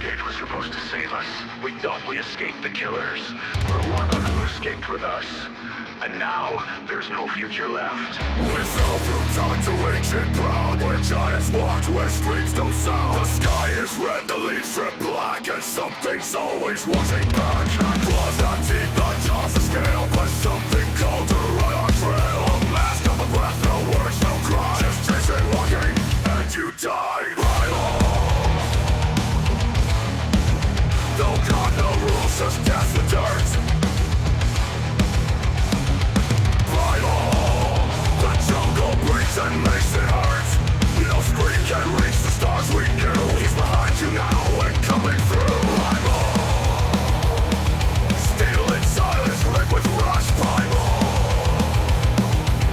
gate was supposed to save us. We thought we escaped the killers. We're one of who escaped with us. And now, there's no future left. We fell through time to ancient ground, where giants walked where streets don't sound. The sky is red, the leaves are black, and something's always watching back. Claws not teeth, the jaws of scale, but something called to run our trail. A mask of a breath, no words, no cry, just chasing, walking, and you die. Primal. No God, no rules, just death and dirt. The jungle breaks and makes it hurt. No scream can reach the stars we knew. He's behind you now and coming through. Primal. Still in silence, liquid rush. Primal.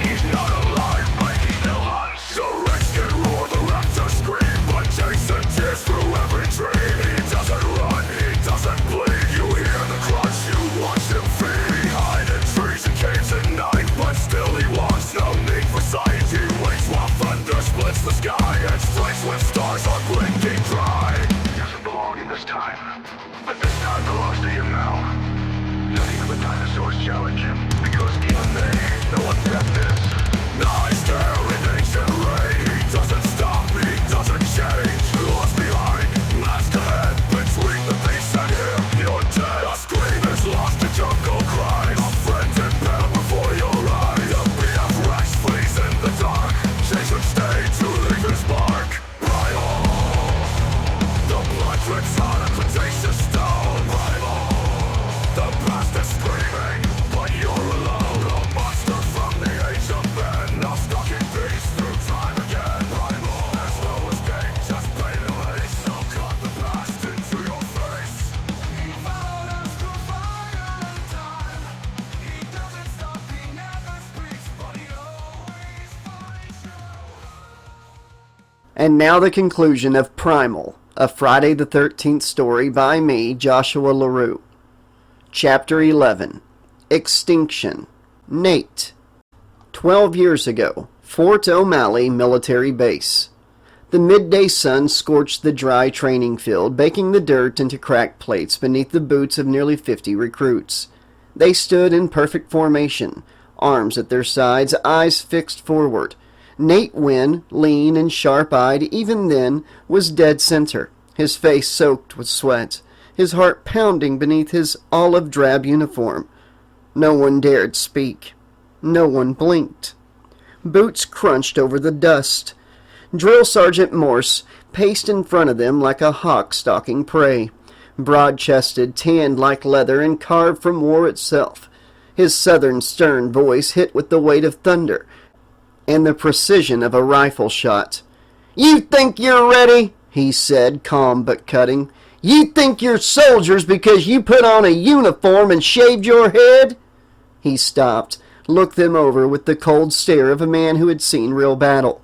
He's not alive, but he still hunts. The rich can roar, the raptors scream, but Jason tears through every dream. He doesn't run, he doesn't bleed. You hear the crunch, you watch him feed. Behind in trees and caves at night, but still he wants no need for sight. He waits while thunder splits the sky and strikes when stars are blinking dry. He doesn't belong in this time, but this time belongs to him now. Not even the dinosaurs challenge him, because even they know what death is. Eyes stare in ancient ray. He doesn't stop, he doesn't change. Lost behind, mask ahead, between the beast and him. You're dead, a scream is lost in jungle cries. A friend impaled before your eyes. A BF Rex flees in the dark. Jason stayed to leave his mark. Primal. The blood drips on a cretaceous stone. Primal. The past is screaming, but you're alone. A monster from the age of men. A stalking beast through time again. Primal. There's no escape, just pain and lace. I'll cut the past into your face. He followed us through fire and time. He doesn't stop, he never speaks, but he always finds you. And now the conclusion of Primal, a Friday the 13th story by me, Joshua LaRue. Chapter 11. Extinction. Nate. 12 years ago, Fort O'Malley Military Base. The midday sun scorched the dry training field, baking the dirt into cracked plates beneath the boots of nearly 50 recruits. They stood in perfect formation, arms at their sides, eyes fixed forward. Nate Wynn, lean and sharp-eyed even then, was dead center, his face soaked with sweat, his heart pounding beneath his olive-drab uniform. No one dared speak. No one blinked. Boots crunched over the dust. Drill Sergeant Morse paced in front of them like a hawk stalking prey, broad-chested, tanned like leather, and carved from war itself. His southern stern voice hit with the weight of thunder and the precision of a rifle shot. "You think you're ready?" he said, calm but cutting. "You think you're soldiers because you put on a uniform and shaved your head?" He stopped, looked them over with the cold stare of a man who had seen real battle.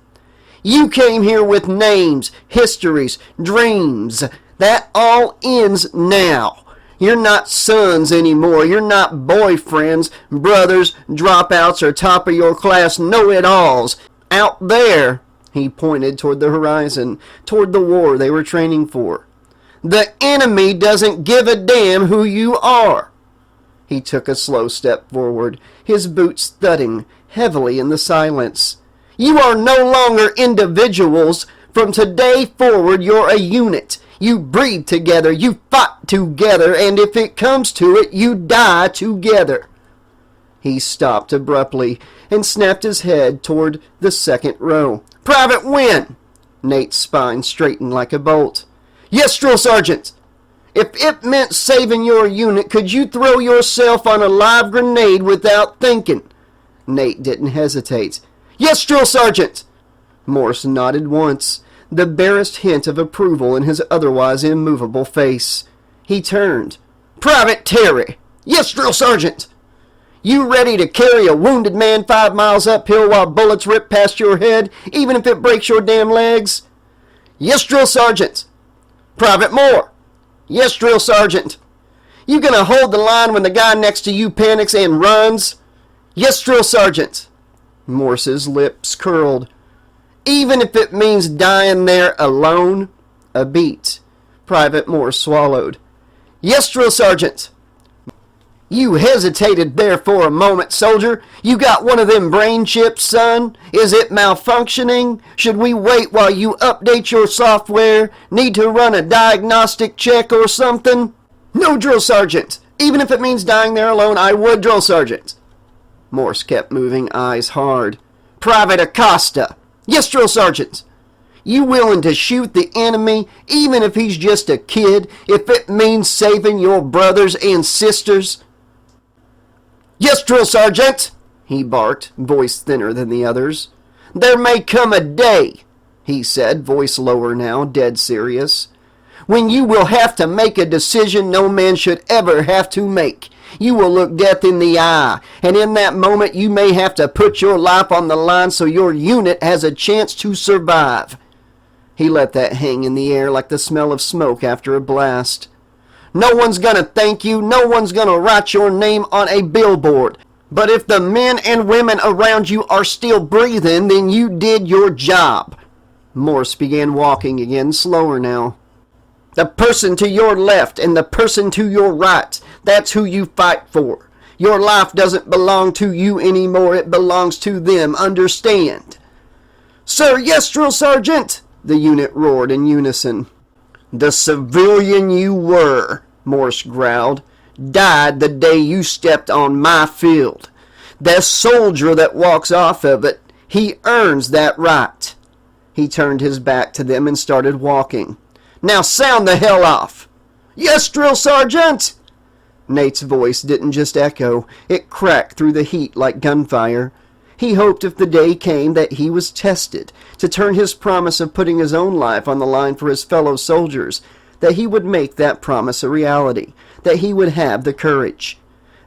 "You came here with names, histories, dreams. That all ends now. You're not sons anymore. You're not boyfriends, brothers, dropouts, or top-of-your-class know-it-alls. Out there," he pointed toward the horizon, toward the war they were training for. "The enemy doesn't give a damn who you are." He took a slow step forward, his boots thudding heavily in the silence. "You are no longer individuals. From today forward, you're a unit. You breathe together, you fight together, and if it comes to it, you die together." He stopped abruptly and snapped his head toward the second row. "Private Wynn!" Nate's spine straightened like a bolt. "Yes, Drill Sergeant!" "If it meant saving your unit, could you throw yourself on a live grenade without thinking?" Nate didn't hesitate. "Yes, Drill Sergeant!" Morse nodded once, the barest hint of approval in his otherwise immovable face. He turned. "Private Terry!" "Yes, Drill Sergeant!" "You ready to carry a wounded man 5 miles uphill while bullets rip past your head, even if it breaks your damn legs?" "Yes, Drill Sergeant!" "Private Moore!" "Yes, Drill Sergeant!" "You gonna hold the line when the guy next to you panics and runs?" "Yes, Drill Sergeant!" Morse's lips curled. "Even if it means dying there alone?" A beat. Private Morse swallowed. Yes, Drill Sergeant. You hesitated there for a moment, soldier. You got one of them brain chips, son? Is it malfunctioning? Should we wait while you update your software? Need to run a diagnostic check or something? No, Drill Sergeant. Even if it means dying there alone, I would, Drill Sergeant. Morse kept moving, eyes hard. Private Acosta. Yes, Drill Sergeant. You willing to shoot the enemy, even if he's just a kid, if it means saving your brothers and sisters? Yes, Drill Sergeant, he barked, voice thinner than the others. There may come a day, he said, voice lower now, dead serious, when you will have to make a decision no man should ever have to make. You will look death in the eye, and in that moment you may have to put your life on the line so your unit has a chance to survive. He let that hang in the air like the smell of smoke after a blast. No one's gonna thank you, no one's gonna write your name on a billboard. But if the men and women around you are still breathing, then you did your job. Morse began walking again, slower now. The person to your left and the person to your right, that's who you fight for. Your life doesn't belong to you anymore, it belongs to them, understand? Sir, yes, Drill Sergeant, the unit roared in unison. The civilian you were, Morse growled, died the day you stepped on my field. The soldier that walks off of it, he earns that right. He turned his back to them and started walking. Now sound the hell off. Yes, Drill Sergeant! Nate's voice didn't just echo, it cracked through the heat like gunfire. He hoped if the day came that he was tested, to turn his promise of putting his own life on the line for his fellow soldiers, that he would make that promise a reality, that he would have the courage.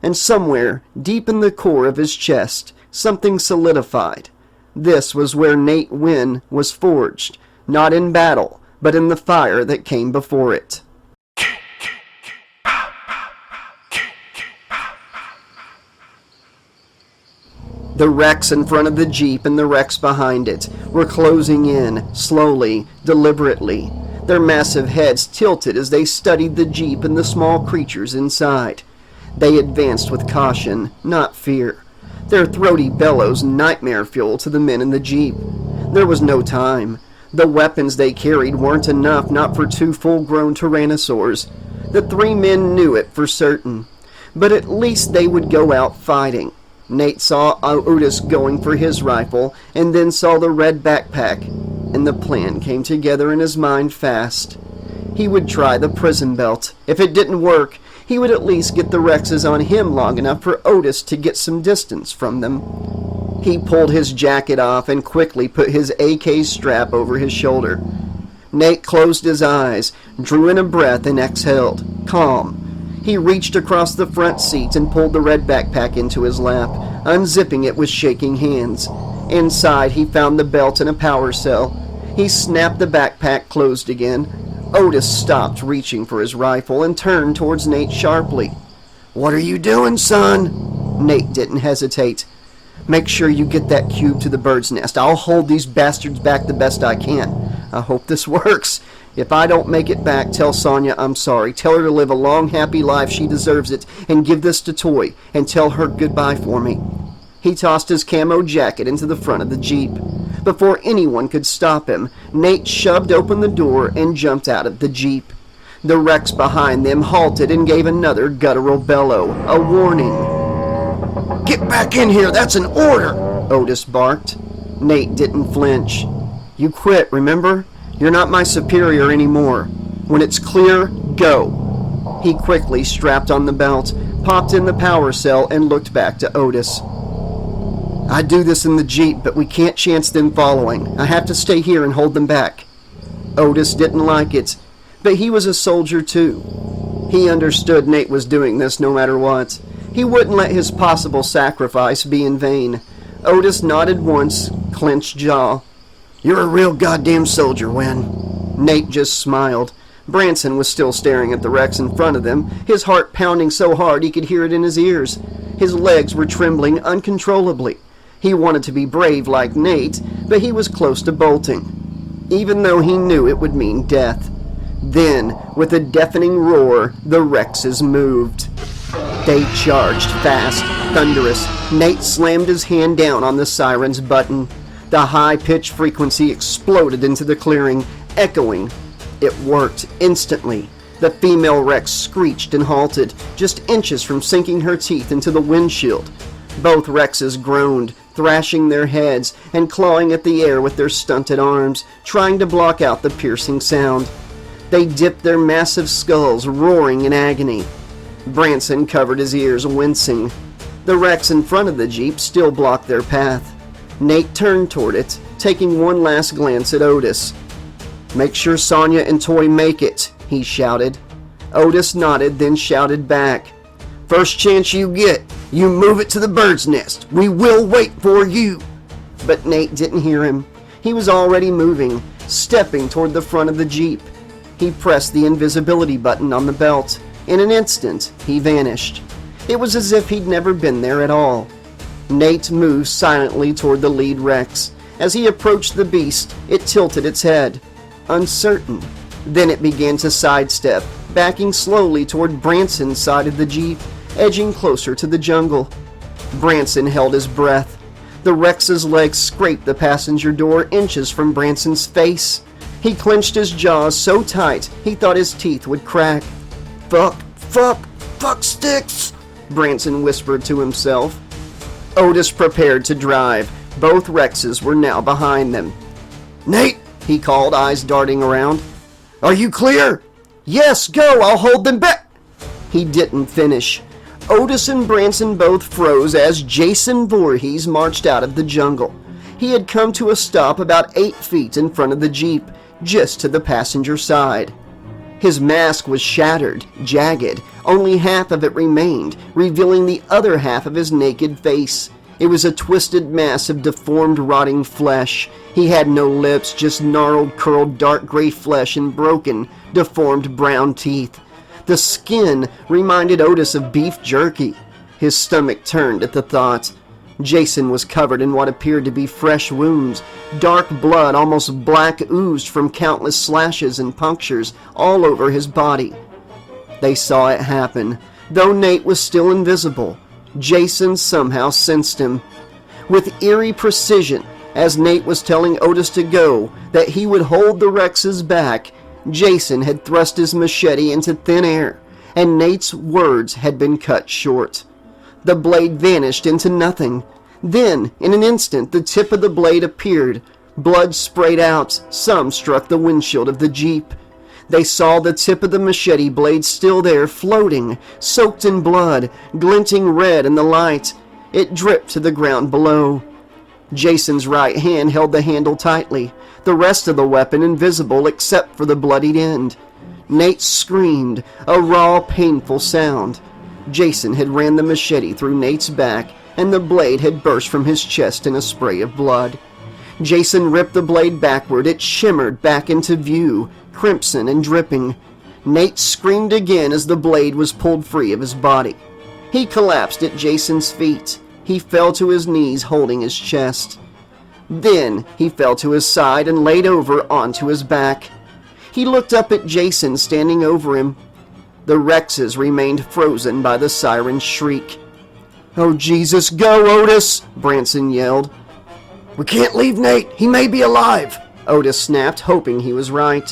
And somewhere, deep in the core of his chest, something solidified. This was where Nate Wynn was forged, not in battle, but in the fire that came before it. The wrecks in front of the Jeep and the wrecks behind it were closing in, slowly, deliberately, their massive heads tilted as they studied the Jeep and the small creatures inside. They advanced with caution, not fear. Their throaty bellows nightmare fuel to the men in the Jeep. There was no time. The weapons they carried weren't enough, not for 2 full-grown tyrannosaurs. The 3 men knew it for certain. But at least they would go out fighting. Nate saw Otis going for his rifle, and then saw the red backpack, and the plan came together in his mind fast. He would try the prison belt. If it didn't work, he would at least get the Rexes on him long enough for Otis to get some distance from them. He pulled his jacket off and quickly put his AK strap over his shoulder. Nate closed his eyes, drew in a breath, and exhaled, calm. He reached across the front seat and pulled the red backpack into his lap, unzipping it with shaking hands. Inside, he found the belt and a power cell. He snapped the backpack closed again. Otis stopped reaching for his rifle and turned towards Nate sharply. "What are you doing, son?" Nate didn't hesitate. "Make sure you get that cube to the bird's nest. I'll hold these bastards back the best I can. I hope this works. If I don't make it back, tell Sonya I'm sorry. Tell her to live a long, happy life. She deserves it. And give this to Toy. And tell her goodbye for me." He tossed his camo jacket into the front of the Jeep. Before anyone could stop him, Nate shoved open the door and jumped out of the Jeep. The wrecks behind them halted and gave another guttural bellow, a warning. "Get back in here, that's an order," Otis barked. Nate didn't flinch. "You quit, remember? You're not my superior anymore. When it's clear, go." He quickly strapped on the belt, popped in the power cell, and looked back to Otis. "I'd do this in the Jeep, but we can't chance them following. I have to stay here and hold them back." Otis didn't like it, but he was a soldier too. He understood Nate was doing this no matter what. He wouldn't let his possible sacrifice be in vain. Otis nodded once, clenched jaw. "You're a real goddamn soldier, Wynn." Nate just smiled. Branson was still staring at the wrecks in front of them, his heart pounding so hard he could hear it in his ears. His legs were trembling uncontrollably. He wanted to be brave like Nate, but he was close to bolting, even though he knew it would mean death. Then, with a deafening roar, the Rexes moved. They charged fast, thunderous. Nate slammed his hand down on the siren's button. The high-pitched frequency exploded into the clearing, echoing. It worked instantly. The female Rex screeched and halted, just inches from sinking her teeth into the windshield. Both Rexes groaned, thrashing their heads and clawing at the air with their stunted arms, trying to block out the piercing sound. They dipped their massive skulls, roaring in agony. Branson covered his ears, wincing. The Rex in front of the Jeep still blocked their path. Nate turned toward it, taking one last glance at Otis. "Make sure Sonya and Toy make it," he shouted. Otis nodded, then shouted back, "First chance you get, you move it to the bird's nest. We will wait for you." But Nate didn't hear him. He was already moving, stepping toward the front of the Jeep. He pressed the invisibility button on the belt. In an instant, he vanished. It was as if he'd never been there at all. Nate moved silently toward the lead Rex. As he approached the beast, it tilted its head, uncertain. Then it began to sidestep, backing slowly toward Branson's side of the Jeep, edging closer to the jungle. Branson held his breath. The Rex's legs scraped the passenger door inches from Branson's face. He clenched his jaws so tight he thought his teeth would crack. Fuck sticks, Branson whispered to himself. Otis prepared to drive. Both Rexes were now behind them. "Nate," he called, eyes darting around. "Are you clear?" "Yes, go, I'll hold them back." He didn't finish. Otis and Branson both froze as Jason Voorhees marched out of the jungle. He had come to a stop about 8 feet in front of the Jeep, just to the passenger side. His mask was shattered, jagged. Only half of it remained, revealing the other half of his naked face. It was a twisted mass of deformed, rotting flesh. He had no lips, just gnarled, curled, dark gray flesh and broken, deformed brown teeth. The skin reminded Otis of beef jerky. His stomach turned at the thought. Jason was covered in what appeared to be fresh wounds. Dark blood, almost black, oozed from countless slashes and punctures all over his body. They saw it happen. Though Nate was still invisible, Jason somehow sensed him. With eerie precision, as Nate was telling Otis to go, that he would hold the Rexes back, Jason had thrust his machete into thin air, and Nate's words had been cut short. The blade vanished into nothing. Then, in an instant, the tip of the blade appeared. Blood sprayed out. Some struck the windshield of the Jeep. They saw the tip of the machete blade still there, floating, soaked in blood, glinting red in the light. It dripped to the ground below. Jason's right hand held the handle tightly, the rest of the weapon invisible except for the bloodied end. Nate screamed, a raw, painful sound. Jason had ran the machete through Nate's back, and the blade had burst from his chest in a spray of blood. Jason ripped the blade backward. It shimmered back into view, crimson and dripping. Nate screamed again as the blade was pulled free of his body. He collapsed at Jason's feet. He fell to his knees, holding his chest. Then he fell to his side and laid over onto his back. He looked up at Jason standing over him. The Rexes remained frozen by the siren's shriek. "Oh, Jesus, go, Otis!" Branson yelled. "We can't leave Nate. He may be alive," Otis snapped, hoping he was right.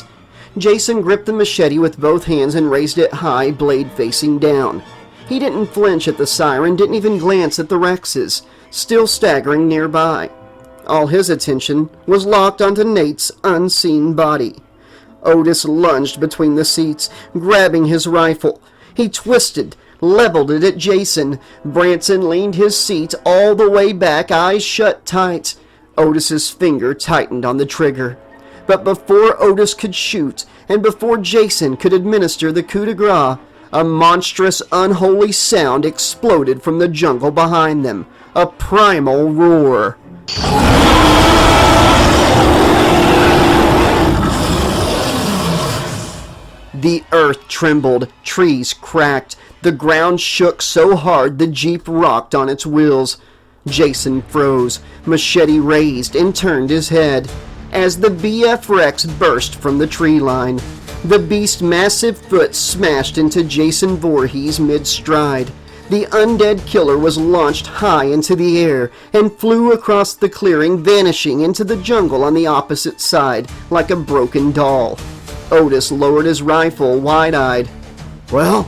Jason gripped the machete with both hands and raised it high, blade facing down. He didn't flinch at the siren, didn't even glance at the Rexes, still staggering nearby. All his attention was locked onto Nate's unseen body. Otis lunged between the seats, grabbing his rifle. He twisted, leveled it at Jason. Branson leaned his seat all the way back, eyes shut tight. Otis's finger tightened on the trigger. But before Otis could shoot, and before Jason could administer the coup de grace, a monstrous, unholy sound exploded from the jungle behind them. A primal roar. The earth trembled, trees cracked, the ground shook so hard the Jeep rocked on its wheels. Jason froze, machete raised, and turned his head as the BF Rex burst from the tree line. The beast's massive foot smashed into Jason Voorhees mid-stride. The undead killer was launched high into the air and flew across the clearing, vanishing into the jungle on the opposite side like a broken doll. Otis lowered his rifle, wide-eyed. "Well,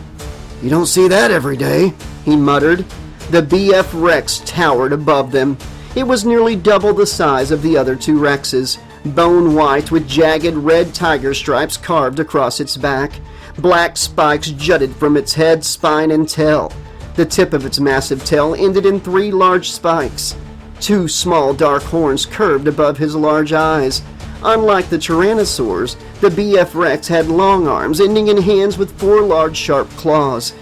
you don't see that every day," he muttered. The BF Rex towered above them. It was nearly double the size of the other two Rexes, bone white with jagged red tiger stripes carved across its back. Black spikes jutted from its head, spine, and tail. The tip of its massive tail ended in 3 large spikes. 2 small dark horns curved above his large eyes. Unlike the Tyrannosaurs, the BF Rex had long arms ending in hands with 4 large sharp claws.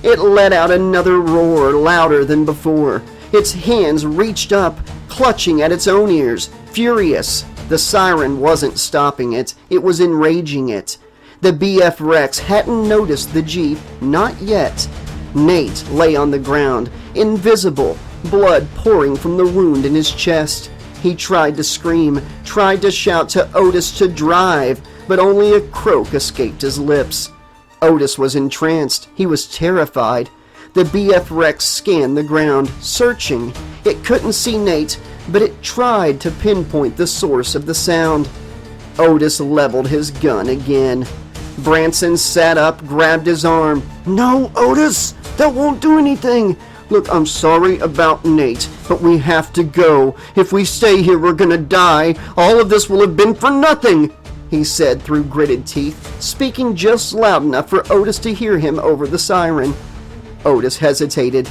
It let out another roar, louder than before. Its hands reached up, clutching at its own ears, furious. The siren wasn't stopping it, it was enraging it. The BF Rex hadn't noticed the Jeep, not yet. Nate lay on the ground, invisible, blood pouring from the wound in his chest. He tried to scream, tried to shout to Otis to drive, but only a croak escaped his lips. Otis was entranced. He was terrified. The BF Rex scanned the ground, searching. It couldn't see Nate, but it tried to pinpoint the source of the sound. Otis leveled his gun again. Branson sat up, grabbed his arm. "No, Otis! That won't do anything! Look, I'm sorry about Nate, but we have to go. If we stay here, we're gonna die. All of this will have been for nothing," he said through gritted teeth, speaking just loud enough for Otis to hear him over the siren. Otis hesitated.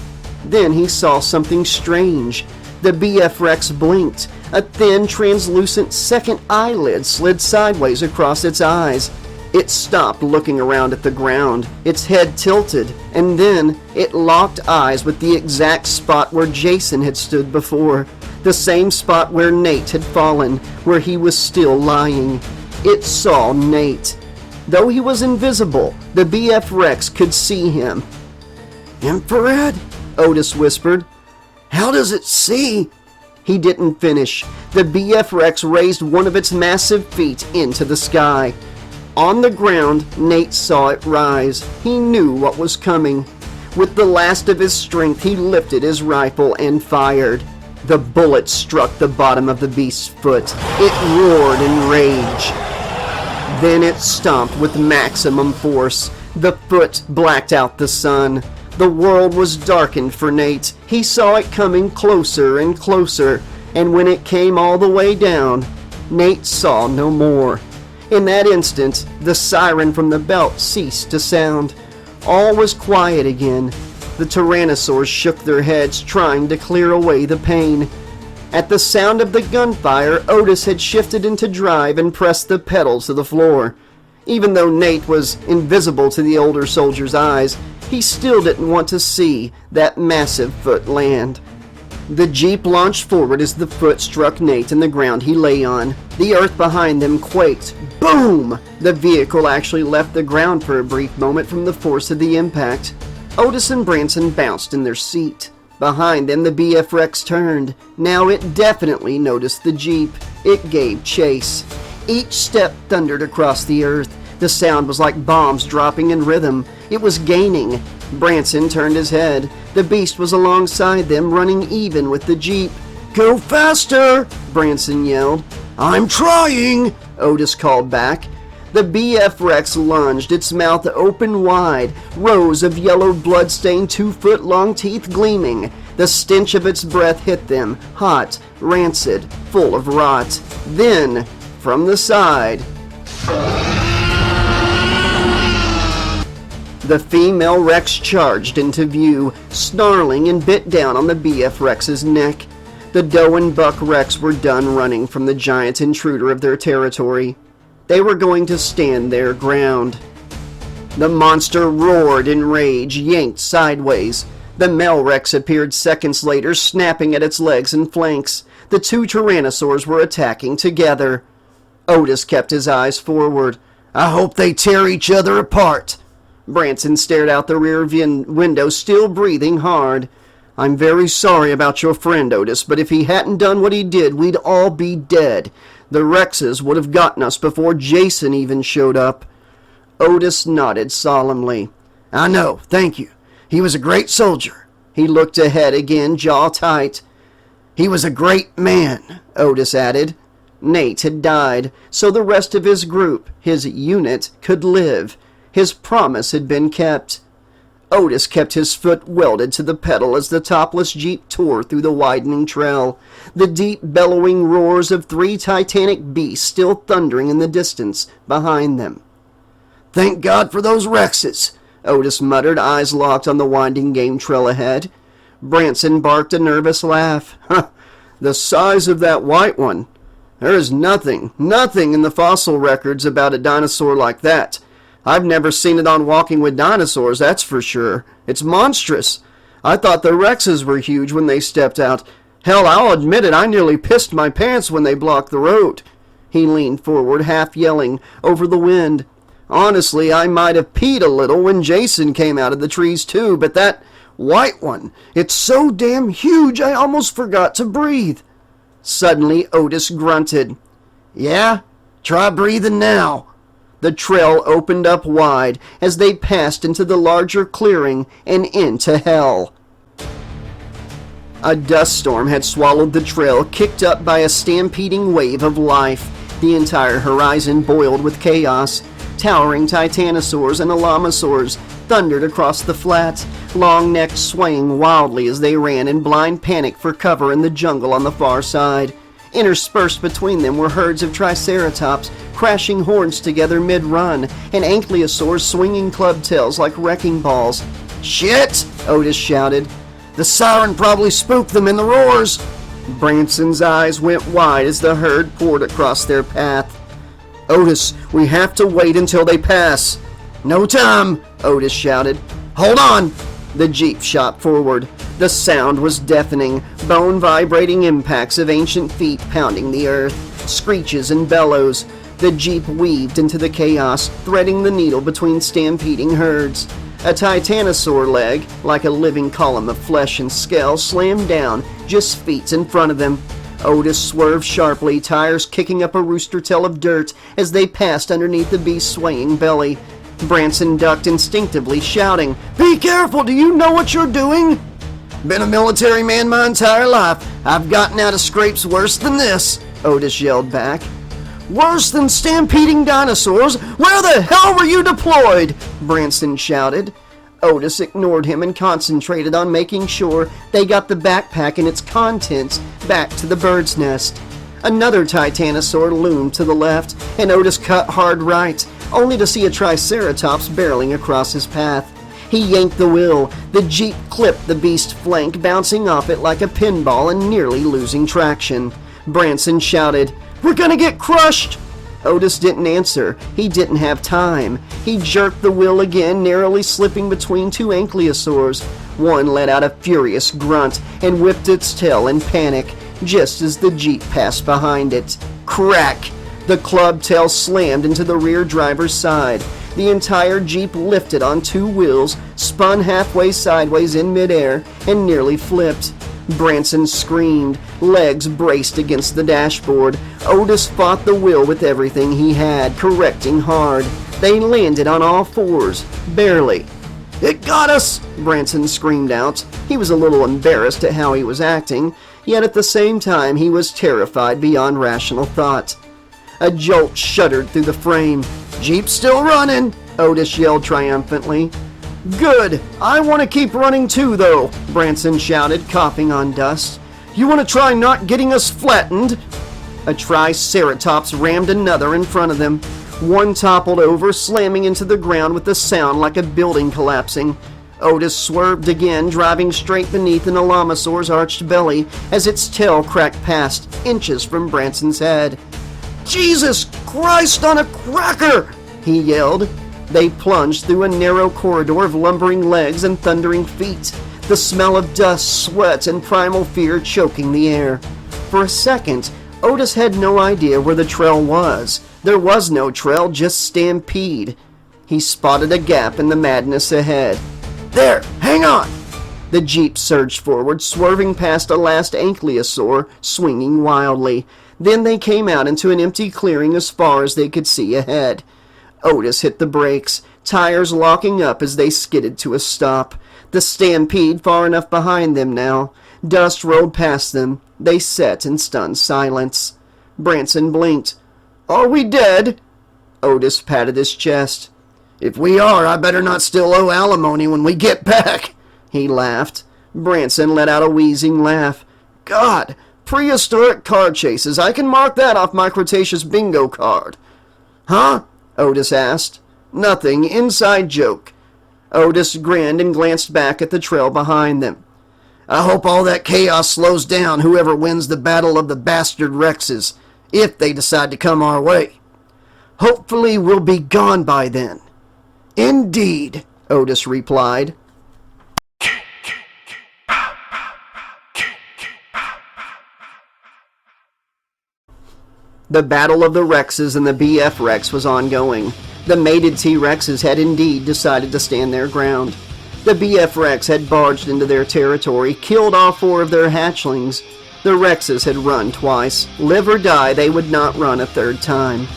Then he saw something strange. The BF Rex blinked. A thin, translucent second eyelid slid sideways across its eyes. It stopped looking around at the ground, its head tilted, and then it locked eyes with the exact spot where Jason had stood before, the same spot where Nate had fallen, where he was still lying. It saw Nate. Though he was invisible, the BF Rex could see him. "Infrared?" Otis whispered. "How does it see?" He didn't finish. The BF Rex raised one of its massive feet into the sky. On the ground, Nate saw it rise. He knew what was coming. With the last of his strength, he lifted his rifle and fired. The bullet struck the bottom of the beast's foot. It roared in rage. Then it stomped with maximum force. The foot blacked out the sun. The world was darkened for Nate. He saw it coming closer and closer, and when it came all the way down, Nate saw no more. In that instant, the siren from the belt ceased to sound. All was quiet again. The Tyrannosaurs shook their heads, trying to clear away the pain. At the sound of the gunfire, Otis had shifted into drive and pressed the pedals to the floor. Even though Nate was invisible to the older soldier's eyes, he still didn't want to see that massive foot land. The Jeep launched forward as the foot struck Nate in the ground he lay on. The earth behind them quaked. Boom! The vehicle actually left the ground for a brief moment from the force of the impact. Otis and Branson bounced in their seat. Behind them, the BF Rex turned. Now it definitely noticed the Jeep. It gave chase. Each step thundered across the earth. The sound was like bombs dropping in rhythm. It was gaining. Branson turned his head. The beast was alongside them, running even with the Jeep. "Go faster!" Branson yelled. "I'm trying!" Otis called back. The BF Rex lunged, its mouth open wide, rows of yellow blood-stained 2-foot-long teeth gleaming. The stench of its breath hit them, hot, rancid, full of rot. Then, from the side, the female Rex charged into view, snarling, and bit down on the BF Rex's neck. The doe and buck Rex were done running from the giant intruder of their territory. They were going to stand their ground. The monster roared in rage, yanked sideways. The male Rex appeared seconds later, snapping at its legs and flanks. The 2 Tyrannosaurs were attacking together. Otis kept his eyes forward. "I hope they tear each other apart." Branson stared out the rear window, still breathing hard. "I'm very sorry about your friend, Otis, but if he hadn't done what he did, we'd all be dead. The Rexes would have gotten us before Jason even showed up." Otis nodded solemnly. "I know, thank you. He was a great soldier." He looked ahead again, jaw tight. "He was a great man," Otis added. Nate had died, so the rest of his group, his unit, could live. His promise had been kept. Otis kept his foot welded to the pedal as the topless Jeep tore through the widening trail, the deep bellowing roars of 3 titanic beasts still thundering in the distance behind them. "Thank God for those Rexes," Otis muttered, eyes locked on the winding game trail ahead. Branson barked a nervous laugh. "The size of that white one. There is nothing in the fossil records about a dinosaur like that. I've never seen it on Walking with Dinosaurs, that's for sure. It's monstrous. I thought the Rexes were huge when they stepped out. Hell, I'll admit it, I nearly pissed my pants when they blocked the road." He leaned forward, half yelling, over the wind. "Honestly, I might have peed a little when Jason came out of the trees too, but that white one, it's so damn huge I almost forgot to breathe." Suddenly, Otis grunted. "Yeah? Try breathing now." The trail opened up wide as they passed into the larger clearing and into hell. A dust storm had swallowed the trail, kicked up by a stampeding wave of life. The entire horizon boiled with chaos. Towering titanosaurs and alamosaurs thundered across the flat, long necks swaying wildly as they ran in blind panic for cover in the jungle on the far side. Interspersed between them were herds of triceratops, crashing horns together mid-run, and ankylosaurs swinging club tails like wrecking balls. "Shit!" Otis shouted. "The siren probably spooked them in the roars." Branson's eyes went wide as the herd poured across their path. "Otis, we have to wait until they pass." "No time!" Otis shouted. "Hold on!" The Jeep shot forward. The sound was deafening, bone-vibrating impacts of ancient feet pounding the earth, screeches and bellows. The Jeep weaved into the chaos, threading the needle between stampeding herds. A titanosaur leg, like a living column of flesh and scale, slammed down just feet in front of them. Otis swerved sharply, tires kicking up a rooster tail of dirt as they passed underneath the beast's swaying belly. Branson ducked instinctively, shouting, "Be careful! Do you know what you're doing?" "Been a military man my entire life. I've gotten out of scrapes worse than this," Otis yelled back. "Worse than stampeding dinosaurs? Where the hell were you deployed?" Branson shouted. Otis ignored him and concentrated on making sure they got the backpack and its contents back to the bird's nest. Another titanosaur loomed to the left, and Otis cut hard right, only to see a triceratops barreling across his path. He yanked the wheel. The Jeep clipped the beast's flank, bouncing off it like a pinball and nearly losing traction. Branson shouted, "We're gonna get crushed!" Otis didn't answer. He didn't have time. He jerked the wheel again, narrowly slipping between 2 ankylosaurs. One let out a furious grunt and whipped its tail in panic, just as the Jeep passed behind it. Crack! The club tail slammed into the rear driver's side. The entire Jeep lifted on 2 wheels, spun halfway sideways in midair, and nearly flipped. Branson screamed, legs braced against the dashboard. Otis fought the wheel with everything he had, correcting hard. They landed on all fours, barely. "It got us!" Branson screamed out. He was a little embarrassed at how he was acting, yet at the same time he was terrified beyond rational thought. A jolt shuddered through the frame. "Jeep's still running!" Otis yelled triumphantly. "Good! I want to keep running too, though!" Branson shouted, coughing on dust. "You want to try not getting us flattened?" A triceratops rammed another in front of them. One toppled over, slamming into the ground with a sound like a building collapsing. Otis swerved again, driving straight beneath an alamosaur's arched belly as its tail cracked past, inches from Branson's head. "Jesus Christ on a cracker!" he yelled. They plunged through a narrow corridor of lumbering legs and thundering feet, the smell of dust, sweat, and primal fear choking the air. For a second, Otis had no idea where the trail was. There was no trail, just stampede. He spotted a gap in the madness ahead. "There! Hang on!" The Jeep surged forward, swerving past a last ankylosaur, swinging wildly. Then they came out into an empty clearing as far as they could see ahead. Otis hit the brakes, tires locking up as they skidded to a stop. The stampede far enough behind them now. Dust rolled past them. They sat in stunned silence. Branson blinked. "Are we dead?" Otis patted his chest. "If we are, I better not still owe alimony when we get back," he laughed. Branson let out a wheezing laugh. "God, prehistoric car chases. I can mark that off my Cretaceous bingo card." "Huh?" Otis asked. "Nothing. Inside joke." Otis grinned and glanced back at the trail behind them. "I hope all that chaos slows down whoever wins the battle of the bastard Rexes, if they decide to come our way." "Hopefully we'll be gone by then." "Indeed," Otis replied. The battle of the Rexes and the BF Rex was ongoing. The mated T-Rexes had indeed decided to stand their ground. The BF Rex had barged into their territory, killed all 4 of their hatchlings. The Rexes had run twice. Live or die, they would not run a 3rd time.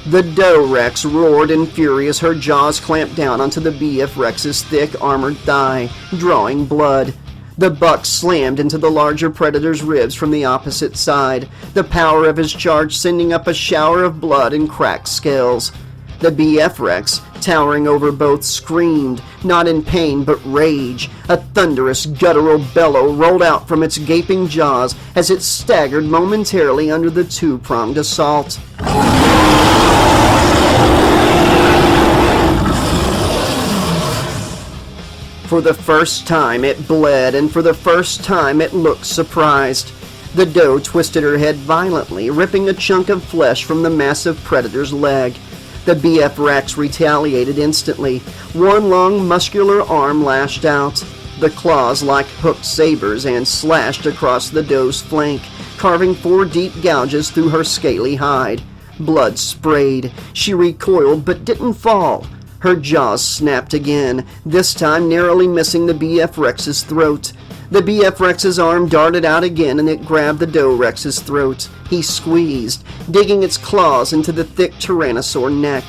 The Doe Rex roared in fury as her jaws clamped down onto the BF Rex's thick, armored thigh, drawing blood. The buck slammed into the larger predator's ribs from the opposite side, the power of his charge sending up a shower of blood and cracked scales. The BF Rex, towering over both, screamed, not in pain but rage. A thunderous, guttural bellow rolled out from its gaping jaws as it staggered momentarily under the 2-pronged assault. For the first time it bled, and for the first time it looked surprised. The doe twisted her head violently, ripping a chunk of flesh from the massive predator's leg. The BF Rex retaliated instantly. One long, muscular arm lashed out. The claws, like hooked sabers, and slashed across the doe's flank, carving 4 deep gouges through her scaly hide. Blood sprayed. She recoiled but didn't fall. Her jaws snapped again, this time narrowly missing the BF Rex's throat. The BF Rex's arm darted out again and it grabbed the Doe Rex's throat. He squeezed, digging its claws into the thick Tyrannosaur neck.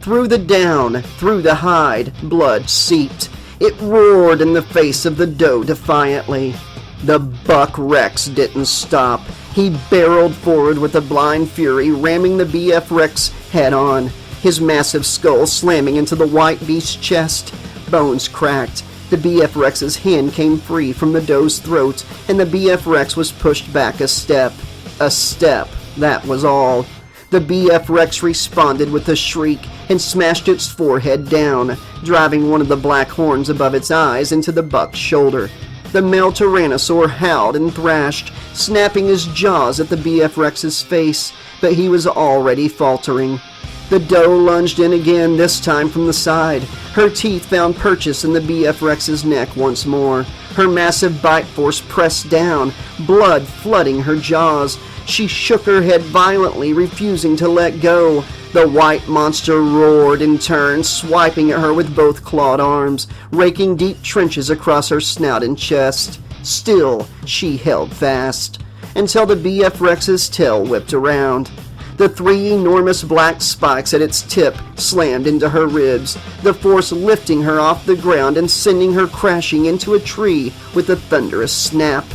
Through the down, through the hide, blood seeped. It roared in the face of the doe defiantly. The buck Rex didn't stop. He barreled forward with a blind fury, ramming the BF Rex head on. His massive skull slamming into the white beast's chest. Bones cracked. The BF Rex's hand came free from the doe's throat, and the BF Rex was pushed back a step. A step, that was all. The BF Rex responded with a shriek and smashed its forehead down, driving one of the black horns above its eyes into the buck's shoulder. The male Tyrannosaur howled and thrashed, snapping his jaws at the BF Rex's face, but he was already faltering. The doe lunged in again, this time from the side. Her teeth found purchase in the BF Rex's neck once more. Her massive bite force pressed down, blood flooding her jaws. She shook her head violently, refusing to let go. The white monster roared in turn, swiping at her with both clawed arms, raking deep trenches across her snout and chest. Still, she held fast, until the BF Rex's tail whipped around. The 3 enormous black spikes at its tip slammed into her ribs, the force lifting her off the ground and sending her crashing into a tree with a thunderous snap.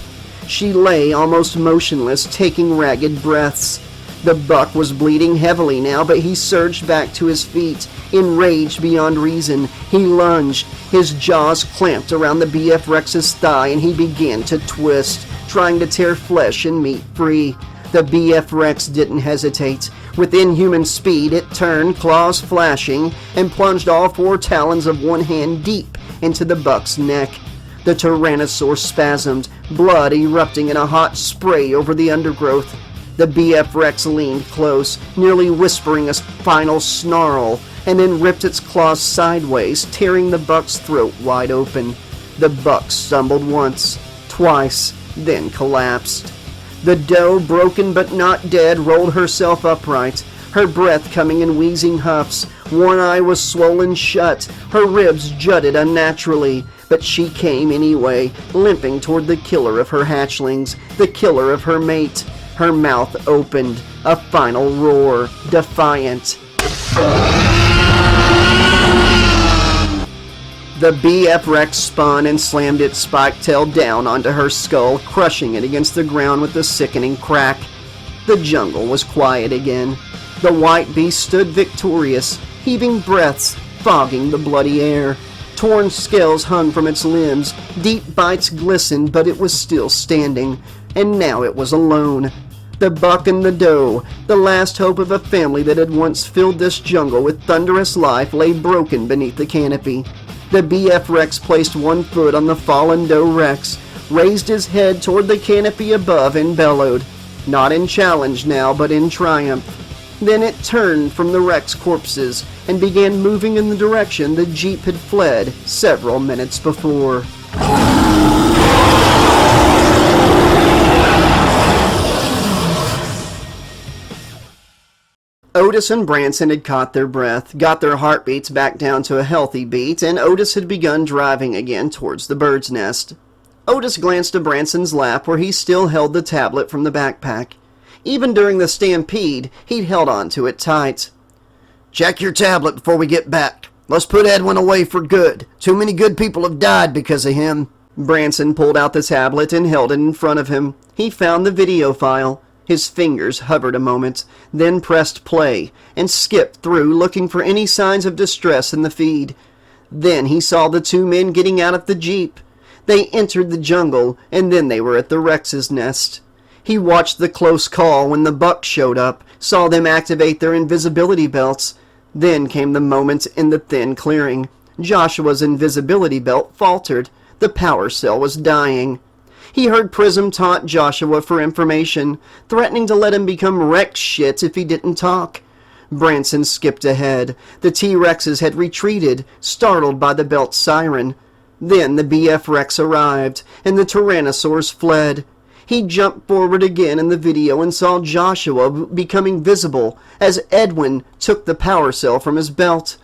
She lay almost motionless, taking ragged breaths. The buck was bleeding heavily now, but he surged back to his feet, enraged beyond reason. He lunged, his jaws clamped around the BF Rex's thigh, and he began to twist, trying to tear flesh and meat free. The BF Rex didn't hesitate. With inhuman speed, it turned, claws flashing, and plunged all 4 talons of one hand deep into the buck's neck. The Tyrannosaur spasmed, blood erupting in a hot spray over the undergrowth. The BF Rex leaned close, nearly whispering a final snarl, and then ripped its claws sideways, tearing the buck's throat wide open. The buck stumbled once, twice, then collapsed. The doe, broken but not dead, rolled herself upright, her breath coming in wheezing huffs. One eye was swollen shut, her ribs jutted unnaturally, but she came anyway, limping toward the killer of her hatchlings, the killer of her mate. Her mouth opened, a final roar, defiant. The BF Rex spun and slammed its spiked tail down onto her skull, crushing it against the ground with a sickening crack. The jungle was quiet again. The white beast stood victorious, heaving breaths, fogging the bloody air. Torn scales hung from its limbs, deep bites glistened, but it was still standing, and now it was alone. The buck and the doe, the last hope of a family that had once filled this jungle with thunderous life, lay broken beneath the canopy. The BF Rex placed one foot on the fallen doe Rex, raised his head toward the canopy above, and bellowed, not in challenge now, but in triumph. Then it turned from the Rex corpses and began moving in the direction the Jeep had fled several minutes before. Otis and Branson had caught their breath, got their heartbeats back down to a healthy beat, and Otis had begun driving again towards the bird's nest. Otis glanced to Branson's lap where he still held the tablet from the backpack. Even during the stampede, he'd held on to it tight. "Check your tablet before we get back. Let's put Edwin away for good. Too many good people have died because of him." Branson pulled out the tablet and held it in front of him. He found the video file. His fingers hovered a moment, then pressed play, and skipped through looking for any signs of distress in the feed. Then he saw the two men getting out of the Jeep. They entered the jungle, and then they were at the Rex's nest. He watched the close call when the buck showed up, saw them activate their invisibility belts. Then came the moment in the thin clearing. Joshua's invisibility belt faltered. The power cell was dying. He heard Prism taunt Joshua for information, threatening to let him become Rex shit if he didn't talk. Branson skipped ahead. The T-Rexes had retreated, startled by the belt's siren. Then the BF Rex arrived, and the Tyrannosaurs fled. He jumped forward again in the video and saw Joshua becoming visible as Edwin took the power cell from his belt.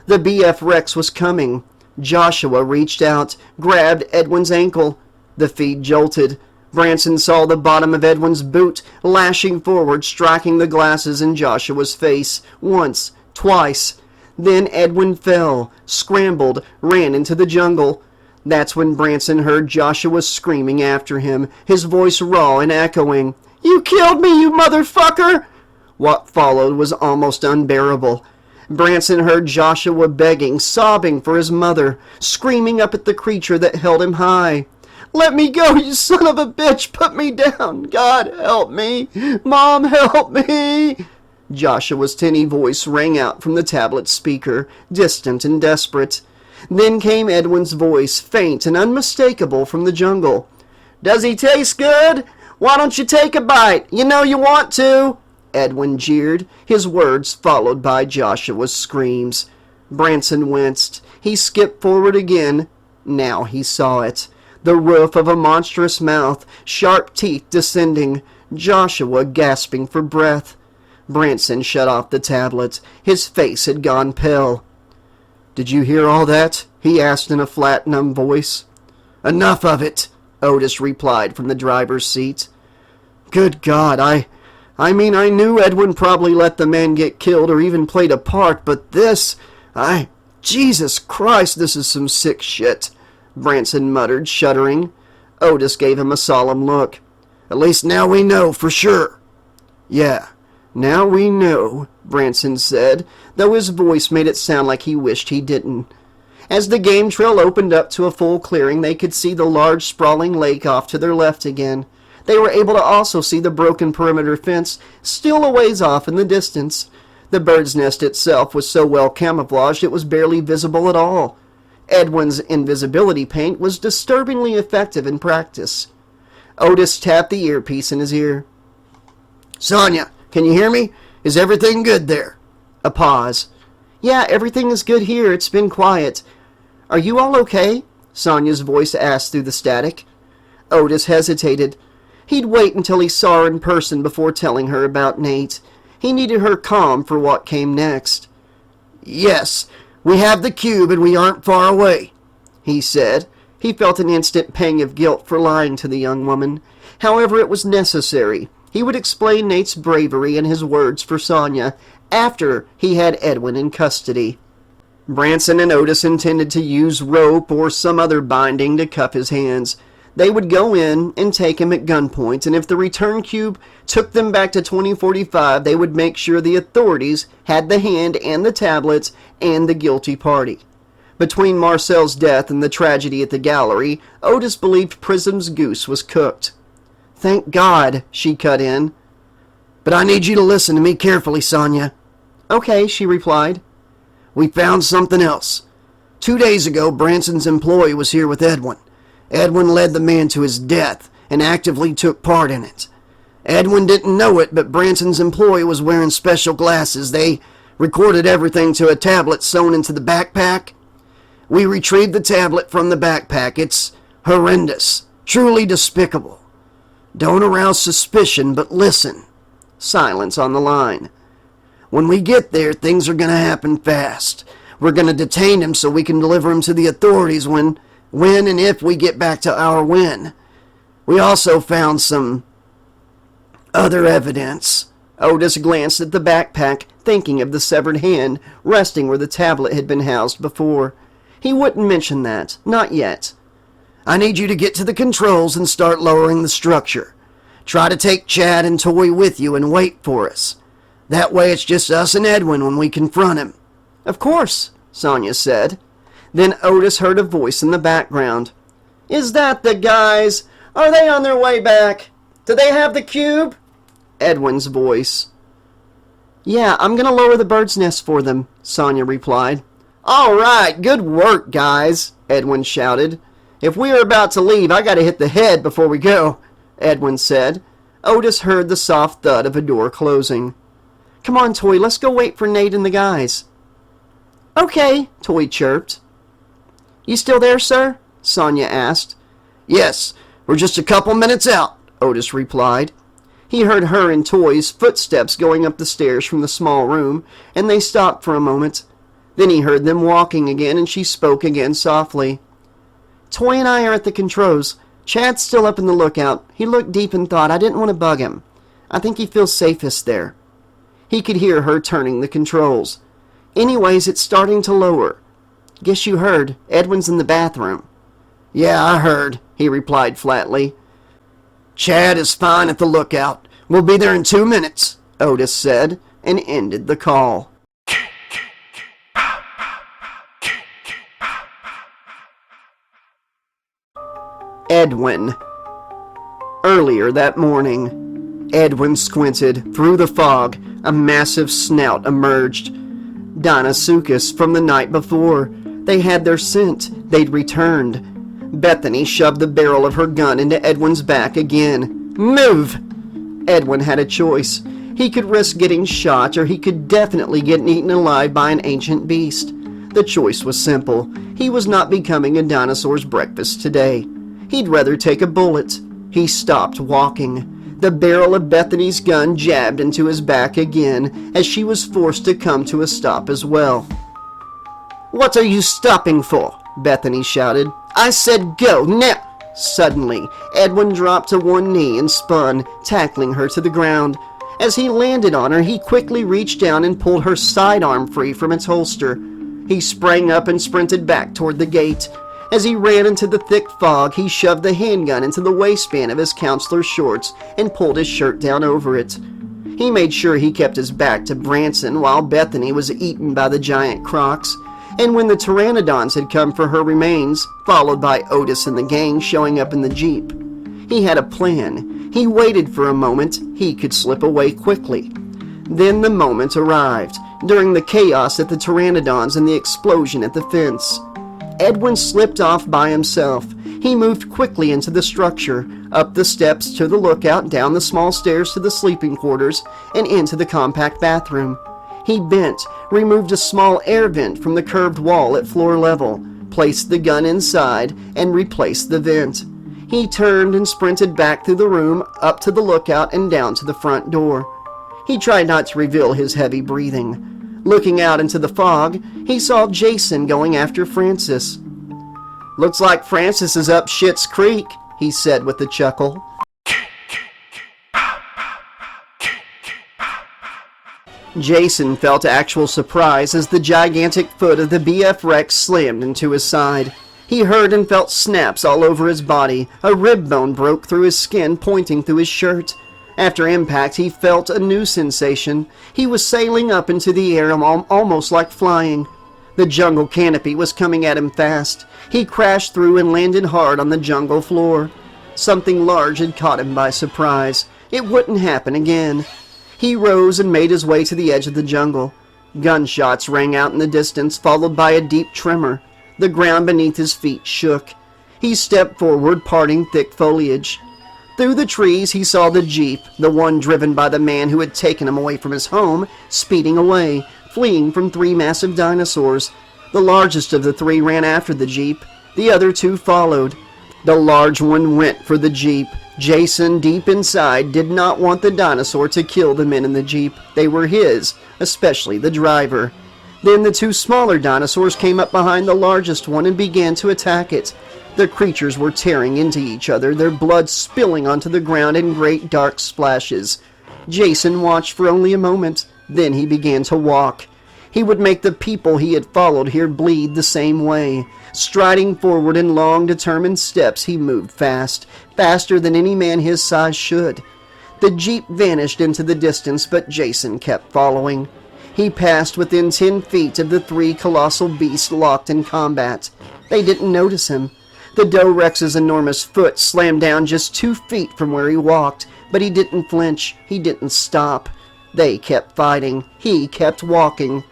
The BF Rex was coming. Joshua reached out, grabbed Edwin's ankle. The feed jolted. Branson saw the bottom of Edwin's boot lashing forward, striking the glasses in Joshua's face. Once, twice. Then Edwin fell, scrambled, ran into the jungle. That's when Branson heard Joshua screaming after him, his voice raw and echoing. "You killed me, you motherfucker!" What followed was almost unbearable. Branson heard Joshua begging, sobbing for his mother, screaming up at the creature that held him high. "Let me go, you son of a bitch! Put me down! God help me! Mom, help me!" Joshua's tinny voice rang out from the tablet's speaker, distant and desperate. Then came Edwin's voice, faint and unmistakable from the jungle. "Does he taste good? Why don't you take a bite? You know you want to!" Edwin jeered, his words followed by Joshua's screams. Branson winced. He skipped forward again. Now he saw it. The roof of a monstrous mouth, sharp teeth descending, Joshua gasping for breath. Branson shut off the tablet. His face had gone pale. "Did you hear all that?" he asked in a flat, numb voice. "Enough of it," Otis replied from the driver's seat. "Good God, I mean, I knew Edwin probably let the man get killed or even played a part, but this, Jesus Christ, this is some sick shit," Branson muttered, shuddering. Otis gave him a solemn look. "At least now we know for sure." "Yeah, now we know," Branson said, though his voice made it sound like he wished he didn't. As the game trail opened up to a full clearing, they could see the large sprawling lake off to their left again. They were able to also see the broken perimeter fence still a ways off in the distance. The bird's nest itself was so well camouflaged it was barely visible at all. Edwin's invisibility paint was disturbingly effective in practice. Otis tapped the earpiece in his ear. "Sonia, can you hear me? Is everything good there?" A pause. "Yeah, everything is good here. It's been quiet." "Are you all okay?" Sonia's voice asked through the static. Otis hesitated. He'd wait until he saw her in person before telling her about Nate. He needed her calm for what came next. "Yes, we have the cube and we aren't far away," he said. He felt an instant pang of guilt for lying to the young woman. However, it was necessary. He would explain Nate's bravery and his words for Sonia after he had Edwin in custody. Branson and Otis intended to use rope or some other binding to cuff his hands. They would go in and take him at gunpoint, and if the return cube took them back to 2045, they would make sure the authorities had the hand and the tablets and the guilty party. Between Marcel's death and the tragedy at the gallery, Otis believed Prism's goose was cooked. "Thank God," she cut in. "But I need you to listen to me carefully, Sonia." "Okay," she replied. "We found something else. 2 days ago, Branson's employee was here with Edwin. Edwin led the man to his death and actively took part in it. Edwin didn't know it, but Branson's employee was wearing special glasses. They recorded everything to a tablet sewn into the backpack. We retrieved the tablet from the backpack. It's horrendous, truly despicable. Don't arouse suspicion, but listen." Silence on the line. "When we get there, things are going to happen fast. We're going to detain him so we can deliver him to the authorities when and if we get back to our win. We also found some other evidence." Otis glanced at the backpack, thinking of the severed hand resting where the tablet had been housed before. He wouldn't mention that, not yet. "I need you to get to the controls and start lowering the structure. Try to take Chad and Toy with you and wait for us. That way it's just us and Edwin when we confront him." "Of course," Sonia said. Then Otis heard a voice in the background. "Is that the guys? Are they on their way back? Do they have the cube?" Edwin's voice. "Yeah, I'm going to lower the bird's nest for them," Sonia replied. "All right, good work, guys," Edwin shouted. "If we are about to leave, I got to hit the head before we go," Edwin said. Otis heard the soft thud of a door closing. "Come on, Toy, let's go wait for Nate and the guys." "Okay," Toy chirped. "You still there, sir?" Sonia asked. "Yes, we're just a couple minutes out," Otis replied. He heard her and Toy's footsteps going up the stairs from the small room, and they stopped for a moment. Then he heard them walking again, and she spoke again softly. "Toy and I are at the controls. Chad's still up in the lookout. He looked deep in thought. I didn't want to bug him. I think he feels safest there." He could hear her turning the controls. "Anyways, it's starting to lower. Guess you heard. Edwin's in the bathroom." "Yeah, I heard," he replied flatly. "Chad is fine at the lookout. We'll be there in 2 minutes," Otis said, and ended the call. Edwin. Earlier that morning, Edwin squinted. Through the fog, a massive snout emerged. Dinah-Sucus from the night before. They had their scent. They'd returned. Bethany shoved the barrel of her gun into Edwin's back again. "Move!" Edwin had a choice. He could risk getting shot, or he could definitely get eaten alive by an ancient beast. The choice was simple. He was not becoming a dinosaur's breakfast today. He'd rather take a bullet. He stopped walking. The barrel of Bethany's gun jabbed into his back again as she was forced to come to a stop as well. "What are you stopping for?" Bethany shouted. "I said go, now!" Suddenly, Edwin dropped to one knee and spun, tackling her to the ground. As he landed on her, he quickly reached down and pulled her sidearm free from its holster. He sprang up and sprinted back toward the gate. As he ran into the thick fog, he shoved the handgun into the waistband of his counselor's shorts and pulled his shirt down over it. He made sure he kept his back to Branson while Bethany was eaten by the giant crocs. And when the pteranodons had come for her remains, followed by Otis and the gang showing up in the Jeep, he had a plan. He waited for a moment he could slip away quickly. Then the moment arrived, during the chaos at the pteranodons and the explosion at the fence. Edwin slipped off by himself. He moved quickly into the structure, up the steps to the lookout, down the small stairs to the sleeping quarters, and into the compact bathroom. He bent, removed a small air vent from the curved wall at floor level, placed the gun inside, and replaced the vent. He turned and sprinted back through the room, up to the lookout, and down to the front door. He tried not to reveal his heavy breathing. Looking out into the fog, he saw Jason going after Francis. "Looks like Francis is up Schitt's Creek," he said with a chuckle. Jason felt actual surprise as the gigantic foot of the BF Rex slammed into his side. He heard and felt snaps all over his body. A rib bone broke through his skin, pointing through his shirt. After impact, he felt a new sensation. He was sailing up into the air, almost like flying. The jungle canopy was coming at him fast. He crashed through and landed hard on the jungle floor. Something large had caught him by surprise. It wouldn't happen again. He rose and made his way to the edge of the jungle. Gunshots rang out in the distance, followed by a deep tremor. The ground beneath his feet shook. He stepped forward, parting thick foliage. Through the trees, he saw the Jeep, the one driven by the man who had taken him away from his home, speeding away, fleeing from 3 massive dinosaurs. The largest of the 3 ran after the Jeep. The other 2 followed. The large one went for the Jeep. Jason, deep inside, did not want the dinosaur to kill the men in the Jeep. They were his, especially the driver. Then the 2 smaller dinosaurs came up behind the largest one and began to attack it. The creatures were tearing into each other, their blood spilling onto the ground in great dark splashes. Jason watched for only a moment, then he began to walk. He would make the people he had followed here bleed the same way. Striding forward in long, determined steps, he moved fast, faster than any man his size should. The Jeep vanished into the distance, but Jason kept following. He passed within 10 feet of the 3 colossal beasts locked in combat. They didn't notice him. The Doe Rex's enormous foot slammed down just 2 feet from where he walked, but he didn't flinch. He didn't stop. They kept fighting. He kept walking.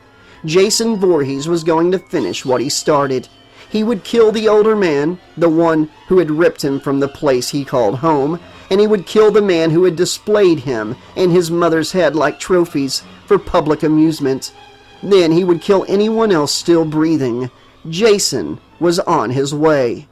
Jason Voorhees was going to finish what he started. He would kill the older man, the one who had ripped him from the place he called home, and he would kill the man who had displayed him and his mother's head like trophies for public amusement. Then he would kill anyone else still breathing. Jason was on his way.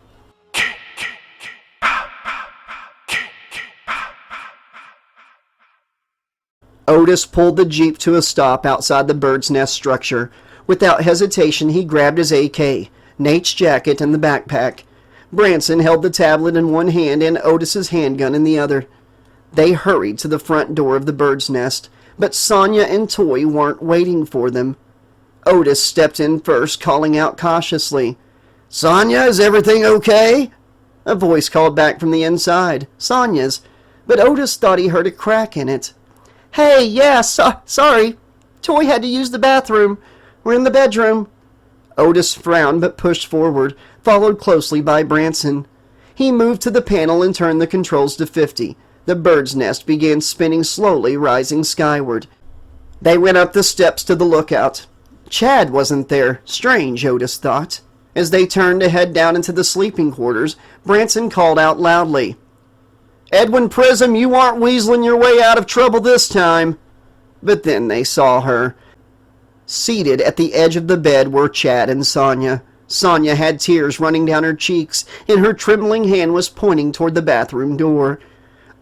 Otis pulled the Jeep to a stop outside the bird's nest structure. Without hesitation, he grabbed his AK, Nate's jacket, and the backpack. Branson held the tablet in one hand and Otis's handgun in the other. They hurried to the front door of the bird's nest, but Sonia and Toy weren't waiting for them. Otis stepped in first, calling out cautiously, "Sonia, is everything okay?" A voice called back from the inside, Sonia's, but Otis thought he heard a crack in it. "Hey, yeah, sorry. Toy had to use the bathroom. We're in the bedroom." Otis frowned but pushed forward, followed closely by Branson. He moved to the panel and turned the controls to 50. The bird's nest began spinning slowly, rising skyward. They went up the steps to the lookout. Chad wasn't there. Strange, Otis thought. As they turned to head down into the sleeping quarters, Branson called out loudly, "Edwin Prism, you aren't weaseling your way out of trouble this time." But then they saw her. Seated at the edge of the bed were Chad and Sonia. Sonia had tears running down her cheeks, and her trembling hand was pointing toward the bathroom door.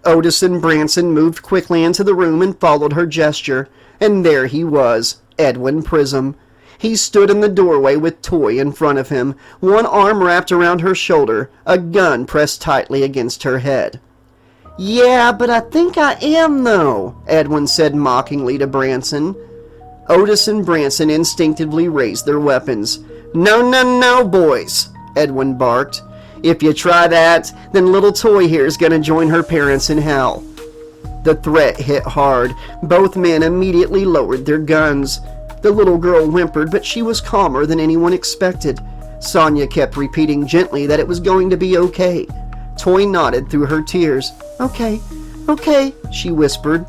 Otis and Branson moved quickly into the room and followed her gesture, and there he was, Edwin Prism. He stood in the doorway with Toy in front of him, one arm wrapped around her shoulder, a gun pressed tightly against her head. "Yeah, but I think I am, though," Edwin said mockingly to Branson. Otis and Branson instinctively raised their weapons. "No, no, no, boys," Edwin barked. "If you try that, then little Toy here is going to join her parents in hell." The threat hit hard. Both men immediately lowered their guns. The little girl whimpered, but she was calmer than anyone expected. Sonia kept repeating gently that it was going to be okay. Toy nodded through her tears. Okay, she whispered.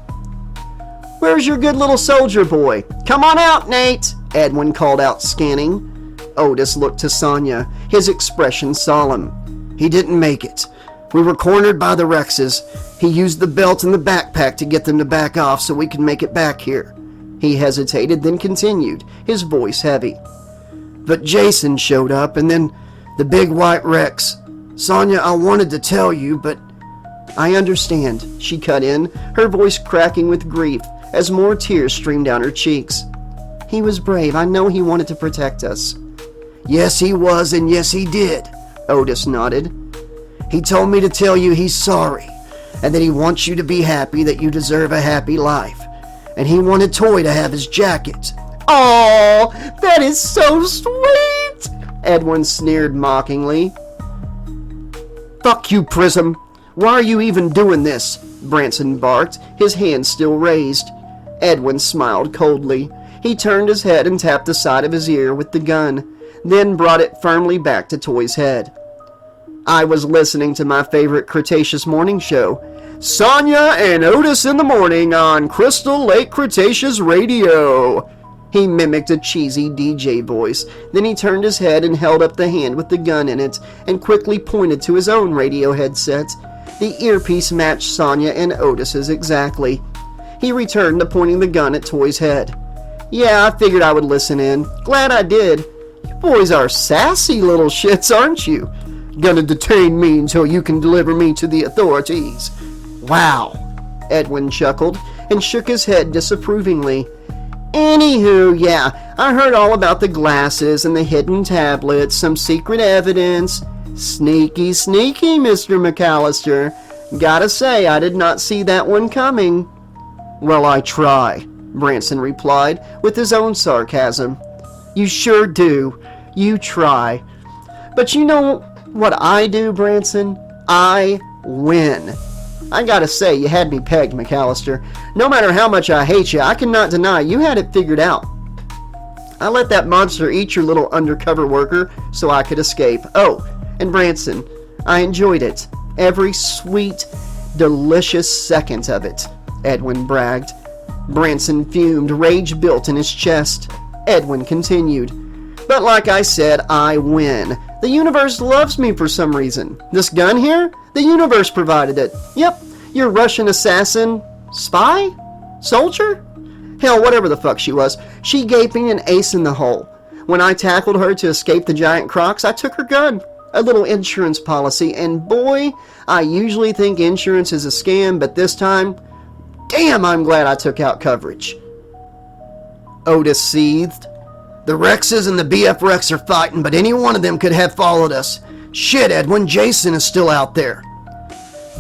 "Where's your good little soldier boy? Come on out, Nate," Edwin called out, scanning. Otis looked to Sonia, his expression solemn. "He didn't make it. We were cornered by the Rexes. He used the belt and the backpack to get them to back off so we could make it back here." He hesitated, then continued, his voice heavy. "But Jason showed up, and then the big white Rex. Sonia, I wanted to tell you, but..." "I understand," she cut in, her voice cracking with grief as more tears streamed down her cheeks. "He was brave. I know he wanted to protect us." "Yes, he was, and yes, he did," Otis nodded. "He told me to tell you he's sorry, and that he wants you to be happy, that you deserve a happy life. and he wanted Toy to have his jacket. "Aw, that is so sweet!" Edwin sneered mockingly. "Fuck you, Prism. Why are you even doing this?" Branson barked, his hand still raised. Edwin smiled coldly. He turned his head and tapped the side of his ear with the gun, then brought it firmly back to Toy's head. "I was listening to my favorite Cretaceous morning show, Sonia and Otis in the Morning on Crystal Lake Cretaceous Radio." He mimicked a cheesy DJ voice. Then he turned his head and held up the hand with the gun in it and quickly pointed to his own radio headset. The earpiece matched Sonia and Otis's exactly. He returned to pointing the gun at Toy's head. "Yeah, I figured I would listen in. Glad I did. You boys are sassy little shits, aren't you? Gonna detain me until you can deliver me to the authorities." "Wow," Edwin chuckled and shook his head disapprovingly. "Anywho, yeah, I heard all about the glasses and the hidden tablets, some secret evidence. Sneaky, sneaky, Mr. McAllister. Gotta say, I did not see that one coming." "Well, I try," Branson replied with his own sarcasm. "You sure do. You try. But you know what I do, Branson? I win. I gotta say, you had me pegged, McAllister. No matter how much I hate you, I cannot deny you had it figured out. I let that monster eat your little undercover worker so I could escape. Oh, and Branson, I enjoyed it. Every sweet, delicious second of it," Edwin bragged. Branson fumed, rage built in his chest. Edwin continued, "But like I said, I win. The universe loves me for some reason. This gun here? The universe provided it. Yep, your Russian assassin, spy? Soldier? Hell, whatever the fuck she was. She gave me an ace in the hole. When I tackled her to escape the giant crocs, I took her gun. A little insurance policy, and boy, I usually think insurance is a scam, but this time, damn, I'm glad I took out coverage." Otis seethed. "The Rexes and the BF Rex are fighting, but any one of them could have followed us. Shit, Edwin, Jason is still out there."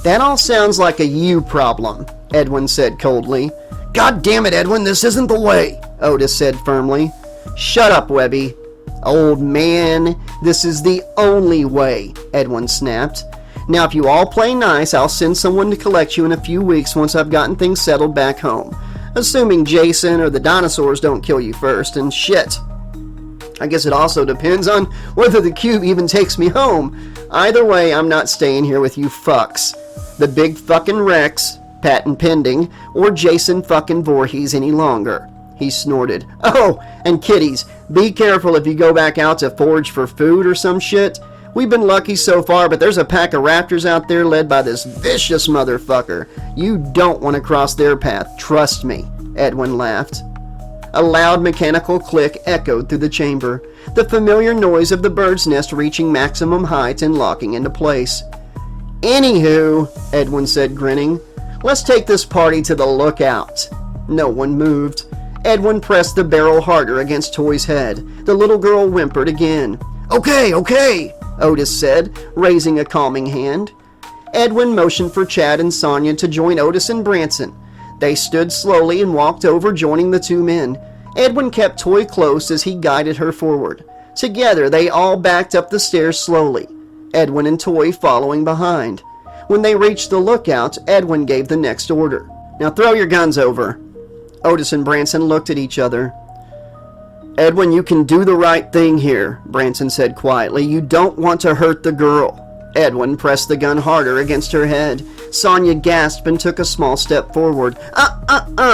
"That all sounds like a you problem," Edwin said coldly. "God damn it, Edwin, this isn't the way," Otis said firmly. "Shut up, Webby." "Old man, this is the only way," Edwin snapped. "Now, if you all play nice, I'll send someone to collect you in a few weeks once I've gotten things settled back home. Assuming Jason or the dinosaurs don't kill you first, and shit. I guess it also depends on whether the cube even takes me home. Either way, I'm not staying here with you fucks. The big fucking Rex, patent pending, or Jason fucking Voorhees any longer." He snorted. "Oh, and kiddies, be careful if you go back out to forage for food or some shit. We've been lucky so far, but there's a pack of raptors out there led by this vicious motherfucker. You don't want to cross their path, trust me," Edwin laughed. A loud mechanical click echoed through the chamber, the familiar noise of the bird's nest reaching maximum height and locking into place. "Anywho," Edwin said, grinning, "let's take this party to the lookout." No one moved. Edwin pressed the barrel harder against Toy's head. The little girl whimpered again. Okay, Otis said, raising a calming hand. Edwin motioned for Chad and Sonia to join Otis and Branson. They stood slowly and walked over, joining the two men. Edwin kept Toy close as he guided her forward. Together, they all backed up the stairs slowly, Edwin and Toy following behind. When they reached the lookout, Edwin gave the next order. "Now throw your guns over." Otis and Branson looked at each other. "Edwin, you can do the right thing here," Branson said quietly. "You don't want to hurt the girl." Edwin pressed the gun harder against her head. Sonia gasped and took a small step forward.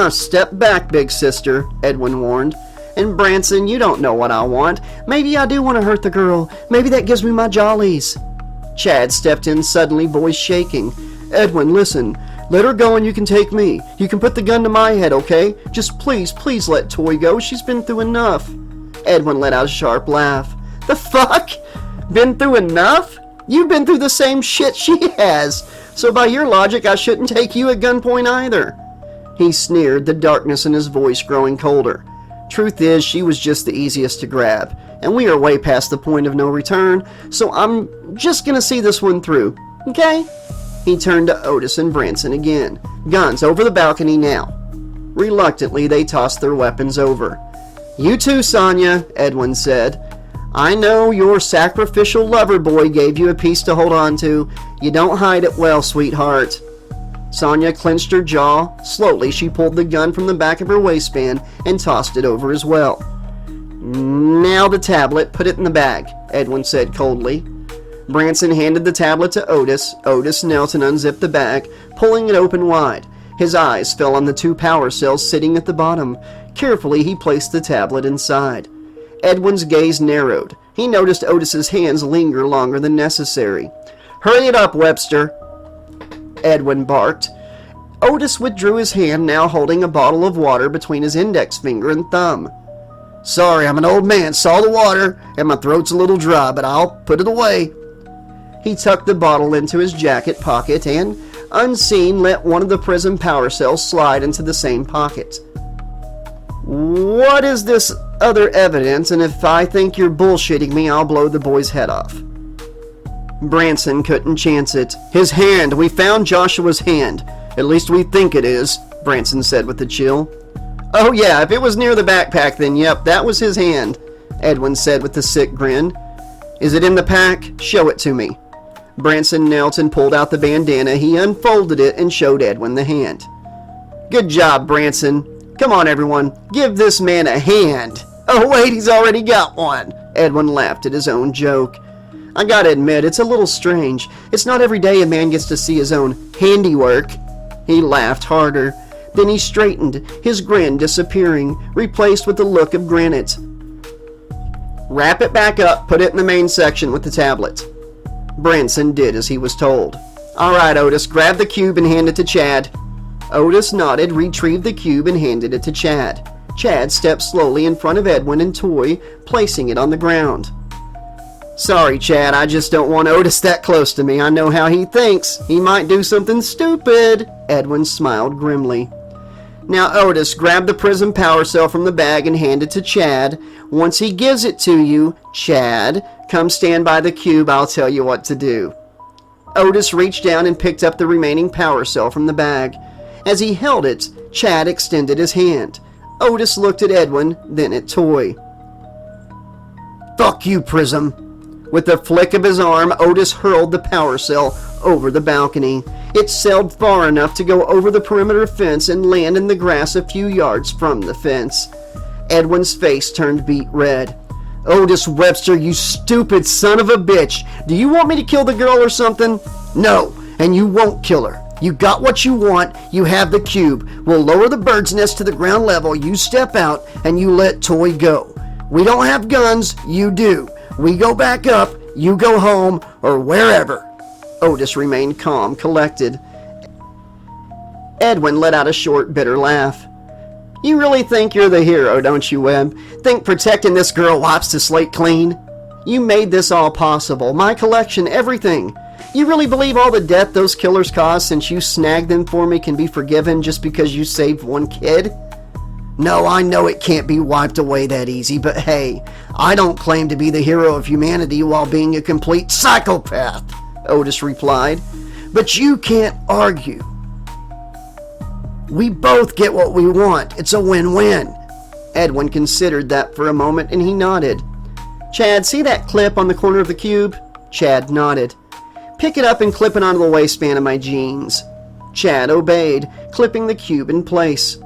Step back, big sister," Edwin warned. "And Branson, you don't know what I want. Maybe I do want to hurt the girl. Maybe that gives me my jollies." Chad stepped in suddenly, voice shaking. "Edwin, listen. Let her go and you can take me. You can put the gun to my head, okay? Just please let Toy go. She's been through enough." Edwin let out a sharp laugh. "The fuck? Been through enough? You've been through the same shit she has. So by your logic, I shouldn't take you at gunpoint either." He sneered, the darkness in his voice growing colder. "Truth is, she was just the easiest to grab, and we are way past the point of no return, so I'm just gonna see this one through, okay?" He turned to Otis and Branson again. "Guns over the balcony now." Reluctantly, they tossed their weapons over. "You too, Sonya," Edwin said. "I know your sacrificial lover boy gave you a piece to hold on to. You don't hide it well, sweetheart." Sonya clenched her jaw. Slowly, she pulled the gun from the back of her waistband and tossed it over as well. "Now the tablet, put it in the bag," Edwin said coldly. Branson handed the tablet to Otis. Otis knelt and unzipped the bag, pulling it open wide. His eyes fell on the 2 power cells sitting at the bottom. Carefully, he placed the tablet inside. Edwin's gaze narrowed. He noticed Otis's hands linger longer than necessary. "Hurry it up, Webster," Edwin barked. Otis withdrew his hand, now holding a bottle of water between his index finger and thumb. "Sorry, I'm an old man, saw the water, and my throat's a little dry, but I'll put it away." He tucked the bottle into his jacket pocket and, unseen, let one of the prism power cells slide into the same pocket. "What is this other evidence, and if I think you're bullshitting me, I'll blow the boy's head off." Branson couldn't chance it. "His hand! We found Joshua's hand. At least we think it is," Branson said with a chill. "Oh yeah, if it was near the backpack, then yep, that was his hand," Edwin said with a sick grin. "Is it in the pack? Show it to me." Branson knelt and pulled out the bandana. He unfolded it and showed Edwin the hand. "Good job, Branson. Come on, everyone. Give this man a hand." "Oh wait, he's already got one." Edwin laughed at his own joke. "I gotta admit, it's a little strange. It's not every day a man gets to see his own handiwork." He laughed harder. Then he straightened, his grin disappearing, replaced with a look of granite. "Wrap it back up, put it in the main section with the tablet." Branson did as he was told. "All right, Otis, grab the cube and hand it to Chad." Otis nodded, retrieved the cube, and handed it to Chad. Chad stepped slowly in front of Edwin and Toy, placing it on the ground. "Sorry, Chad, I just don't want Otis that close to me. I know how he thinks. He might do something stupid." Edwin smiled grimly. "Now, Otis, grab the prism power cell from the bag and hand it to Chad. Once he gives it to you, Chad, come stand by the cube. I'll tell you what to do." Otis reached down and picked up the remaining power cell from the bag. As he held it, Chad extended his hand. Otis looked at Edwin, then at Toy. "Fuck you, Prism." With a flick of his arm, Otis hurled the power cell over the balcony. It sailed far enough to go over the perimeter fence and land in the grass a few yards from the fence. Edwin's face turned beet red. "Otis Webster, you stupid son of a bitch! Do you want me to kill the girl or something?" "No, and you won't kill her. You got what you want. You have the cube. We'll lower the bird's nest to the ground level. You step out, and you let Toy go. We don't have guns. You do. We go back up. You go home, or wherever." Otis remained calm, collected. Edwin let out a short, bitter laugh. "You really think you're the hero, don't you, Webb? Think protecting this girl wipes the slate clean? You made this all possible. My collection, everything. You really believe all the death those killers caused since you snagged them for me can be forgiven just because you saved one kid? No, I know it can't be wiped away that easy, but hey, I don't claim to be the hero of humanity while being a complete psychopath," Otis replied. "But you can't argue. We both get what we want. It's a win-win." Edwin considered that for a moment, and he nodded. "Chad, see that clip on the corner of the cube?" Chad nodded. "Pick it up and clip it onto the waistband of my jeans." Chad obeyed, clipping the cube in place.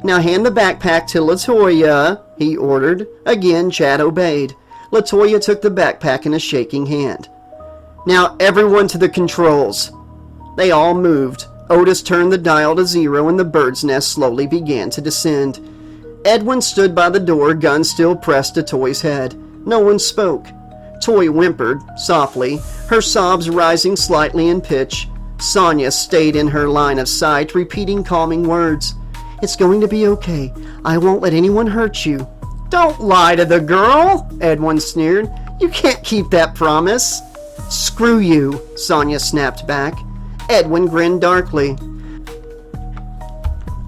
"Now hand the backpack to LaToya," he ordered. Again, Chad obeyed. LaToya took the backpack in a shaking hand. "Now everyone to the controls." They all moved. Otis turned the dial to 0 and the bird's nest slowly began to descend. Edwin stood by the door, gun still pressed to Toy's head. No one spoke. Toy whimpered, softly, her sobs rising slightly in pitch. Sonya stayed in her line of sight, repeating calming words. "It's going to be okay. I won't let anyone hurt you." "Don't lie to the girl," Edwin sneered. "You can't keep that promise." "Screw you," Sonya snapped back. Edwin grinned darkly.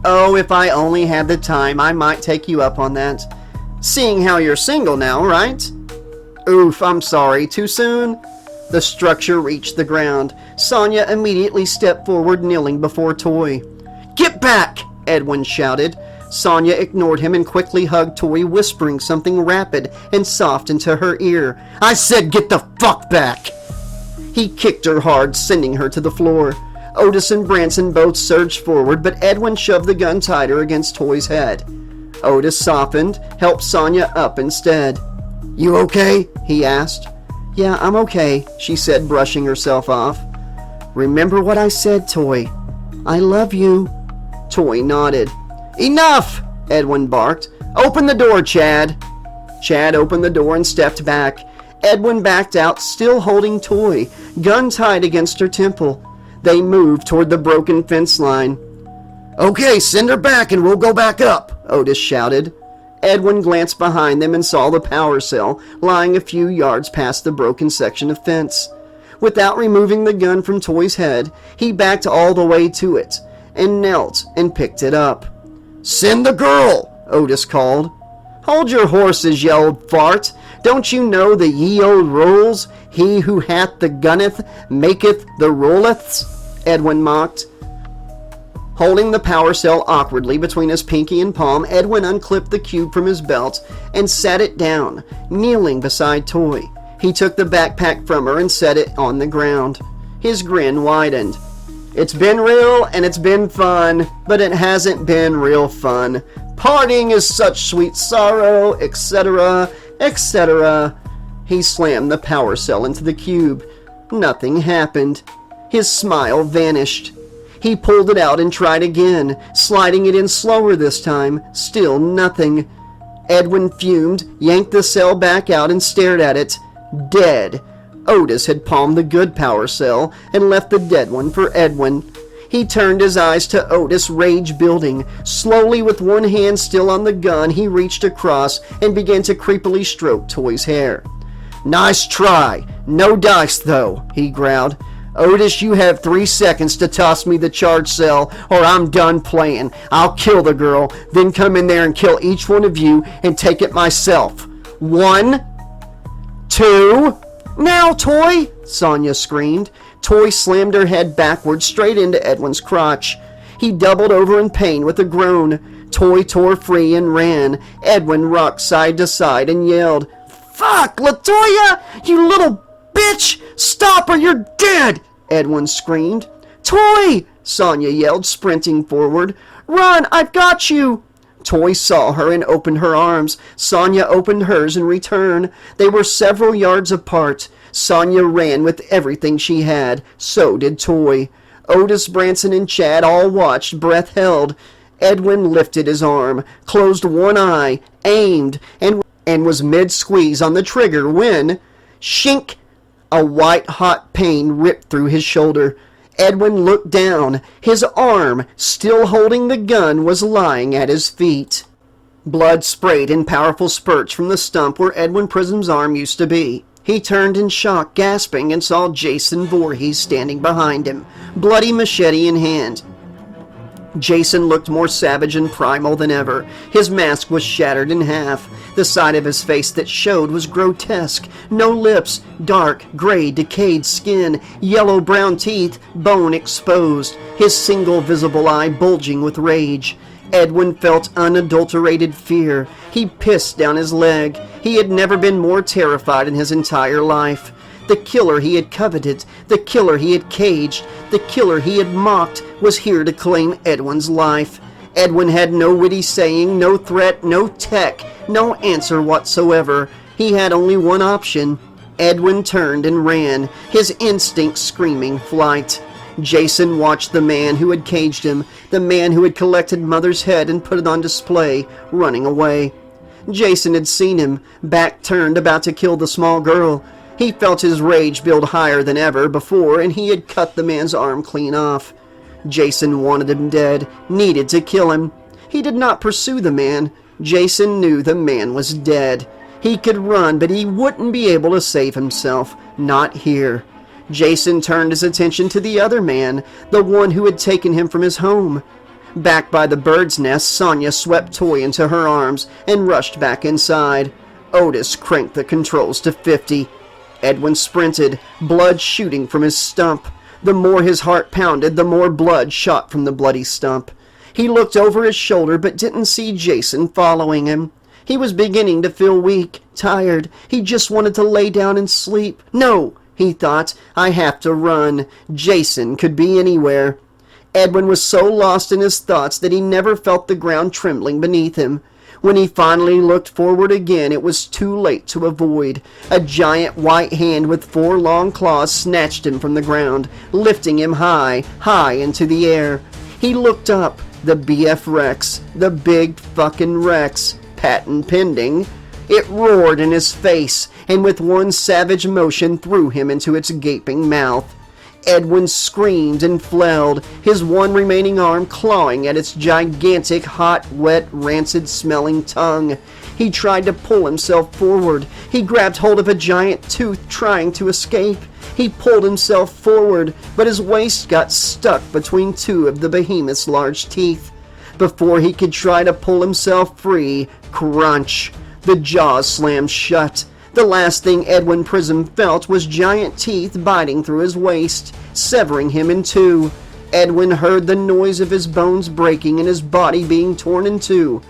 "Oh, if I only had the time, I might take you up on that. Seeing how you're single now, right?" "Oof, I'm sorry. Too soon?" The structure reached the ground. Sonya immediately stepped forward, kneeling before Toy. "Get back!" Edwin shouted. Sonya ignored him and quickly hugged Toy, whispering something rapid and soft into her ear. "I said get the fuck back!" He kicked her hard, sending her to the floor. Otis and Branson both surged forward, but Edwin shoved the gun tighter against Toy's head. Otis softened, helped Sonya up instead. "You okay?" he asked. "Yeah, I'm okay," she said, brushing herself off. "Remember what I said, Toy. I love you." Toy nodded. "Enough!" Edwin barked. "Open the door, Chad." Chad opened the door and stepped back. Edwin backed out, still holding Toy, gun tied against her temple. They moved toward the broken fence line. "Okay, send her back and we'll go back up," Otis shouted. Edwin glanced behind them and saw the power cell lying a few yards past the broken section of fence. Without removing the gun from Toy's head, he backed all the way to it and knelt and picked it up. "Send the girl!" Otis called. "Hold your horses, ye old fart. Don't you know the ye old rules? He who hath the gunneth maketh the ruleths," Edwin mocked. Holding the power cell awkwardly between his pinky and palm, Edwin unclipped the cube from his belt and sat it down, kneeling beside Toy. He took the backpack from her and set it on the ground. His grin widened. "It's been real and it's been fun, but it hasn't been real fun. Parting is such sweet sorrow, etc., etc." He slammed the power cell into the cube. Nothing happened. His smile vanished. He pulled it out and tried again, sliding it in slower this time. Still nothing. Edwin fumed, yanked the cell back out and stared at it. Dead. Otis had palmed the good power cell and left the dead one for Edwin. He turned his eyes to Otis, rage building. Slowly, with one hand still on the gun, he reached across and began to creepily stroke Toy's hair. "Nice try. No dice, though," he growled. "Otis, you have 3 seconds to toss me the charge cell, or I'm done playing. I'll kill the girl, then come in there and kill each one of you and take it myself. 1, 2... Now, Toy!" Sonya screamed. Toy slammed her head backward straight into Edwin's crotch. He doubled over in pain with a groan. Toy tore free and ran. Edwin rocked side to side and yelled, "Fuck, LaToya! You little bitch! Stop or you're dead!" Edwin screamed. "Toy!" Sonya yelled, sprinting forward. "Run! I've got you!" Toy saw her and opened her arms. Sonya opened hers in return. They were several yards apart. Sonya ran with everything she had. So did Toy. Otis, Branson, and Chad all watched, breath held. Edwin lifted his arm, closed one eye, aimed, and was mid-squeeze on the trigger when, shink, a white-hot pain ripped through his shoulder. Edwin looked down. His arm, still holding the gun, was lying at his feet. Blood sprayed in powerful spurts from the stump where Edwin Prism's arm used to be. He turned in shock, gasping, and saw Jason Voorhees standing behind him, bloody machete in hand. Jason looked more savage and primal than ever. His mask was shattered in half. The side of his face that showed was grotesque. No lips, dark, gray, decayed skin, yellow-brown teeth, bone exposed. His single visible eye bulging with rage. Edwin felt unadulterated fear. He pissed down his leg. He had never been more terrified in his entire life. The killer he had coveted, the killer he had caged, the killer he had mocked was here to claim Edwin's life. Edwin had no witty saying, no threat, no tech, no answer whatsoever. He had only one option. Edwin turned and ran, his instinct screaming flight. Jason watched the man who had caged him, the man who had collected Mother's head and put it on display, running away. Jason had seen him, back turned, about to kill the small girl. He felt his rage build higher than ever before, and he had cut the man's arm clean off. Jason wanted him dead, needed to kill him. He did not pursue the man. Jason knew the man was dead. He could run, but he wouldn't be able to save himself. Not here. Jason turned his attention to the other man, the one who had taken him from his home. Back by the bird's nest, Sonya swept Toy into her arms and rushed back inside. Otis cranked the controls to 50. Edwin sprinted, blood shooting from his stump. The more his heart pounded, the more blood shot from the bloody stump. He looked over his shoulder but didn't see Jason following him. He was beginning to feel weak, tired. He just wanted to lay down and sleep. No, he thought, I have to run. Jason could be anywhere. Edwin was so lost in his thoughts that he never felt the ground trembling beneath him. When he finally looked forward again, it was too late to avoid. A giant white hand with 4 long claws snatched him from the ground, lifting him high, high into the air. He looked up. The BF Rex, the big fucking Rex, patent pending. It roared in his face, and with one savage motion threw him into its gaping mouth. Edwin screamed and flailed, his one remaining arm clawing at its gigantic, hot, wet, rancid-smelling tongue. He tried to pull himself forward. He grabbed hold of a giant tooth, trying to escape. He pulled himself forward, but his waist got stuck between 2 of the behemoth's large teeth. Before he could try to pull himself free, crunch! The jaws slammed shut. The last thing Edwin Prism felt was giant teeth biting through his waist, severing him in 2. Edwin heard the noise of his bones breaking and his body being torn in 2.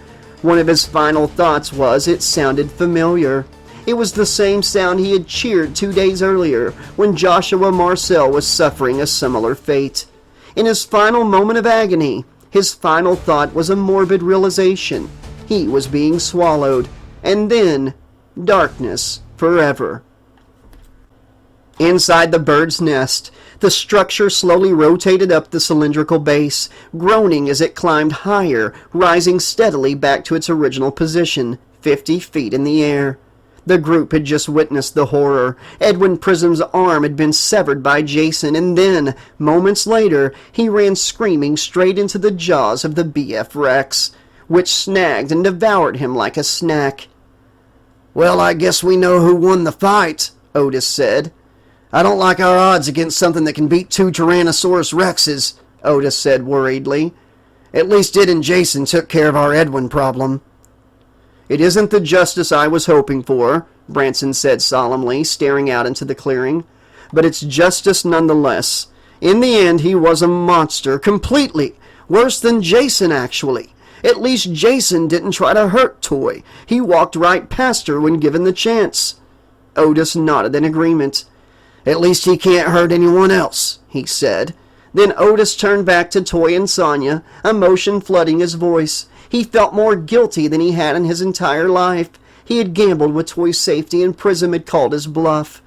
One of his final thoughts was it sounded familiar. It was the same sound he had cheered 2 days earlier when Joshua Marcel was suffering a similar fate. In his final moment of agony, his final thought was a morbid realization. He was being swallowed. And then darkness forever. Inside the bird's nest, the structure slowly rotated up the cylindrical base, groaning as it climbed higher, rising steadily back to its original position, 50 feet in the air. The group had just witnessed the horror. Edwin Prism's arm had been severed by Jason, and then, moments later, he ran screaming straight into the jaws of the BF Rex, which snagged and devoured him like a snack. "Well, I guess we know who won the fight," Otis said. "I don't like our odds against something that can beat 2 Tyrannosaurus Rexes," Otis said worriedly. "At least it and Jason took care of our Edwin problem." "It isn't the justice I was hoping for," Branson said solemnly, staring out into the clearing. "But it's justice nonetheless. In the end, he was a monster, completely. Worse than Jason, actually. At least Jason didn't try to hurt Toy. He walked right past her when given the chance." Otis nodded in agreement. "At least he can't hurt anyone else," he said. Then Otis turned back to Toy and Sonya, emotion flooding his voice. He felt more guilty than he had in his entire life. He had gambled with Toy's safety and Prism had called his bluff.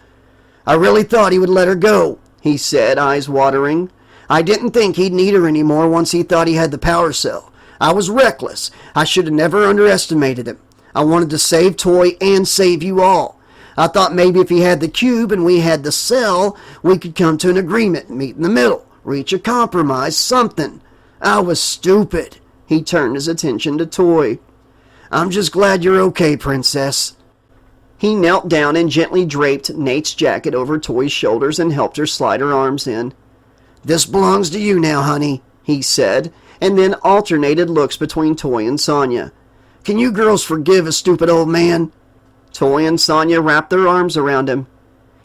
"I really thought he would let her go," he said, eyes watering. "I didn't think he'd need her anymore once he thought he had the power cell. I was reckless. I should have never underestimated him. I wanted to save Toy and save you all. I thought maybe if he had the cube and we had the cell, we could come to an agreement, meet in the middle, reach a compromise, something. I was stupid." He turned his attention to Toy. "I'm just glad you're okay, Princess." He knelt down and gently draped Nate's jacket over Toy's shoulders and helped her slide her arms in. "This belongs to you now, honey," he said, and then alternated looks between Toy and Sonya. "Can you girls forgive a stupid old man?" Toy and Sonya wrapped their arms around him.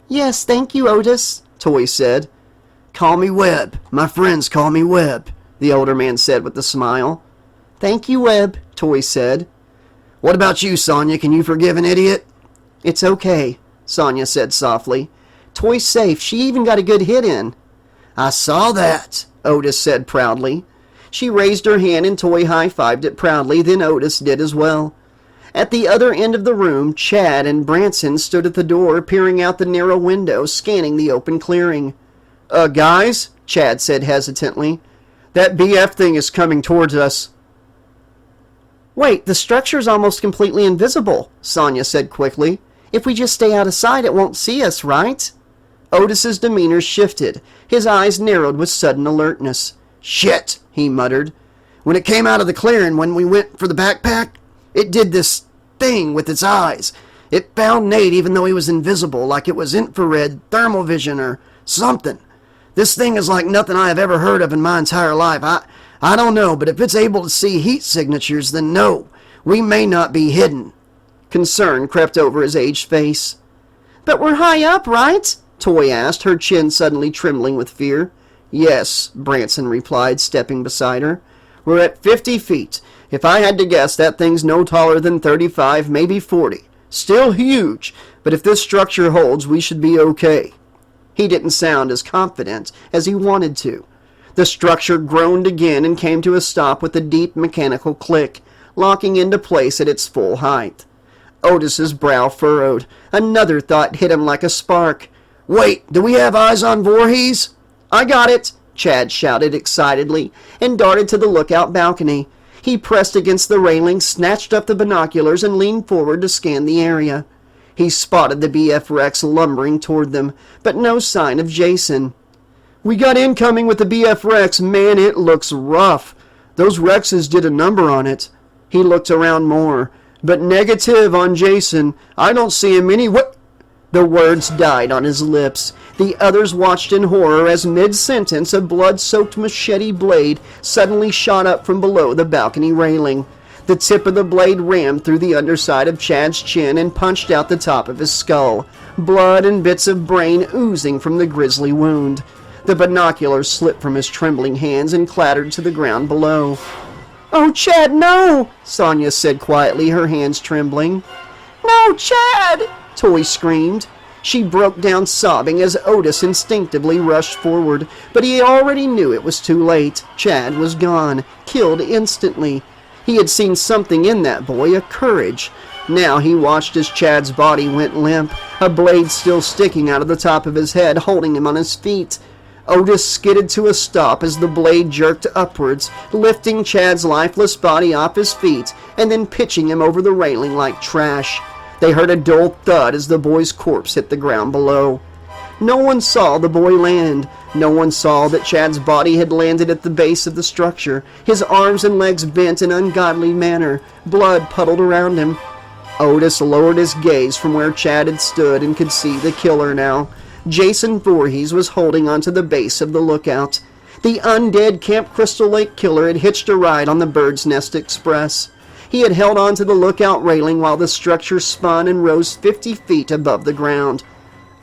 "Yes, thank you, Otis," Toy said. "Call me Webb. My friends call me Webb," the older man said with a smile. "Thank you, Webb," Toy said. "What about you, Sonya? Can you forgive an idiot?" "It's okay," Sonya said softly. "Toy's safe. She even got a good hit in." "I saw that," Otis said proudly. She raised her hand and Toy high-fived it proudly, then Otis did as well. At the other end of the room, Chad and Branson stood at the door, peering out the narrow window, scanning the open clearing. Guys," Chad said hesitantly, "that BF thing is coming towards us." "Wait, the structure's almost completely invisible," Sonya said quickly. "If we just stay out of sight, it won't see us, right?" Otis's demeanor shifted. His eyes narrowed with sudden alertness. "Shit," he muttered. "When it came out of the clearing, when we went for the backpack, it did this thing with its eyes. It found Nate even though he was invisible, like it was infrared thermal vision or something. This thing is like nothing I have ever heard of in my entire life. I don't know, but if it's able to see heat signatures, then no, we may not be hidden." Concern crept over his aged face. "But we're high up, right?" Toy asked, her chin suddenly trembling with fear. "Yes," Branson replied, stepping beside her. We're at 50 feet. If I had to guess, that thing's no taller than 35, maybe 40. Still huge, but if this structure holds, we should be okay." He didn't sound as confident as he wanted to. The structure groaned again and came to a stop with a deep mechanical click, locking into place at its full height. Otis's brow furrowed. Another thought hit him like a spark. "Wait, do we have eyes on Voorhees?" "I got it," Chad shouted excitedly, and darted to the lookout balcony. He pressed against the railing, snatched up the binoculars, and leaned forward to scan the area. He spotted the BF Rex lumbering toward them, but no sign of Jason. "We got incoming with the BF Rex. Man, it looks rough. Those Rexes did a number on it." He looked around more. "But negative on Jason. I don't see him what?" The words died on his lips. The others watched in horror as mid-sentence a blood-soaked machete blade suddenly shot up from below the balcony railing. The tip of the blade rammed through the underside of Chad's chin and punched out the top of his skull, blood and bits of brain oozing from the grisly wound. The binoculars slipped from his trembling hands and clattered to the ground below. "Oh, Chad, no!" Sonia said quietly, her hands trembling. "No, Chad!" Toy screamed. She broke down sobbing as Otis instinctively rushed forward, but he already knew it was too late. Chad was gone, killed instantly. He had seen something in that boy, a courage. Now he watched as Chad's body went limp, a blade still sticking out of the top of his head, holding him on his feet. Otis skidded to a stop as the blade jerked upwards, lifting Chad's lifeless body off his feet and then pitching him over the railing like trash. They heard a dull thud as the boy's corpse hit the ground below. No one saw the boy land. No one saw that Chad's body had landed at the base of the structure, his arms and legs bent in ungodly manner. Blood puddled around him. Otis lowered his gaze from where Chad had stood and could see the killer now. Jason Voorhees was holding onto the base of the lookout. The undead Camp Crystal Lake killer had hitched a ride on the Bird's Nest Express. He had held onto the lookout railing while the structure spun and rose 50 feet above the ground.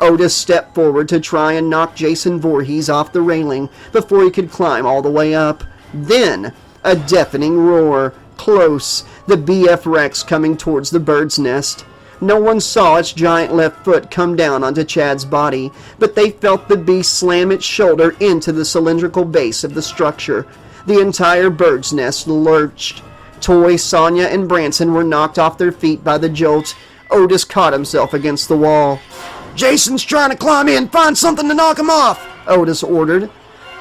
Otis stepped forward to try and knock Jason Voorhees off the railing before he could climb all the way up. Then, a deafening roar. Close, the BF Rex coming towards the Bird's Nest. No one saw its giant left foot come down onto Chad's body, but they felt the beast slam its shoulder into the cylindrical base of the structure. The entire Bird's Nest lurched. Toy, Sonia, and Branson were knocked off their feet by the jolt. Otis caught himself against the wall. "Jason's trying to climb in. Find something to knock him off," Otis ordered.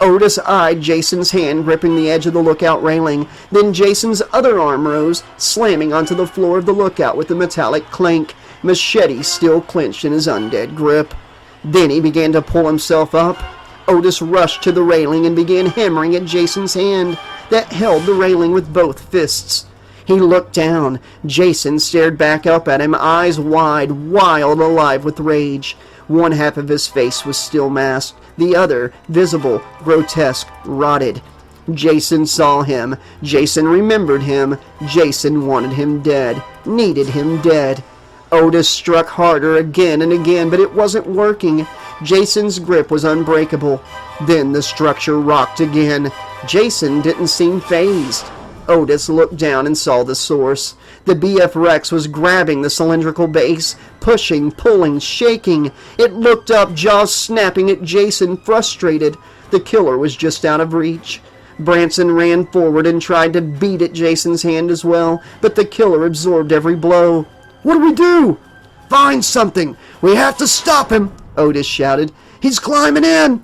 Otis eyed Jason's hand gripping the edge of the lookout railing. Then Jason's other arm rose, slamming onto the floor of the lookout with a metallic clank, machete still clenched in his undead grip. Then he began to pull himself up. Otis rushed to the railing and began hammering at Jason's hand that held the railing with both fists. He looked down. Jason stared back up at him, eyes wide, wild, alive with rage. One half of his face was still masked, the other visible, grotesque, rotted. Jason saw him. Jason remembered him. Jason wanted him dead, needed him dead. Otis struck harder again and again, but it wasn't working. Jason's grip was unbreakable. Then the structure rocked again. Jason didn't seem fazed. Otis looked down and saw the source. The BF Rex was grabbing the cylindrical base, pushing, pulling, shaking. It looked up, jaws snapping at Jason, frustrated. The killer was just out of reach. Branson ran forward and tried to beat at Jason's hand as well, but the killer absorbed every blow. "What do we do?" "Find something. We have to stop him," Otis shouted. "He's climbing in."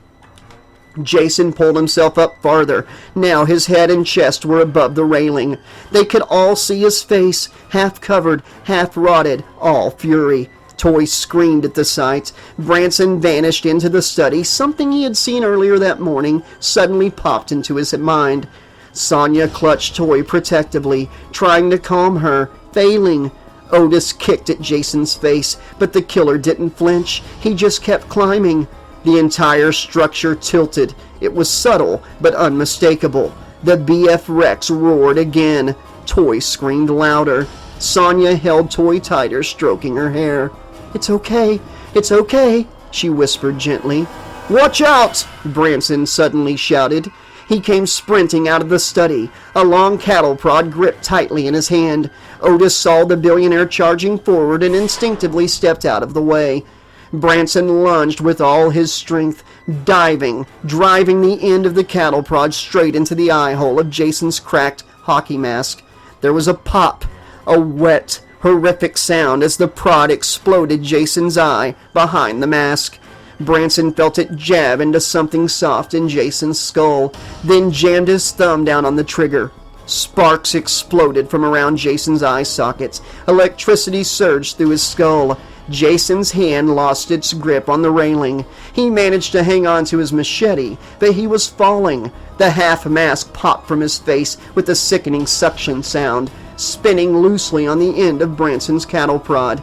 Jason pulled himself up farther. Now his head and chest were above the railing. They could all see his face, half covered, half rotted, all fury. Toy screamed at the sight. Branson vanished into the study. Something he had seen earlier that morning suddenly popped into his mind. Sonia clutched Toy protectively, trying to calm her, failing. Otis kicked at Jason's face, but the killer didn't flinch. He just kept climbing. The entire structure tilted. It was subtle, but unmistakable. The BF Rex roared again. Toy screamed louder. Sonia held Toy tighter, stroking her hair. It's okay, she whispered gently. "Watch out!" Branson suddenly shouted. He came sprinting out of the study, a long cattle prod gripped tightly in his hand. Otis saw the billionaire charging forward and instinctively stepped out of the way. Branson lunged with all his strength, diving, driving the end of the cattle prod straight into the eye hole of Jason's cracked hockey mask. There was a pop, a wet, horrific sound as the prod exploded Jason's eye behind the mask. Branson felt it jab into something soft in Jason's skull, then jammed his thumb down on the trigger. Sparks exploded from around Jason's eye sockets. Electricity surged through his skull. Jason's hand lost its grip on the railing. He managed to hang on to his machete, but he was falling. The half-mask popped from his face with a sickening suction sound, spinning loosely on the end of Branson's cattle prod.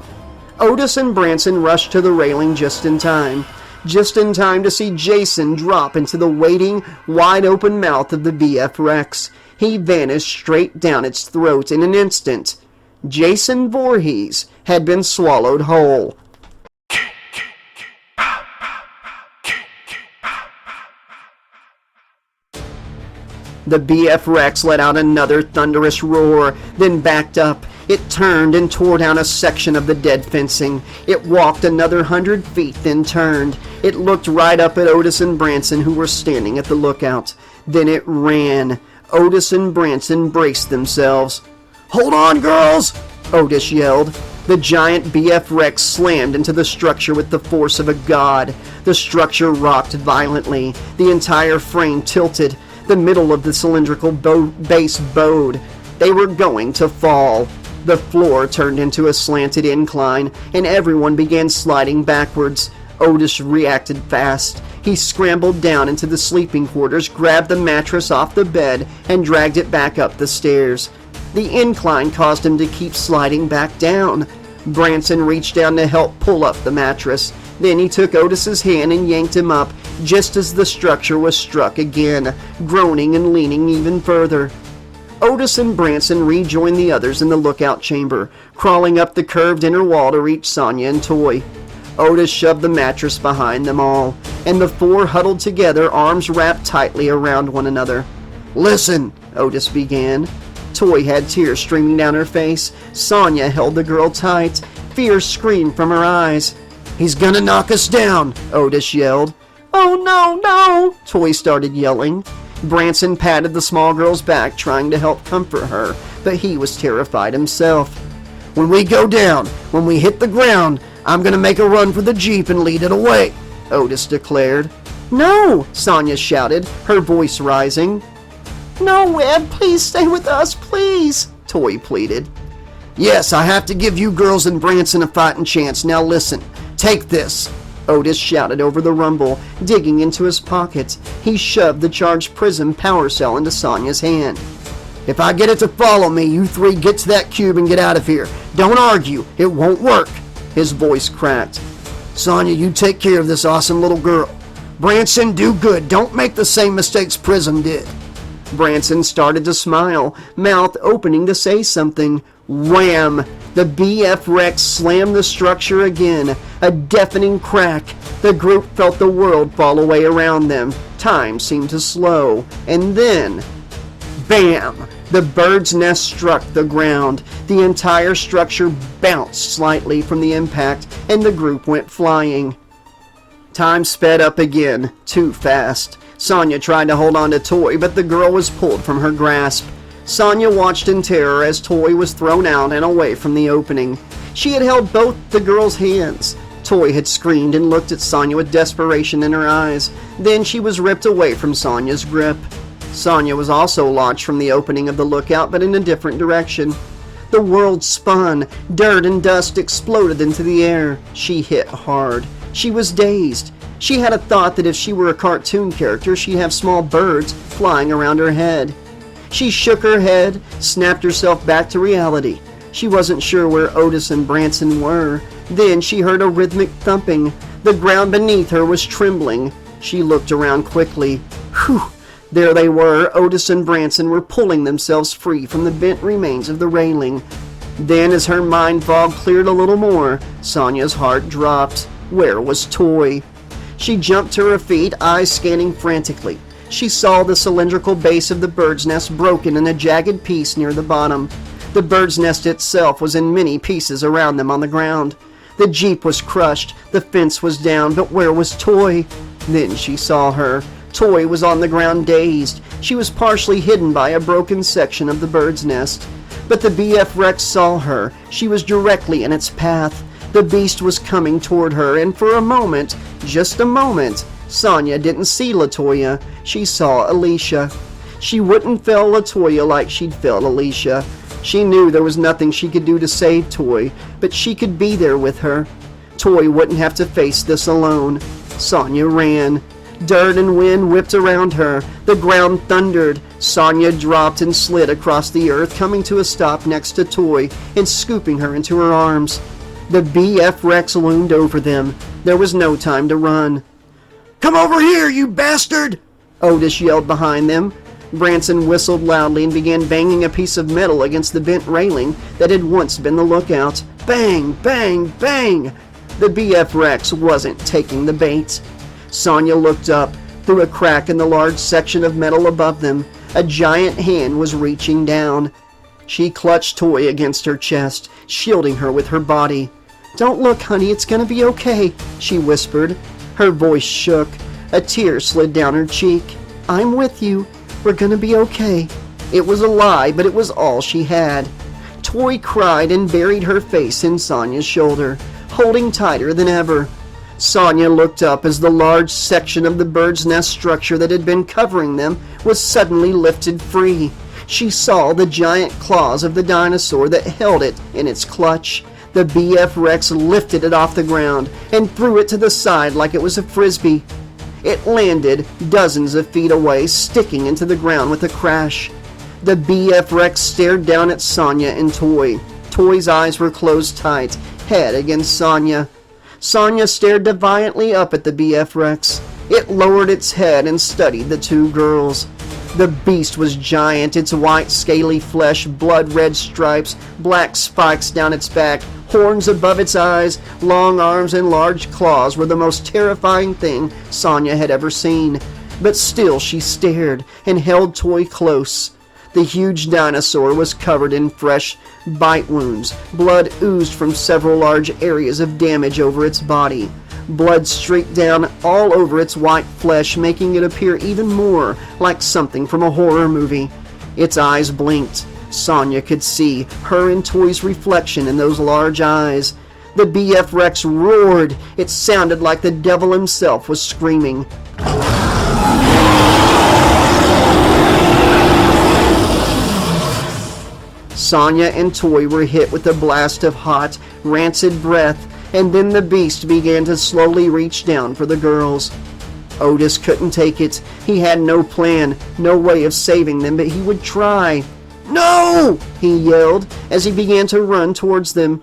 Otis and Branson rushed to the railing just in time to see Jason drop into the waiting, wide-open mouth of the BF Rex. He vanished straight down its throat in an instant. Jason Voorhees had been swallowed whole. The BF Rex let out another thunderous roar, then backed up. It turned and tore down a section of the dead fencing. It walked another 100 feet, then turned. It looked right up at Otis and Branson, who were standing at the lookout. Then it ran. Otis and Branson braced themselves. "Hold on, girls!" Otis yelled. The giant BF Rex slammed into the structure with the force of a god. The structure rocked violently. The entire frame tilted. The middle of the cylindrical base bowed. They were going to fall. The floor turned into a slanted incline, and everyone began sliding backwards. Otis reacted fast. He scrambled down into the sleeping quarters, grabbed the mattress off the bed, and dragged it back up the stairs. The incline caused him to keep sliding back down. Branson reached down to help pull up the mattress. Then he took Otis's hand and yanked him up, just as the structure was struck again, groaning and leaning even further. Otis and Branson rejoined the others in the lookout chamber, crawling up the curved inner wall to reach Sonya and Toy. Otis shoved the mattress behind them all, and the four huddled together, arms wrapped tightly around one another. "Listen," Otis began. Toy had tears streaming down her face. Sonya held the girl tight. Fear screamed from her eyes. "He's gonna knock us down," Otis yelled. "Oh, no, no!" Toy started yelling. Branson patted the small girl's back, trying to help comfort her, but he was terrified himself. "When we go down, when we hit the ground, I'm gonna make a run for the Jeep and lead it away," Otis declared. "No!" Sonya shouted, her voice rising. "No, Webb, please stay with us, please," Toy pleaded. "Yes, I have to give you girls and Branson a fighting chance. Now listen, take this," Otis shouted over the rumble, digging into his pocket. He shoved the charged prism power cell into Sonya's hand. "If I get it to follow me, you three get to that cube and get out of here. Don't argue, it won't work." His voice cracked. "Sonya, you take care of this awesome little girl. Branson, do good. Don't make the same mistakes Prism did." Branson started to smile, mouth opening to say something. Wham! The BF Rex slammed the structure again. A deafening crack. The group felt the world fall away around them. Time seemed to slow. And then, bam! The bird's nest struck the ground. The entire structure bounced slightly from the impact, and the group went flying. Time sped up again, too fast. Sonya tried to hold on to Toy, but the girl was pulled from her grasp. Sonya watched in terror as Toy was thrown out and away from the opening. She had held both the girl's hands. Toy had screamed and looked at Sonya with desperation in her eyes. Then she was ripped away from Sonya's grip. Sonya was also launched from the opening of the lookout, but in a different direction. The world spun. Dirt and dust exploded into the air. She hit hard. She was dazed. She had a thought that if she were a cartoon character, she'd have small birds flying around her head. She shook her head, snapped herself back to reality. She wasn't sure where Otis and Branson were. Then she heard a rhythmic thumping. The ground beneath her was trembling. She looked around quickly. Whew! There they were. Otis and Branson were pulling themselves free from the bent remains of the railing. Then, as her mind fog cleared a little more, Sonya's heart dropped. Where was Toy? She jumped to her feet, eyes scanning frantically. she saw the cylindrical base of the bird's nest broken in a jagged piece near the bottom. The bird's nest itself was in many pieces around them on the ground. The Jeep was crushed, the fence was down, but where was Toy? Then she saw her. Toy was on the ground dazed. She was partially hidden by a broken section of the bird's nest. But the BF Rex saw her. She was directly in its path. The beast was coming toward her, and for a moment, just a moment, Sonya didn't see Latoya. She saw Alicia. She wouldn't fail Latoya like she'd failed Alicia. She knew there was nothing she could do to save Toy, but she could be there with her. Toy wouldn't have to face this alone. Sonya ran. Dirt and wind whipped around her. The ground thundered. Sonya dropped and slid across the earth, coming to a stop next to Toy and scooping her into her arms. The BF Rex loomed over them. There was no time to run. "Come over here, you bastard!" Otis yelled behind them. Branson whistled loudly and began banging a piece of metal against the bent railing that had once been the lookout. Bang, bang, bang! The BF Rex wasn't taking the bait. Sonya looked up. Through a crack in the large section of metal above them, a giant hand was reaching down. She clutched Toy against her chest, shielding her with her body. "Don't look, honey, it's gonna be okay," she whispered. Her voice shook. A tear slid down her cheek. "I'm with you. We're gonna be okay." It was a lie, but it was all she had. Toy cried and buried her face in Sonya's shoulder, holding tighter than ever. Sonya looked up as the large section of the bird's nest structure that had been covering them was suddenly lifted free. She saw the giant claws of the dinosaur that held it in its clutch. The BF Rex lifted it off the ground and threw it to the side like it was a frisbee. It landed dozens of feet away, sticking into the ground with a crash. The BF Rex stared down at Sonya and Toy. Toy's eyes were closed tight, head against Sonya. Sonya stared defiantly up at the BF Rex. It lowered its head and studied the two girls. The beast was giant, its white scaly flesh, blood-red stripes, black spikes down its back, horns above its eyes, long arms and large claws were the most terrifying thing Sonya had ever seen. But still she stared and held Toy close. The huge dinosaur was covered in fresh bite wounds. Blood oozed from several large areas of damage over its body. Blood streaked down all over its white flesh, making it appear even more like something from a horror movie. Its eyes blinked. Sonya could see her and Toy's reflection in those large eyes. The BF Rex roared. It sounded like the devil himself was screaming. Sonya and Toy were hit with a blast of hot, rancid breath, and then the beast began to slowly reach down for the girls. Otis couldn't take it. He had no plan, no way of saving them, but he would try. "No!" he yelled as he began to run towards them.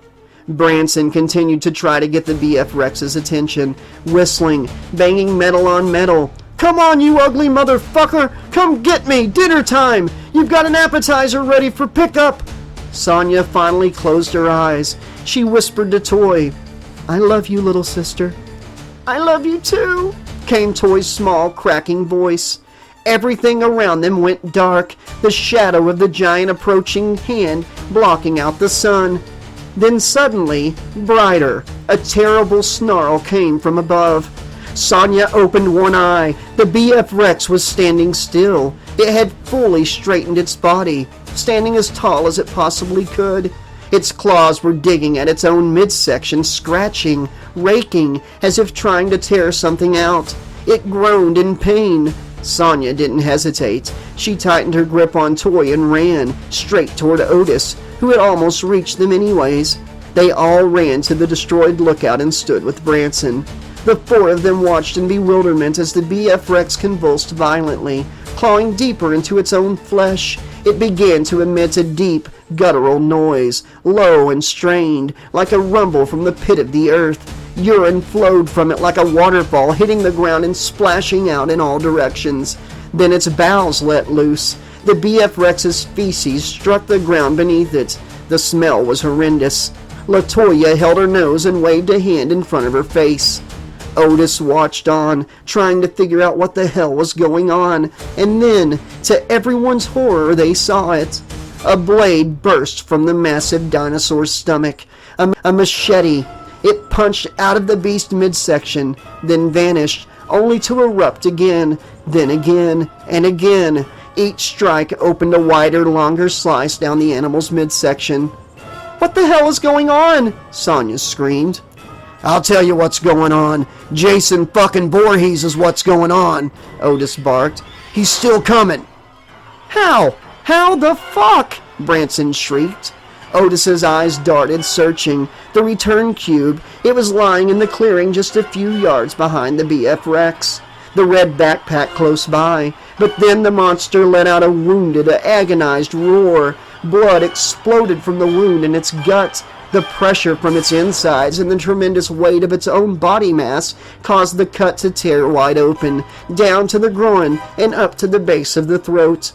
Branson continued to try to get the BF Rex's attention, whistling, banging metal on metal. "Come on, you ugly motherfucker! Come get me! Dinner time! You've got an appetizer ready for pickup!" Sonya finally closed her eyes. She whispered to Toy, "I love you, little sister." "I love you too," came Toy's small, cracking voice. Everything around them went dark, the shadow of the giant approaching hand blocking out the sun. Then suddenly, brighter, a terrible snarl came from above. Sonya opened one eye. The BF Rex was standing still. It had fully straightened its body, standing as tall as it possibly could. Its claws were digging at its own midsection, scratching, raking, as if trying to tear something out. It groaned in pain. Sonya didn't hesitate. She tightened her grip on Toy and ran, straight toward Otis, who had almost reached them anyways. They all ran to the destroyed lookout and stood with Branson. The four of them watched in bewilderment as the BF Rex convulsed violently, clawing deeper into its own flesh. It began to emit a deep, guttural noise, low and strained, like a rumble from the pit of the earth. Urine flowed from it like a waterfall, hitting the ground and splashing out in all directions. Then its bowels let loose. The BF Rex's feces struck the ground beneath it. The smell was horrendous. Latoya held her nose and waved a hand in front of her face. Otis watched on, trying to figure out what the hell was going on, and then, to everyone's horror, they saw it. A blade burst from the massive dinosaur's stomach. A machete. It punched out of the beast's midsection, then vanished, only to erupt again, then again, and again. Each strike opened a wider, longer slice down the animal's midsection. "What the hell is going on?" Sonya screamed. "I'll tell you what's going on. Jason fucking Voorhees is what's going on," Otis barked. "He's still coming." "How? How the fuck?" Branson shrieked. Otis's eyes darted, searching. The return cube. It was lying in the clearing just a few yards behind the BF Rex. The red backpack close by. But then the monster let out a wounded, agonized roar. Blood exploded from the wound in its gut. The pressure from its insides and the tremendous weight of its own body mass caused the cut to tear wide open, down to the groin and up to the base of the throat.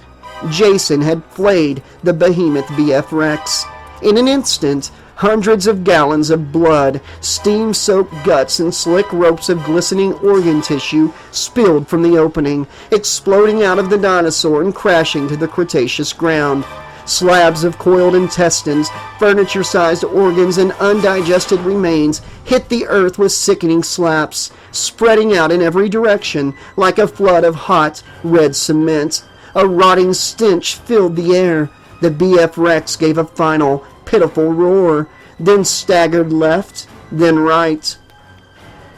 Jason had flayed the behemoth BF Rex. In an instant, hundreds of gallons of blood, steam-soaked guts, and slick ropes of glistening organ tissue spilled from the opening, exploding out of the dinosaur and crashing to the Cretaceous ground. Slabs of coiled intestines, furniture-sized organs, and undigested remains hit the earth with sickening slaps, spreading out in every direction like a flood of hot, red cement. A rotting stench filled the air. The BF Rex gave a final, pitiful roar, then staggered left, then right.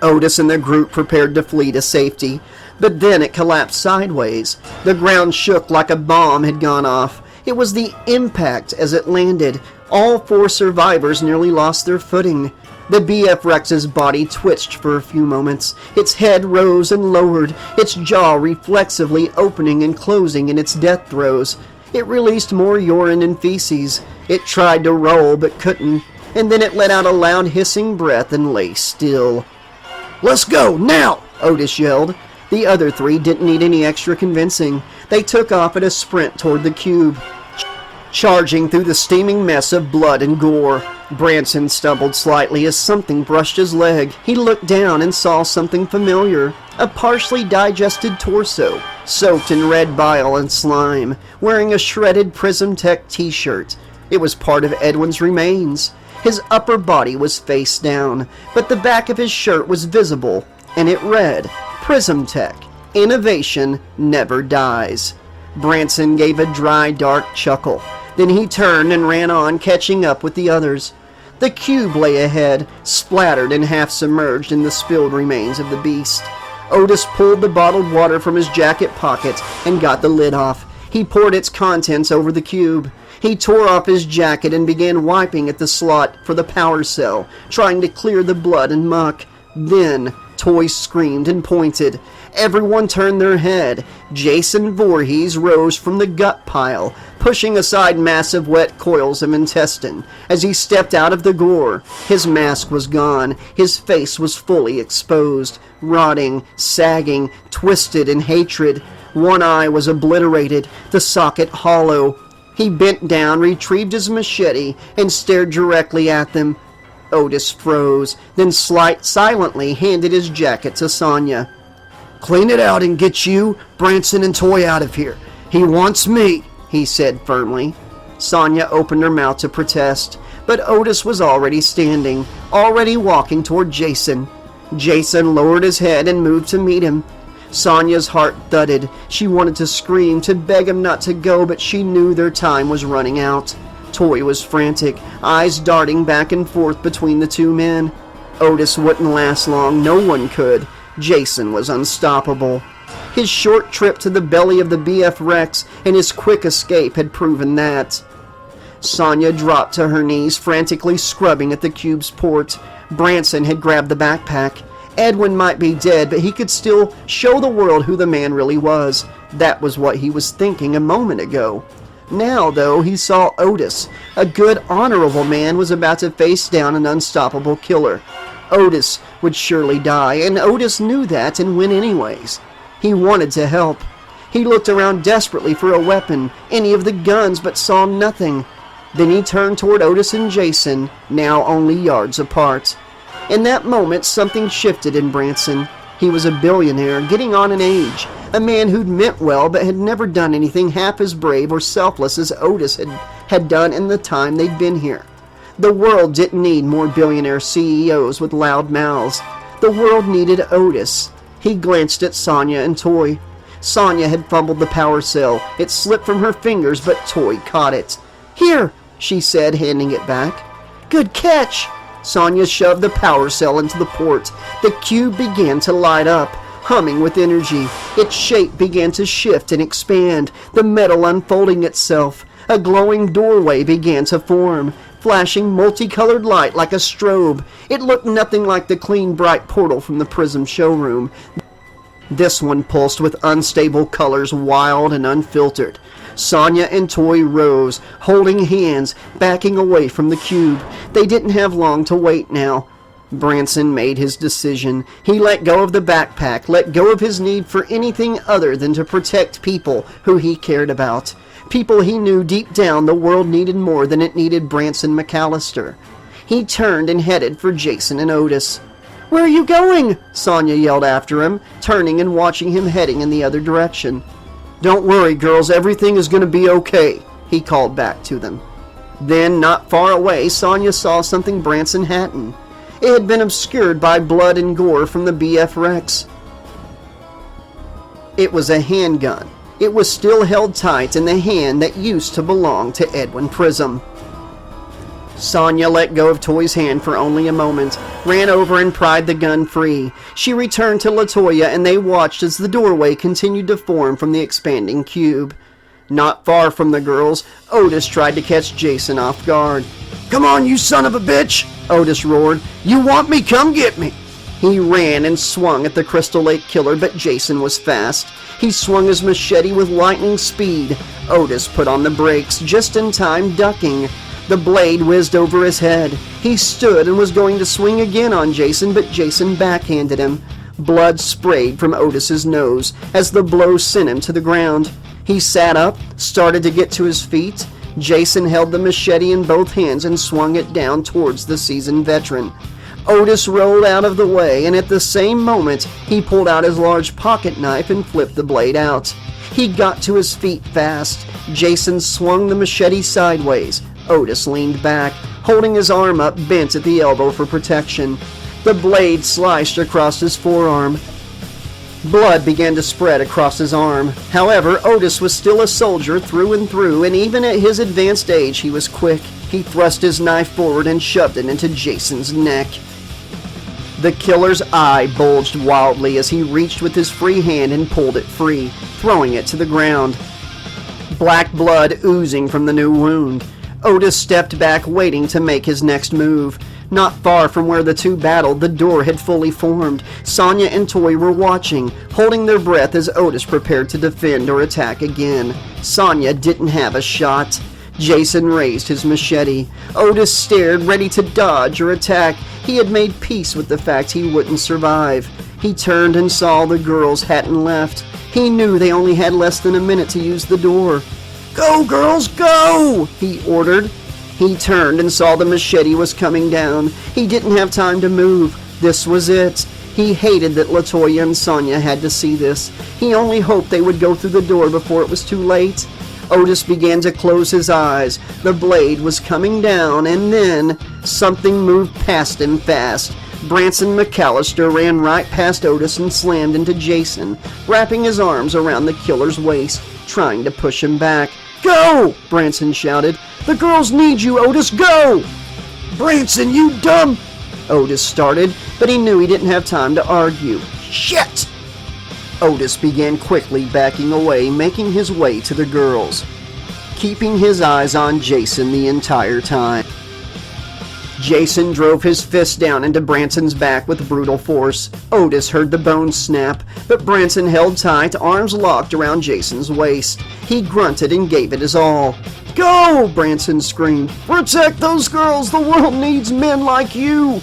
Otis and the group prepared to flee to safety, but then it collapsed sideways. The ground shook like a bomb had gone off. It was the impact as it landed. All 4 survivors nearly lost their footing. The BF Rex's body twitched for a few moments. Its head rose and lowered, its jaw reflexively opening and closing in its death throes. It released more urine and feces. It tried to roll but couldn't, and then it let out a loud hissing breath and lay still. "Let's go, now!" Otis yelled. The other 3 didn't need any extra convincing. They took off at a sprint toward the cube, charging through the steaming mess of blood and gore. Branson stumbled slightly as something brushed his leg. He looked down and saw something familiar. A partially digested torso, soaked in red bile and slime, wearing a shredded Prism Tech t-shirt. It was part of Edwin's remains. His upper body was face down, but the back of his shirt was visible, and it read, "Prism Tech. Innovation never dies." Branson gave a dry, dark chuckle. Then he turned and ran on, catching up with the others. The cube lay ahead, splattered and half submerged in the spilled remains of the beast. Otis pulled the bottled water from his jacket pocket and got the lid off. He poured its contents over the cube. He tore off his jacket and began wiping at the slot for the power cell, trying to clear the blood and muck. Then, Toy screamed and pointed. Everyone turned their head. Jason Voorhees rose from the gut pile, pushing aside massive wet coils of intestine. As he stepped out of the gore, his mask was gone. His face was fully exposed, rotting, sagging, twisted in hatred. One eye was obliterated, the socket hollow. He bent down, retrieved his machete, and stared directly at them. Otis froze, then silently handed his jacket to Sonya. "Clean it out and get you, Branson, and Toy out of here. He wants me," he said firmly. Sonya opened her mouth to protest, but Otis was already standing, already walking toward Jason. Jason lowered his head and moved to meet him. Sonya's heart thudded. She wanted to scream, to beg him not to go, but she knew their time was running out. Toy was frantic, eyes darting back and forth between the 2 men. Otis wouldn't last long, no one could. Jason was unstoppable. His short trip to the belly of the BF Rex and his quick escape had proven that. Sonya dropped to her knees, frantically scrubbing at the cube's port. Branson had grabbed the backpack. Edwin might be dead, but he could still show the world who the man really was. That was what he was thinking a moment ago. Now, though, he saw Otis. A good, honorable man was about to face down an unstoppable killer. Otis would surely die, and Otis knew that and went anyways. He wanted to help. He looked around desperately for a weapon, any of the guns, but saw nothing. Then he turned toward Otis and Jason, now only yards apart. In that moment, something shifted in Branson. He was a billionaire, getting on in age, a man who'd meant well but had never done anything half as brave or selfless as Otis had done in the time they'd been here. The world didn't need more billionaire CEOs with loud mouths. The world needed Otis. He glanced at Sonya and Toy. Sonya had fumbled the power cell. It slipped from her fingers, but Toy caught it. "Here," she said, handing it back. "Good catch!" Sonya shoved the power cell into the port. The cube began to light up, humming with energy. Its shape began to shift and expand, the metal unfolding itself. A glowing doorway began to form, flashing multicolored light like a strobe. It looked nothing like the clean, bright portal from the Prism showroom. This one pulsed with unstable colors, wild and unfiltered. Sonya and Toy rose, holding hands, backing away from the cube. They didn't have long to wait now. Branson made his decision. He let go of the backpack, let go of his need for anything other than to protect people who he cared about. People he knew deep down the world needed more than it needed Branson McAllister. He turned and headed for Jason and Otis. "Where are you going?" Sonya yelled after him, turning and watching him heading in the other direction. "Don't worry, girls, everything is going to be okay," he called back to them. Then, not far away, Sonya saw something Branson hadn't. It had been obscured by blood and gore from the BF Rex. It was a handgun. It was still held tight in the hand that used to belong to Edwin Prism. Sonya let go of Toy's hand for only a moment, ran over and pried the gun free. She returned to LaToya and they watched as the doorway continued to form from the expanding cube. Not far from the girls, Otis tried to catch Jason off guard. "Come on, you son of a bitch!" Otis roared. "You want me? Come get me!" He ran and swung at the Crystal Lake Killer, but Jason was fast. He swung his machete with lightning speed. Otis put on the brakes, just in time, ducking. The blade whizzed over his head. He stood and was going to swing again on Jason, but Jason backhanded him. Blood sprayed from Otis's nose as the blow sent him to the ground. He sat up, started to get to his feet. Jason held the machete in both hands and swung it down towards the seasoned veteran. Otis rolled out of the way, and at the same moment, he pulled out his large pocket knife and flipped the blade out. He got to his feet fast. Jason swung the machete sideways. Otis leaned back, holding his arm up, bent at the elbow for protection. The blade sliced across his forearm. Blood began to spread across his arm. However, Otis was still a soldier through and through, and even at his advanced age, he was quick. He thrust his knife forward and shoved it into Jason's neck. The killer's eye bulged wildly as he reached with his free hand and pulled it free, throwing it to the ground. Black blood oozing from the new wound. Otis stepped back, waiting to make his next move. Not far from where the two battled, the door had fully formed. Sonya and Toy were watching, holding their breath as Otis prepared to defend or attack again. Sonya didn't have a shot. Jason raised his machete. Otis stared, ready to dodge or attack. He had made peace with the fact he wouldn't survive. He turned and saw the girls hadn't left. He knew they only had less than a minute to use the door. "Go, girls, go!" he ordered. He turned and saw the machete was coming down. He didn't have time to move. This was it. He hated that LaToya and Sonya had to see this. He only hoped they would go through the door before it was too late. Otis began to close his eyes. The blade was coming down, and then something moved past him fast. Branson McAllister ran right past Otis and slammed into Jason, wrapping his arms around the killer's waist, trying to push him back. "Go!" Branson shouted. "The girls need you, Otis, go!" "Branson, you dumb..." Otis started, but he knew he didn't have time to argue. "Shit!" Otis began quickly backing away, making his way to the girls, keeping his eyes on Jason the entire time. Jason drove his fist down into Branson's back with brutal force. Otis heard the bones snap, but Branson held tight, arms locked around Jason's waist. He grunted and gave it his all. "Go!" Branson screamed. "Protect those girls! The world needs men like you!"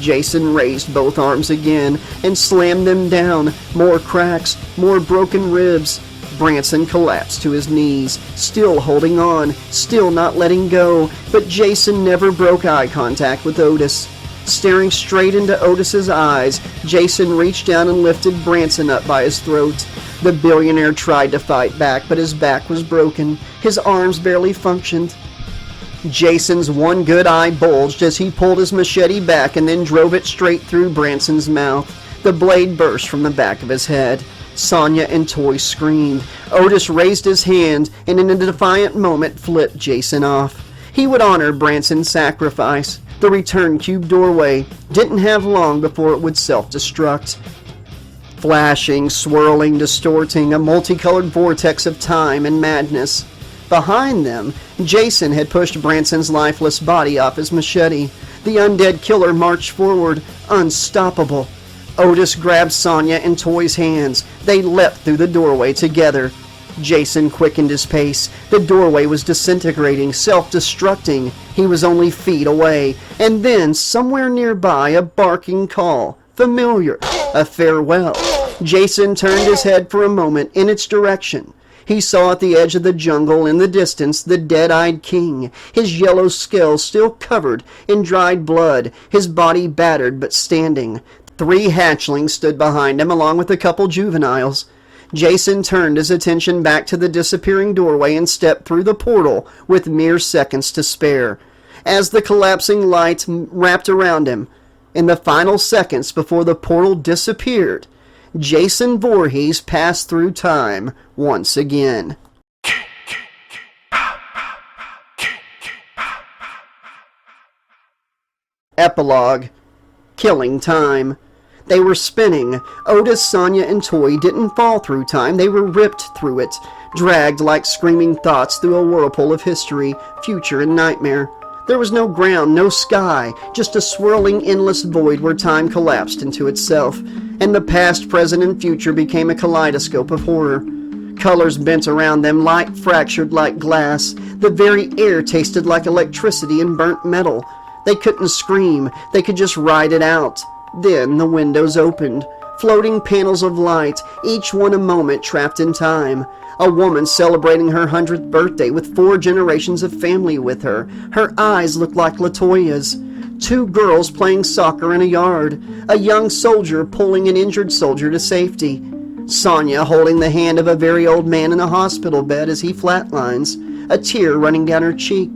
Jason raised both arms again and slammed them down. More cracks, more broken ribs. Branson collapsed to his knees, still holding on, still not letting go, but Jason never broke eye contact with Otis. Staring straight into Otis's eyes, Jason reached down and lifted Branson up by his throat. The billionaire tried to fight back, but his back was broken. His arms barely functioned. Jason's one good eye bulged as he pulled his machete back and then drove it straight through Branson's mouth. The blade burst from the back of his head. Sonia and Toy screamed. Otis raised his hand and in a defiant moment flipped Jason off. He would honor Branson's sacrifice. The return cube doorway didn't have long before it would self-destruct. Flashing, swirling, distorting, a multicolored vortex of time and madness. Behind them, Jason had pushed Branson's lifeless body off his machete. The undead killer marched forward, unstoppable. Otis grabbed Sonia and Toy's hands. They leapt through the doorway together. Jason quickened his pace. The doorway was disintegrating, self-destructing. He was only feet away. And then, somewhere nearby, a barking call. Familiar. A farewell. Jason turned his head for a moment in its direction. He saw at the edge of the jungle in the distance the dead-eyed king, his yellow scales still covered in dried blood, his body battered but standing. 3 hatchlings stood behind him along with a couple juveniles. Jason turned his attention back to the disappearing doorway and stepped through the portal with mere seconds to spare. As the collapsing light wrapped around him, in the final seconds before the portal disappeared, Jason Voorhees passed through time once again. Epilogue. Killing time. They were spinning. Otis, Sonia, and Toy didn't fall through time. They were ripped through it, dragged like screaming thoughts through a whirlpool of history, future, and nightmare. There was no ground, no sky, just a swirling, endless void where time collapsed into itself, and the past, present, and future became a kaleidoscope of horror. Colors bent around them, light fractured like glass. The very air tasted like electricity and burnt metal. They couldn't scream, they could just ride it out. Then the windows opened. Floating panels of light, each one a moment trapped in time. A woman celebrating her 100th birthday with 4 generations of family with her. Her eyes looked like LaToya's. 2 girls playing soccer in a yard. A young soldier pulling an injured soldier to safety. Sonia holding the hand of a very old man in a hospital bed as he flatlines. A tear running down her cheek.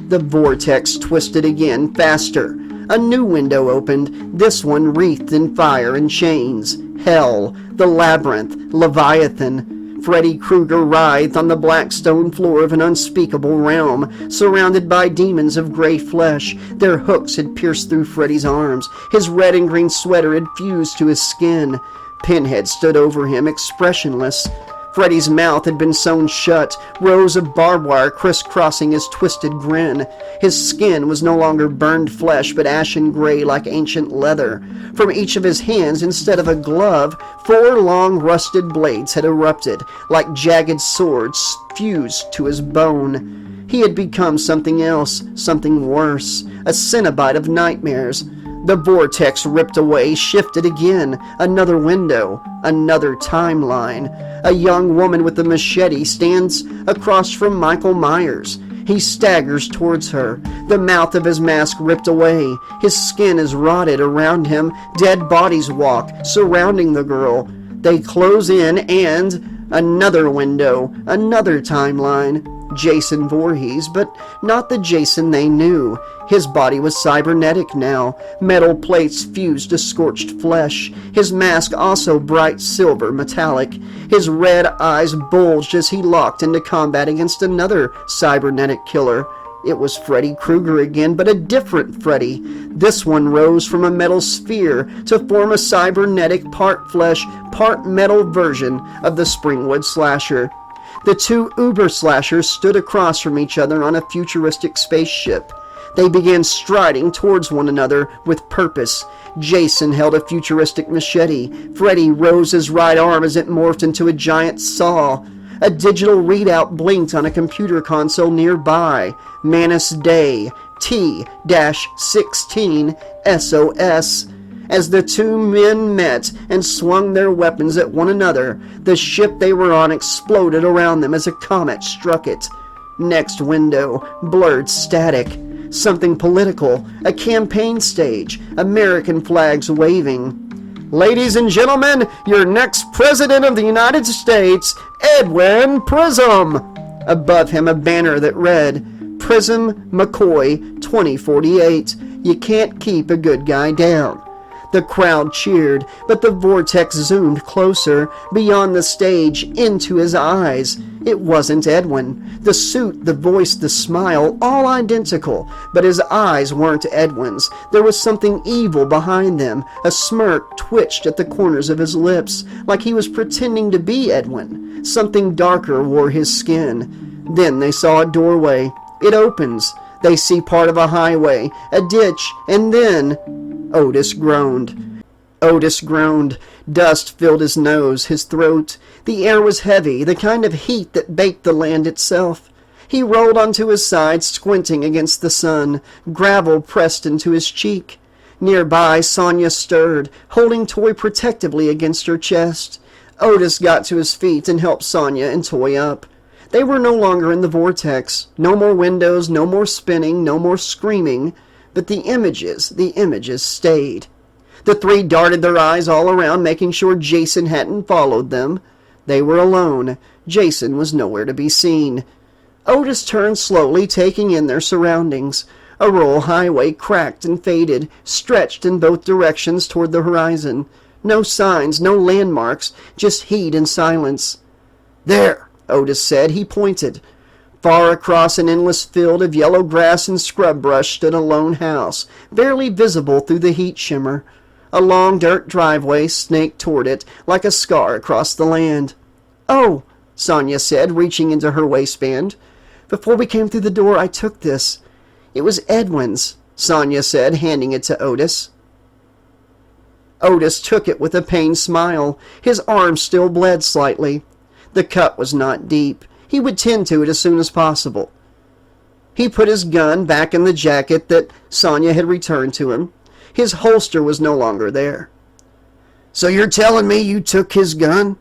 The vortex twisted again, faster. A new window opened, this one wreathed in fire and chains. Hell, the labyrinth, Leviathan. Freddy Krueger writhed on the black stone floor of an unspeakable realm, surrounded by demons of gray flesh. Their hooks had pierced through Freddy's arms. His red and green sweater had fused to his skin. Pinhead stood over him, expressionless. Freddy's mouth had been sewn shut, rows of barbed wire crisscrossing his twisted grin. His skin was no longer burned flesh, but ashen gray like ancient leather. From each of his hands, instead of a glove, 4 long rusted blades had erupted, like jagged swords fused to his bone. He had become something else, something worse, a Cenobite of nightmares. The vortex ripped away, shifted again. Another window, another timeline. A young woman with a machete stands across from Michael Myers. He staggers towards her. The mouth of his mask ripped away. His skin is rotted around him. Dead bodies walk, surrounding the girl. They close in and another window, another timeline. Jason Voorhees, but not the Jason they knew. His body was cybernetic now. Metal plates fused to scorched flesh. His mask also bright silver metallic. His red eyes bulged as he locked into combat against another cybernetic killer. It was Freddy Krueger again, but a different Freddy. This one rose from a metal sphere to form a cybernetic part flesh, part metal version of the Springwood slasher. The 2 Uber slashers stood across from each other on a futuristic spaceship. They began striding towards one another with purpose. Jason held a futuristic machete. Freddy rose his right arm as it morphed into a giant saw. A digital readout blinked on a computer console nearby. Manus Day, T-16 SOS. As the 2 men met and swung their weapons at one another, the ship they were on exploded around them as a comet struck it. Next window, blurred static. something political, a campaign stage, American flags waving. "Ladies and gentlemen, your next President of the United States, Edwin Prism!" Above him a banner that read, "Prism McCoy 2048. You can't keep a good guy down." The crowd cheered, but the Vortex zoomed closer, beyond the stage, into his eyes. It wasn't Edwin. The suit, the voice, the smile, all identical, but his eyes weren't Edwin's. There was something evil behind them. A smirk twitched at the corners of his lips, like he was pretending to be Edwin. Something darker wore his skin. Then they saw a doorway. It opens. They see part of a highway, a ditch, and then... Otis groaned. Dust filled his nose, his throat. The air was heavy, the kind of heat that baked the land itself. He rolled onto his side, squinting against the sun. Gravel pressed into his cheek. Nearby, Sonia stirred, holding Toy protectively against her chest. Otis got to his feet and helped Sonia and Toy up. They were no longer in the vortex. No more windows, no more spinning, no more screaming. But the images stayed. The three darted their eyes all around, making sure Jason hadn't followed them. They were alone. Jason was nowhere to be seen. Otis turned slowly, taking in their surroundings. A rural highway cracked and faded, stretched in both directions toward the horizon. No signs, no landmarks, just heat and silence. "There," Otis said. He pointed. Far across an endless field of yellow grass and scrub brush stood a lone house, barely visible through the heat shimmer. A long dirt driveway snaked toward it, like a scar across the land. "Oh," Sonia said, reaching into her waistband. "Before we came through the door, I took this. It was Edwin's," Sonia said, handing it to Otis. Otis took it with a pained smile. His arm still bled slightly. The cut was not deep. He would tend to it as soon as possible. He put his gun back in the jacket that Sonia had returned to him. His holster was no longer there. "So you're telling me you took his gun?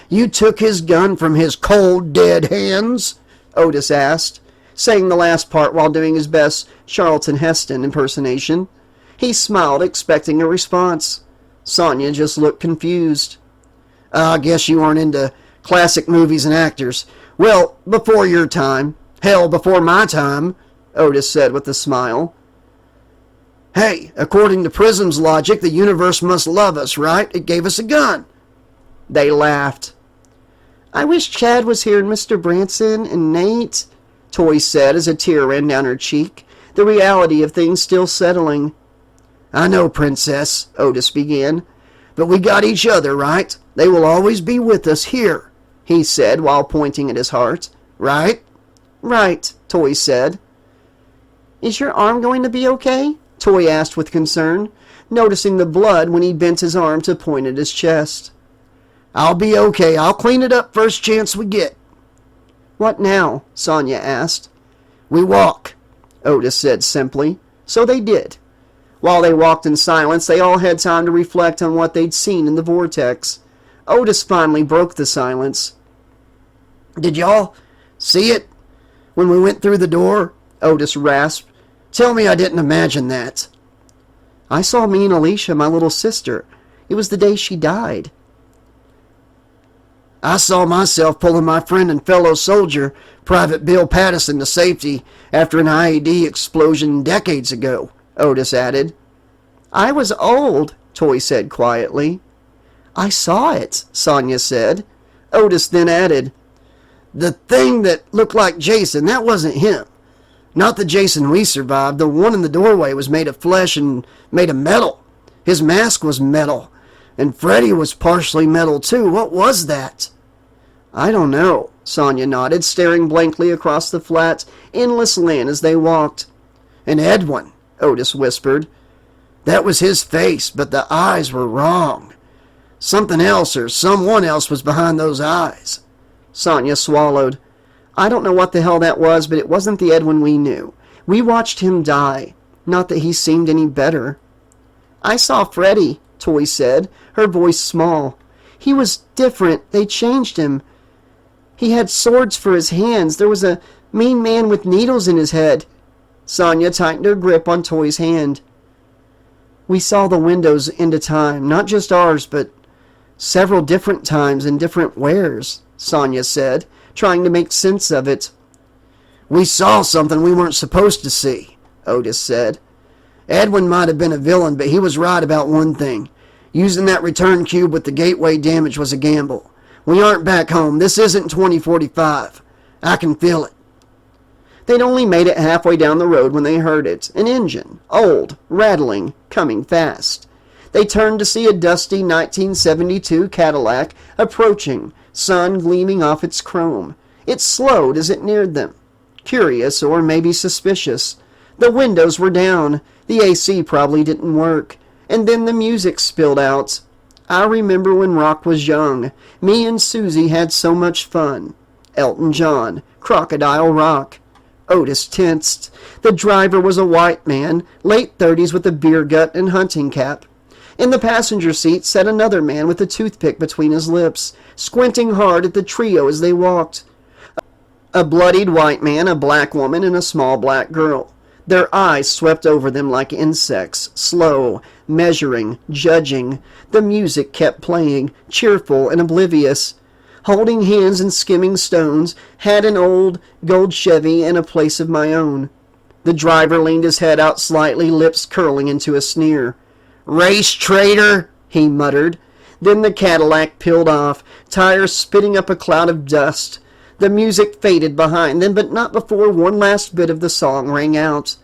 You took his gun from his cold, dead hands?" Otis asked, saying the last part while doing his best Charlton Heston impersonation. He smiled, expecting a response. Sonia just looked confused. "I guess you aren't into classic movies and actors. Well, before your time. Hell, before my time," Otis said with a smile. "Hey, according to Prism's logic, the universe must love us, right? It gave us a gun." They laughed. "I wish Chad was here and Mr. Branson and Nate," Toy said as a tear ran down her cheek, the reality of things still settling. "I know, Princess," Otis began, "but we got each other, right? They will always be with us here," he said while pointing at his heart. "Right?" "Right," Toy said. "Is your arm going to be okay?" Toy asked with concern, noticing the blood when he bent his arm to point at his chest. "I'll be okay. I'll clean it up first chance we get." "What now?" Sonia asked. "We walk," Otis said simply. So they did. While they walked in silence, they all had time to reflect on what they'd seen in the vortex. Otis finally broke the silence. "Did y'all see it when we went through the door?" Otis rasped. "Tell me I didn't imagine that." "I saw me and Alicia, my little sister. It was the day she died." "I saw myself pulling my friend and fellow soldier, Private Bill Pattison, to safety after an IED explosion decades ago," Otis added. "I was old," Toy said quietly. "I saw it," Sonia said. Otis then added, "The thing that looked like Jason, that wasn't him. Not the Jason we survived. The one in the doorway was made of flesh and made of metal. His mask was metal. And Freddy was partially metal too. What was that?" "I don't know," Sonia nodded, staring blankly across the flat, endless land as they walked. "And Edwin," Otis whispered. "That was his face, but the eyes were wrong. Something else or someone else was behind those eyes." Sonia swallowed. "I don't know what the hell that was, but it wasn't the Edwin we knew. We watched him die. Not that he seemed any better." "I saw Freddy," Toy said, her voice small. "He was different. They changed him. He had swords for his hands. There was a mean man with needles in his head. Sonia tightened her grip on Toy's hand. We saw the windows into time, not just ours, but several different times and different wheres, Sonia said, trying to make sense of it. We saw something we weren't supposed to see, Otis said. Edwin might have been a villain, but he was right about one thing. Using that return cube with the gateway damage was a gamble. We aren't back home. This isn't 2045. I can feel it. They'd only made it halfway down the road when they heard it. An engine, old, rattling, coming fast. They turned to see a dusty 1972 Cadillac approaching, sun gleaming off its chrome. It slowed as it neared them. Curious, or maybe suspicious. The windows were down. The AC probably didn't work. And then the music spilled out. I remember when Rock was young. Me and Susie had so much fun. Elton John, Crocodile Rock. Otis tensed. The driver was a white man, late 30s with a beer gut and hunting cap. In the passenger seat sat another man with a toothpick between his lips, squinting hard at the trio as they walked. A bloodied white man, a black woman, and a small black girl. Their eyes swept over them like insects, slow, measuring, judging. The music kept playing, cheerful and oblivious. Holding hands and skimming stones, had an old gold Chevy and a place of my own. The driver leaned his head out slightly, lips curling into a sneer. Race traitor, he muttered. Then the Cadillac peeled off, tires spitting up a cloud of dust. The music faded behind them, but not before one last bit of the song rang out.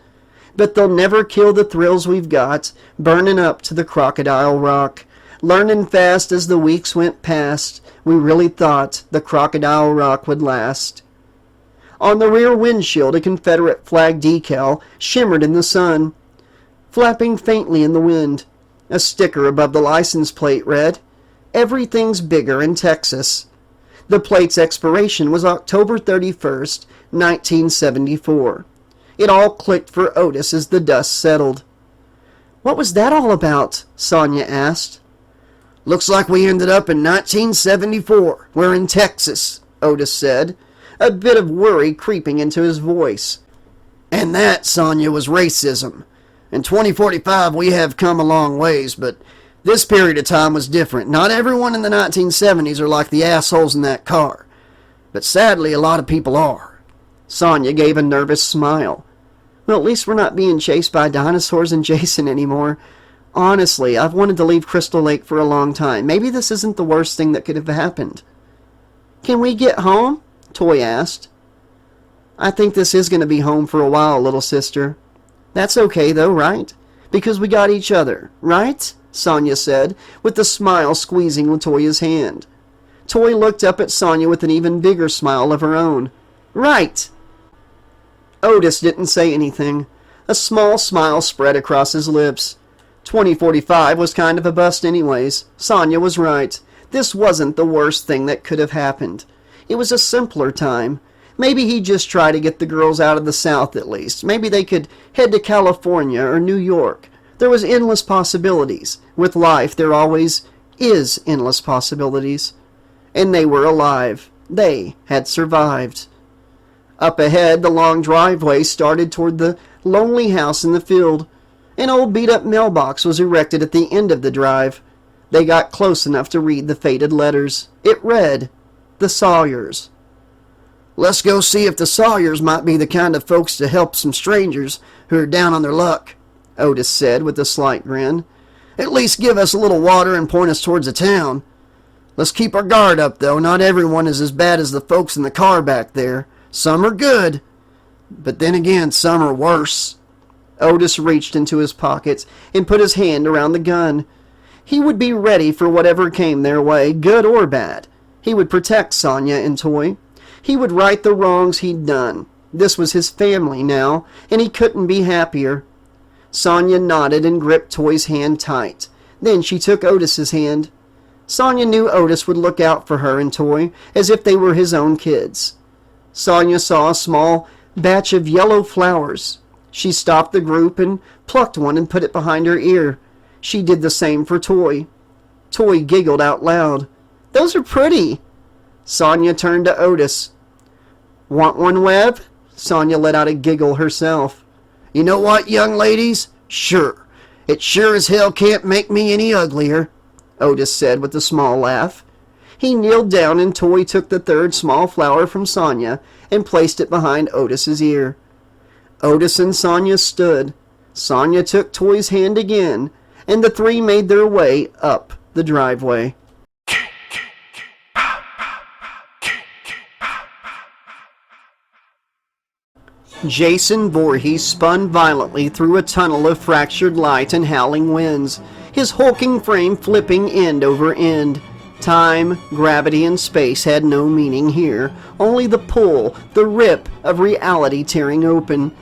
But they'll never kill the thrills we've got, burning up to the Crocodile Rock. Learning fast as the weeks went past, we really thought the Crocodile Rock would last. On the rear windshield, a Confederate flag decal shimmered in the sun, flapping faintly in the wind. A sticker above the license plate read, Everything's bigger in Texas. The plate's expiration was October 31st, 1974. It all clicked for Otis as the dust settled. What was that all about? Sonia asked. Looks like we ended up in 1974. We're in Texas, Otis said, a bit of worry creeping into his voice. And that, Sonia, was racism. In 2045 we have come a long ways, but this period of time was different. Not everyone in the 1970s are like the assholes in that car. But sadly, a lot of people are. Sonia gave a nervous smile. Well, at least we're not being chased by dinosaurs and Jason anymore. Honestly, I've wanted to leave Crystal Lake for a long time. Maybe this isn't the worst thing that could have happened. Can we get home? Toy asked. I think this is going to be home for a while, little sister. That's okay, though, right? Because we got each other, right? Sonia said, with the smile squeezing Latoya's hand. Toy looked up at Sonia with an even bigger smile of her own. Right! Otis didn't say anything. A small smile spread across his lips. 2045 was kind of a bust anyways. Sonia was right. This wasn't the worst thing that could have happened. It was a simpler time. Maybe he'd just try to get the girls out of the South at least. Maybe they could head to California or New York. There was endless possibilities. With life, there always is endless possibilities. And they were alive. They had survived. Up ahead, the long driveway started toward the lonely house in the field. An old beat-up mailbox was erected at the end of the drive. They got close enough to read the faded letters. It read, The Sawyers. Let's go see if the Sawyers might be the kind of folks to help some strangers who are down on their luck, Otis said with a slight grin. At least give us a little water and point us towards the town. Let's keep our guard up, though. Not everyone is as bad as the folks in the car back there. Some are good, but then again, some are worse. Otis reached into his pockets and put his hand around the gun. He would be ready for whatever came their way, good or bad. He would protect Sonia and Toy. He would right the wrongs he'd done. This was his family now, and he couldn't be happier. Sonia nodded and gripped Toy's hand tight. Then she took Otis's hand. Sonia knew Otis would look out for her and Toy as if they were his own kids. Sonia saw a small batch of yellow flowers. She stopped the group and plucked one and put it behind her ear. She did the same for Toy. Toy giggled out loud. Those are pretty. Sonia turned to Otis. Want one, Webb? Sonia let out a giggle herself. You know what, young ladies? Sure. It sure as hell can't make me any uglier, Otis said with a small laugh. He kneeled down and Toy took the third small flower from Sonia and placed it behind Otis's ear. Otis and Sonia stood. Sonia took Toy's hand again, and the three made their way up the driveway. Jason Voorhees spun violently through a tunnel of fractured light and howling winds, his hulking frame flipping end over end. Time, gravity, and space had no meaning here, only the pull, the rip of reality tearing open.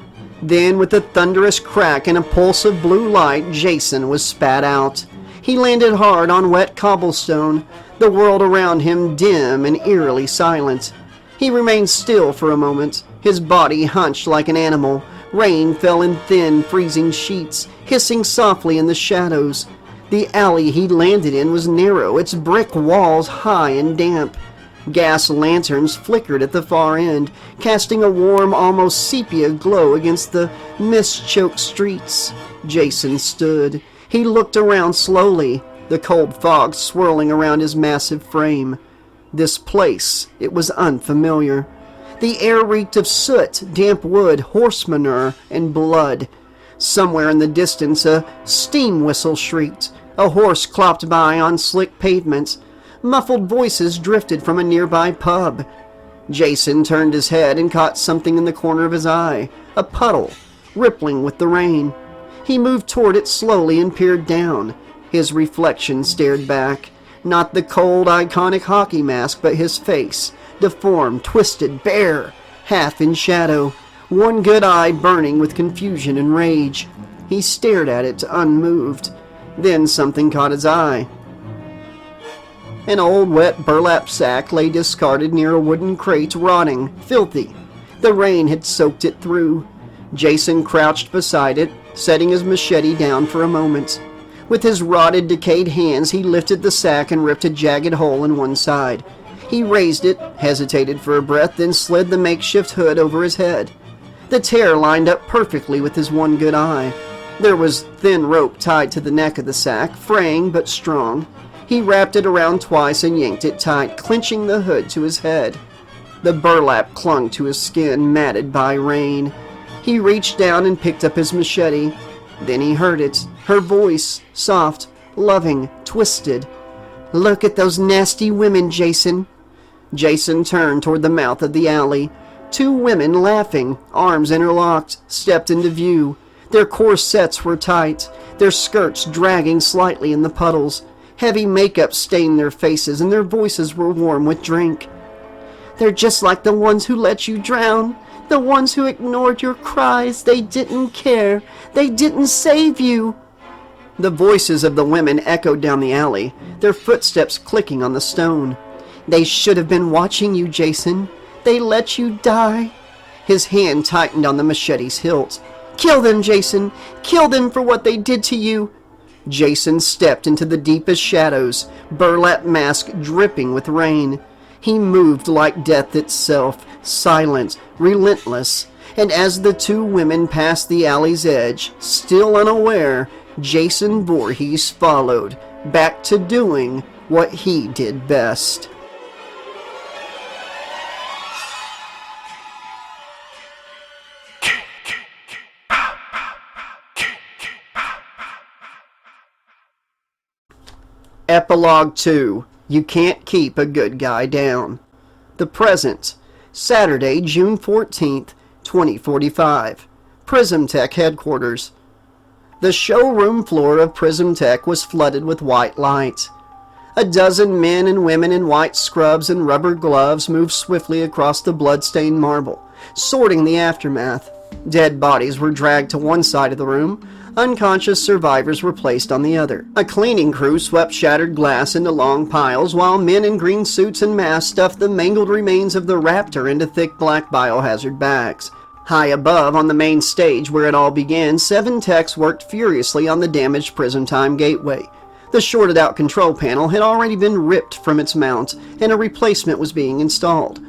Then, with a thunderous crack and a pulse of blue light, Jason was spat out. He landed hard on wet cobblestone, the world around him dim and eerily silent. He remained still for a moment, his body hunched like an animal. Rain fell in thin, freezing sheets, hissing softly in the shadows. The alley he landed in was narrow, its brick walls high and damp. Gas lanterns flickered at the far end, casting a warm, almost sepia glow against the mist-choked streets. Jason stood. He looked around slowly, the cold fog swirling around his massive frame. This place, it was unfamiliar. The air reeked of soot, damp wood, horse manure, and blood. Somewhere in the distance, a steam whistle shrieked. A horse clopped by on slick pavements. Muffled voices drifted from a nearby pub. Jason turned his head and caught something in the corner of his eye, a puddle, rippling with the rain. He moved toward it slowly and peered down. His reflection stared back. Not the cold, iconic hockey mask, but his face, deformed, twisted, bare, half in shadow, one good eye burning with confusion and rage. He stared at it, unmoved. Then something caught his eye. An old wet burlap sack lay discarded near a wooden crate, rotting, filthy. The rain had soaked it through. Jason crouched beside it, setting his machete down for a moment. With his rotted, decayed hands, he lifted the sack and ripped a jagged hole in one side. He raised it, hesitated for a breath, then slid the makeshift hood over his head. The tear lined up perfectly with his one good eye. There was thin rope tied to the neck of the sack, fraying but strong. He wrapped it around twice and yanked it tight, clinching the hood to his head. The burlap clung to his skin, matted by rain. He reached down and picked up his machete. Then he heard it, her voice, soft, loving, twisted. "Look at those nasty women, Jason." Jason turned toward the mouth of the alley. Two women, laughing, arms interlocked, stepped into view. Their corsets were tight, their skirts dragging slightly in the puddles. Heavy makeup stained their faces, and their voices were warm with drink. "They're just like the ones who let you drown. The ones who ignored your cries. They didn't care. They didn't save you." The voices of the women echoed down the alley, their footsteps clicking on the stone. "They should have been watching you, Jason. They let you die." His hand tightened on the machete's hilt. "Kill them, Jason. Kill them for what they did to you." Jason stepped into the deepest shadows, burlap mask dripping with rain. He moved like death itself, silent, relentless, and as the two women passed the alley's edge, still unaware, Jason Voorhees followed, back to doing what he did best. Epilogue 2. You Can't Keep a Good Guy Down. The Present. Saturday, June 14th, 2045. Prism Tech Headquarters. The showroom floor of Prism Tech was flooded with white light. A dozen men and women in white scrubs and rubber gloves moved swiftly across the blood-stained marble, sorting the aftermath. Dead bodies were dragged to one side of the room. Unconscious survivors were placed on the other. A cleaning crew swept shattered glass into long piles, while men in green suits and masks stuffed the mangled remains of the raptor into thick black biohazard bags. High above, on the main stage where it all began, 7 techs worked furiously on the damaged Prism Time gateway. The shorted-out control panel had already been ripped from its mount, and a replacement was being installed.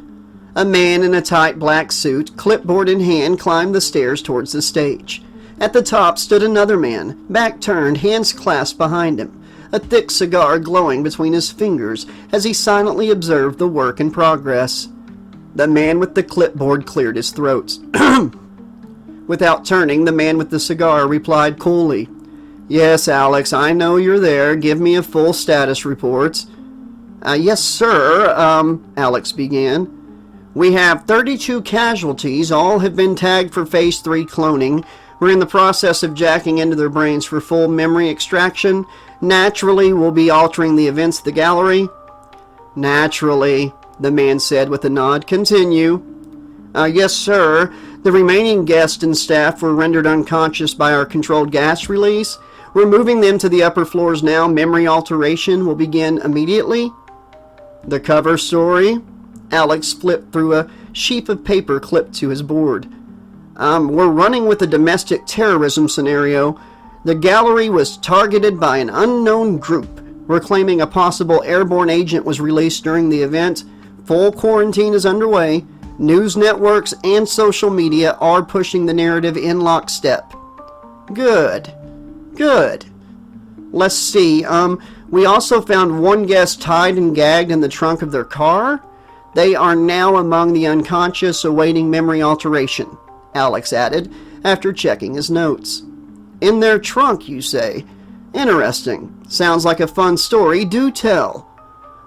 A man in a tight black suit, clipboard in hand, climbed the stairs towards the stage. At the top stood another man, back turned, hands clasped behind him, a thick cigar glowing between his fingers as he silently observed the work in progress. The man with the clipboard cleared his throat. Without turning, the man with the cigar replied coolly, "Yes, Alex, I know you're there. Give me a full status report." Yes, sir, Alex began. "We have 32 casualties. All have been tagged for Phase 3 cloning. We're in the process of jacking into their brains for full memory extraction. Naturally, we'll be altering the events of the gallery." "Naturally," the man said with a nod. "Continue." Yes, sir. The remaining guests and staff were rendered unconscious by our controlled gas release. We're moving them to the upper floors now. Memory alteration will begin immediately." "The cover story?" Alex flipped through a sheaf of paper clipped to his board. We're running with a domestic terrorism scenario. The gallery was targeted by an unknown group. We're claiming a possible airborne agent was released during the event. Full quarantine is underway. News networks and social media are pushing the narrative in lockstep. Good. Let's see, we also found one guest tied and gagged in the trunk of their car. They are now among the unconscious awaiting memory alteration, Alex added, after checking his notes. "In their trunk, you say? Interesting. Sounds like a fun story. Do tell."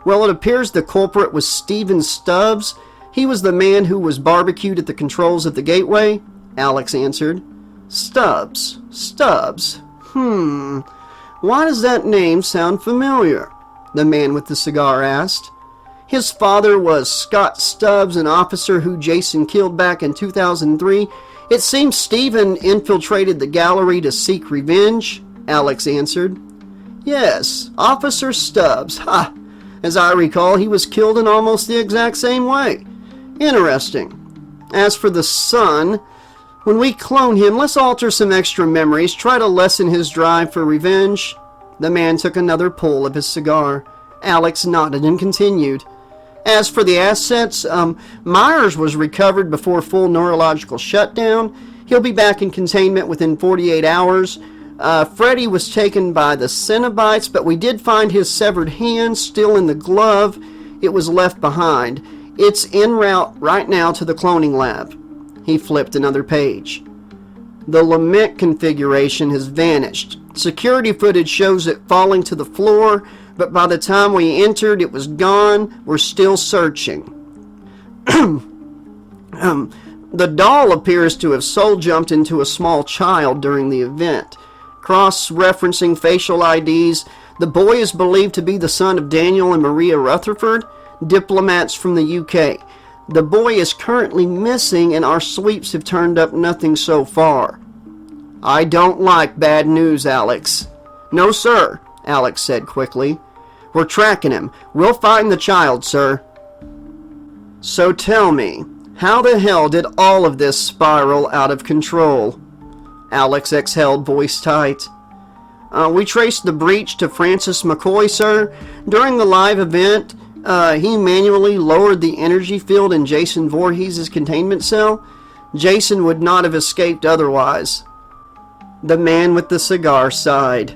"Well, it appears the culprit was Stephen Stubbs. He was the man who was barbecued at the controls of the gateway," Alex answered. Stubbs. Why does that name sound familiar?" the man with the cigar asked. "His father was Scott Stubbs, an officer who Jason killed back in 2003. It seems Stephen infiltrated the gallery to seek revenge," Alex answered. "Yes, Officer Stubbs. Ha! As I recall, he was killed in almost the exact same way. Interesting. As for the son, when we clone him, let's alter some extra memories, try to lessen his drive for revenge." The man took another pull of his cigar. Alex nodded and continued. "As for the assets, Myers was recovered before full neurological shutdown. He'll be back in containment within 48 hours. Freddy was taken by the Cenobites, but we did find his severed hand still in the glove. It was left behind. It's en route right now to the cloning lab." He flipped another page. "The lament configuration has vanished. Security footage shows it falling to the floor, but by the time we entered, it was gone. We're still searching." "The doll appears to have soul-jumped into a small child during the event. Cross-referencing facial IDs, the boy is believed to be the son of Daniel and Maria Rutherford, diplomats from the UK. The boy is currently missing, and our sweeps have turned up nothing so far." "I don't like bad news, Alex." "No, sir," Alex said quickly. "We're tracking him. We'll find the child, sir." "So tell me, how the hell did all of this spiral out of control?" Alex exhaled, voice tight. We traced the breach to Francis McCoy, sir. During the live event, he manually lowered the energy field in Jason Voorhees' containment cell. Jason would not have escaped otherwise." The man with the cigar sighed.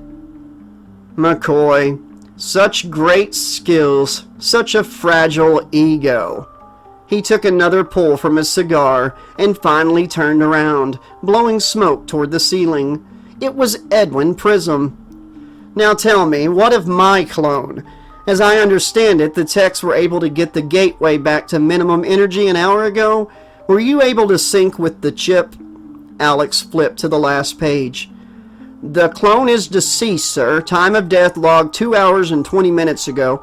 "McCoy, such great skills, such a fragile ego." He took another pull from his cigar and finally turned around, blowing smoke toward the ceiling. It was Edwin Prism. "Now tell me, what of my clone? As I understand it, the techs were able to get the gateway back to minimum energy an hour ago. Were you able to sync with the chip?" Alex flipped to the last page. "The clone is deceased, sir. Time of death logged 2 hours and 20 minutes ago.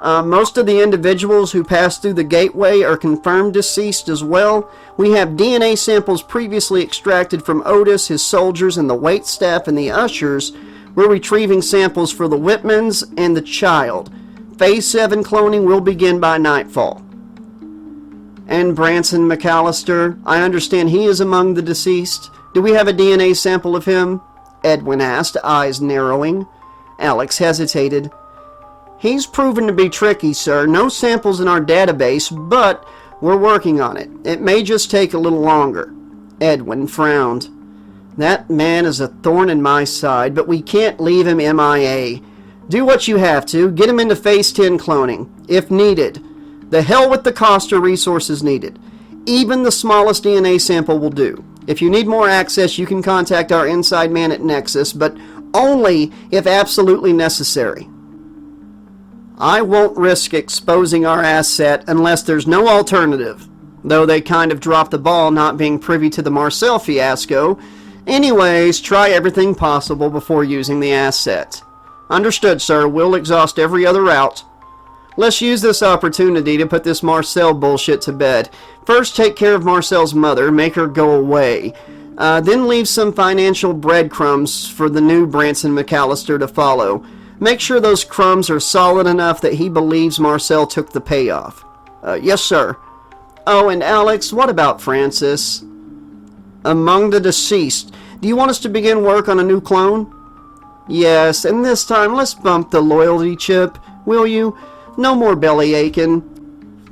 Most of the individuals who passed through the gateway are confirmed deceased as well. We have DNA samples previously extracted from Otis, his soldiers, and the waitstaff and the ushers. We're retrieving samples for the Whitmans and the child. Phase 7 cloning will begin by nightfall." "And Branson McAllister, I understand he is among the deceased. Do we have a DNA sample of him?" Edwin asked, eyes narrowing. Alex hesitated. "He's proven to be tricky, sir. No samples in our database, but we're working on it. It may just take a little longer." Edwin frowned. That man is a thorn in my side, but we can't leave him MIA. Do what you have to. Get him into Phase 10 cloning, if needed. The hell with the cost or resources needed. Even the smallest DNA sample will do. If you need more access, you can contact our inside man at Nexus, but only if absolutely necessary. I won't risk exposing our asset unless there's no alternative, though they kind of dropped the ball not being privy to the Marcel fiasco. Anyways, try everything possible before using the asset. Understood, sir. We'll exhaust every other route. Let's use this opportunity to put this Marcel bullshit to bed. First, take care of Marcel's mother, make her go away. Then leave some financial breadcrumbs for the new Branson McAllister to follow. Make sure those crumbs are solid enough that he believes Marcel took the payoff. Yes, sir. Oh, and Alex, what about Francis? Among the deceased, do you want us to begin work on a new clone? Yes, and this time let's bump the loyalty chip, will you? No more belly aching.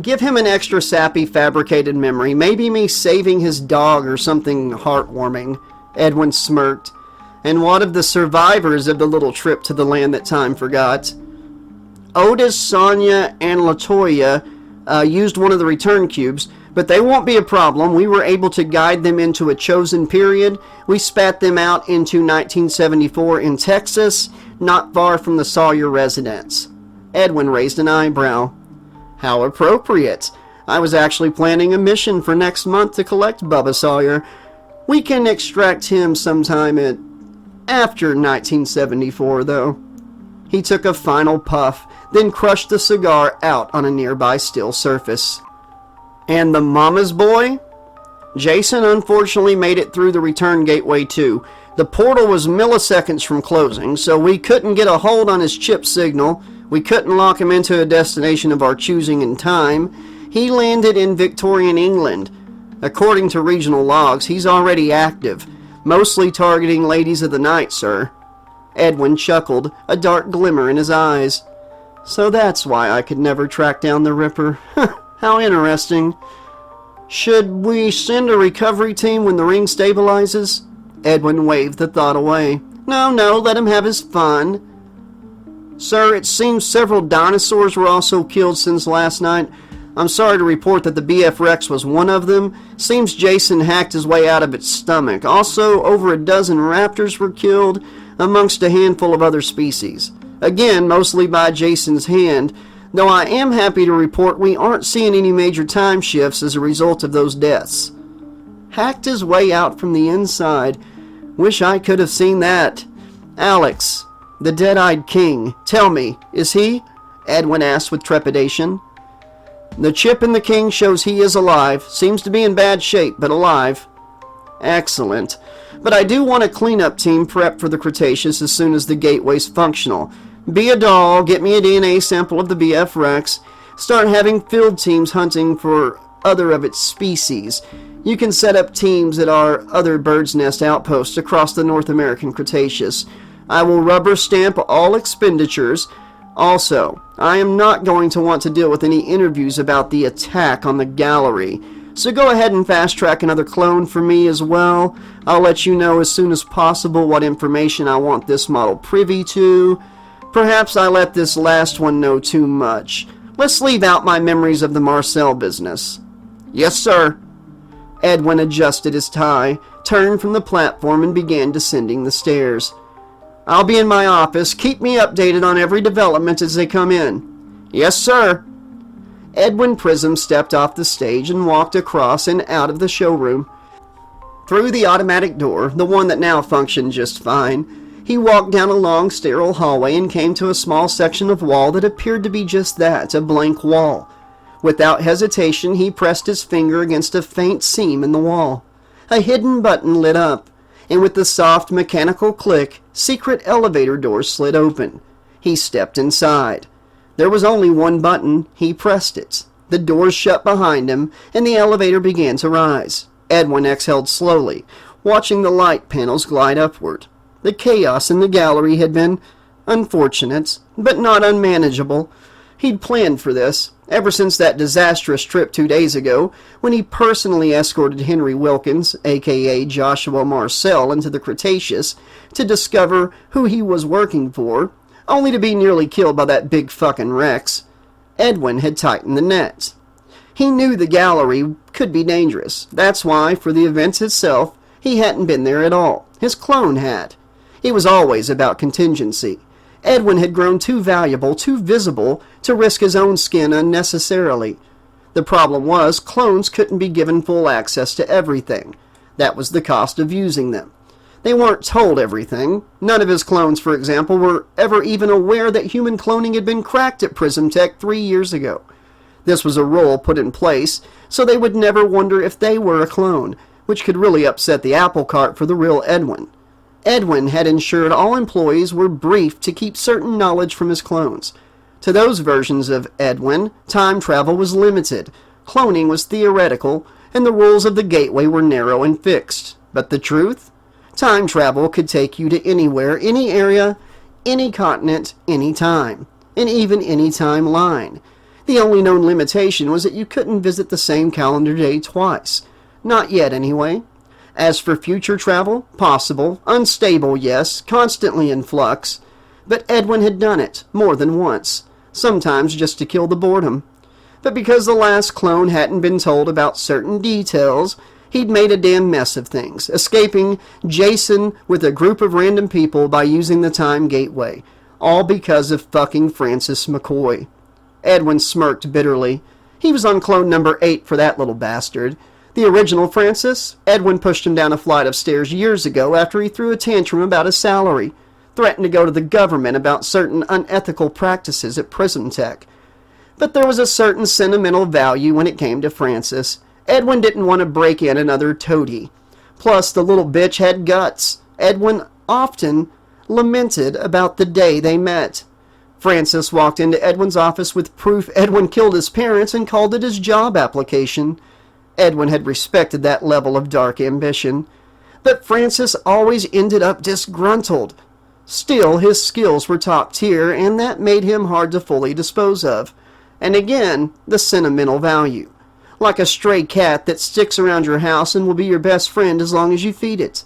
Give him an extra sappy fabricated memory, maybe me saving his dog or something heartwarming. Edwin smirked. And what of the survivors of the little trip to the land that time forgot? Otis, Sonia, and Latoya used one of the return cubes, but they won't be a problem. We were able to guide them into a chosen period. We spat them out into 1974 in Texas, not far from the Sawyer residence. Edwin raised an eyebrow. How appropriate. I was actually planning a mission for next month to collect Bubba Sawyer. We can extract him sometime after 1974, though. He took a final puff, then crushed the cigar out on a nearby still surface. And the mama's boy? Jason unfortunately made it through the return gateway too. The portal was milliseconds from closing, so we couldn't get a hold on his chip signal. We couldn't lock him into a destination of our choosing in time. He landed in Victorian England. According to regional logs, he's already active, mostly targeting ladies of the night, sir. Edwin chuckled, a dark glimmer in his eyes. So that's why I could never track down the Ripper. How interesting. Should we send a recovery team when the ring stabilizes? Edwin waved the thought away. No, let him have his fun. Sir, it seems several dinosaurs were also killed since last night. I'm sorry to report that the BF Rex was one of them. Seems Jason hacked his way out of its stomach. Also, over a dozen raptors were killed, amongst a handful of other species. Again, mostly by Jason's hand, though I am happy to report we aren't seeing any major time shifts as a result of those deaths. Hacked his way out from the inside. Wish I could have seen that. Alex, the dead-eyed king, tell me, is he? Edwin asked with trepidation. The chip in the king shows he is alive. Seems to be in bad shape, but alive. Excellent. But I do want a cleanup team prepped for the Cretaceous as soon as the gateway's functional. Be a doll, get me a DNA sample of the BF Rex, start having field teams hunting for other of its species. You can set up teams at our other bird's nest outposts across the North American Cretaceous. I will rubber stamp all expenditures. Also, I am not going to want to deal with any interviews about the attack on the gallery. So go ahead and fast track another clone for me as well. I'll let you know as soon as possible what information I want this model privy to. Perhaps I let this last one know too much. Let's leave out my memories of the Marcel business. Yes, sir. Edwin adjusted his tie, turned from the platform, and began descending the stairs. I'll be in my office. Keep me updated on every development as they come in. Yes, sir. Edwin Prism stepped off the stage and walked across and out of the showroom. Through the automatic door, the one that now functioned just fine, he walked down a long, sterile hallway and came to a small section of wall that appeared to be just that, a blank wall. Without hesitation, he pressed his finger against a faint seam in the wall. A hidden button lit up, and with the soft mechanical click, secret elevator doors slid open. He stepped inside. There was only one button. He pressed it. The doors shut behind him, and the elevator began to rise. Edwin exhaled slowly, watching the light panels glide upward. The chaos in the gallery had been unfortunate, but not unmanageable. He'd planned for this, ever since that disastrous trip 2 days ago, when he personally escorted Henry Wilkins, aka Joshua Marcel, into the Cretaceous to discover who he was working for, only to be nearly killed by that big fucking Rex. Edwin had tightened the nets. He knew the gallery could be dangerous. That's why, for the events itself, he hadn't been there at all. His clone had. He was always about contingency. Edwin had grown too valuable, too visible, to risk his own skin unnecessarily. The problem was, clones couldn't be given full access to everything. That was the cost of using them. They weren't told everything. None of his clones, for example, were ever even aware that human cloning had been cracked at Prism Tech 3 years ago. This was a rule put in place so they would never wonder if they were a clone, which could really upset the apple cart for the real Edwin. Edwin had ensured all employees were briefed to keep certain knowledge from his clones. To those versions of Edwin, time travel was limited, cloning was theoretical, and the rules of the gateway were narrow and fixed. But the truth? Time travel could take you to anywhere, any area, any continent, any time, and even any timeline. The only known limitation was that you couldn't visit the same calendar day twice. Not yet, anyway. As for future travel, possible, unstable, yes, constantly in flux. But Edwin had done it, more than once, sometimes just to kill the boredom. But because the last clone hadn't been told about certain details, he'd made a damn mess of things, escaping Jason with a group of random people by using the time gateway, all because of fucking Francis McCoy. Edwin smirked bitterly. He was on clone number 8 for that little bastard. The original Francis, Edwin pushed him down a flight of stairs years ago after he threw a tantrum about his salary, threatened to go to the government about certain unethical practices at Prism Tech. But there was a certain sentimental value when it came to Francis. Edwin didn't want to break in another toady. Plus, the little bitch had guts. Edwin often lamented about the day they met. Francis walked into Edwin's office with proof Edwin killed his parents and called it his job application. Edwin had respected that level of dark ambition. But Francis always ended up disgruntled. Still, his skills were top tier, and that made him hard to fully dispose of. And again, the sentimental value. Like a stray cat that sticks around your house and will be your best friend as long as you feed it.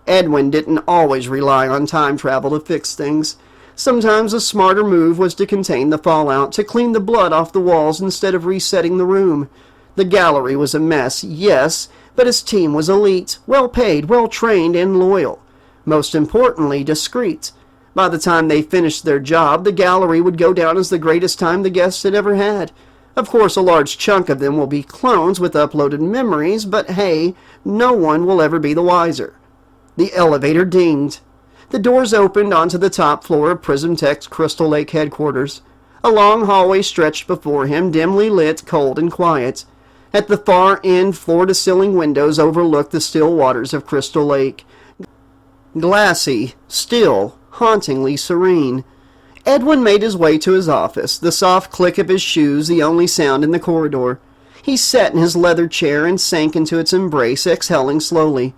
Edwin didn't always rely on time travel to fix things. Sometimes a smarter move was to contain the fallout, to clean the blood off the walls instead of resetting the room. The gallery was a mess, yes, but his team was elite, well-paid, well-trained, and loyal. Most importantly, discreet. By the time they finished their job, the gallery would go down as the greatest time the guests had ever had. Of course, a large chunk of them will be clones with uploaded memories, but hey, no one will ever be the wiser. The elevator dinged. The doors opened onto the top floor of Prism Tech's Crystal Lake headquarters. A long hallway stretched before him, dimly lit, cold, and quiet. At the far end, floor-to-ceiling windows overlooked the still waters of Crystal Lake. Glassy, still, hauntingly serene. Edwin made his way to his office, the soft click of his shoes the only sound in the corridor. He sat in his leather chair and sank into its embrace, exhaling slowly.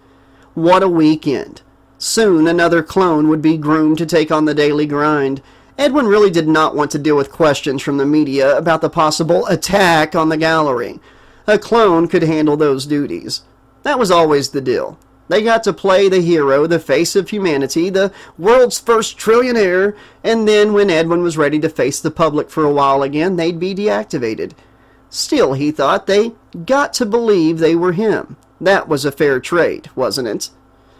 What a weekend. Soon another clone would be groomed to take on the daily grind. Edwin really did not want to deal with questions from the media about the possible attack on the gallery. A clone could handle those duties. That was always the deal. They got to play the hero, the face of humanity, the world's first trillionaire, and then when Edwin was ready to face the public for a while again, they'd be deactivated. Still, he thought, they got to believe they were him. That was a fair trade, wasn't it?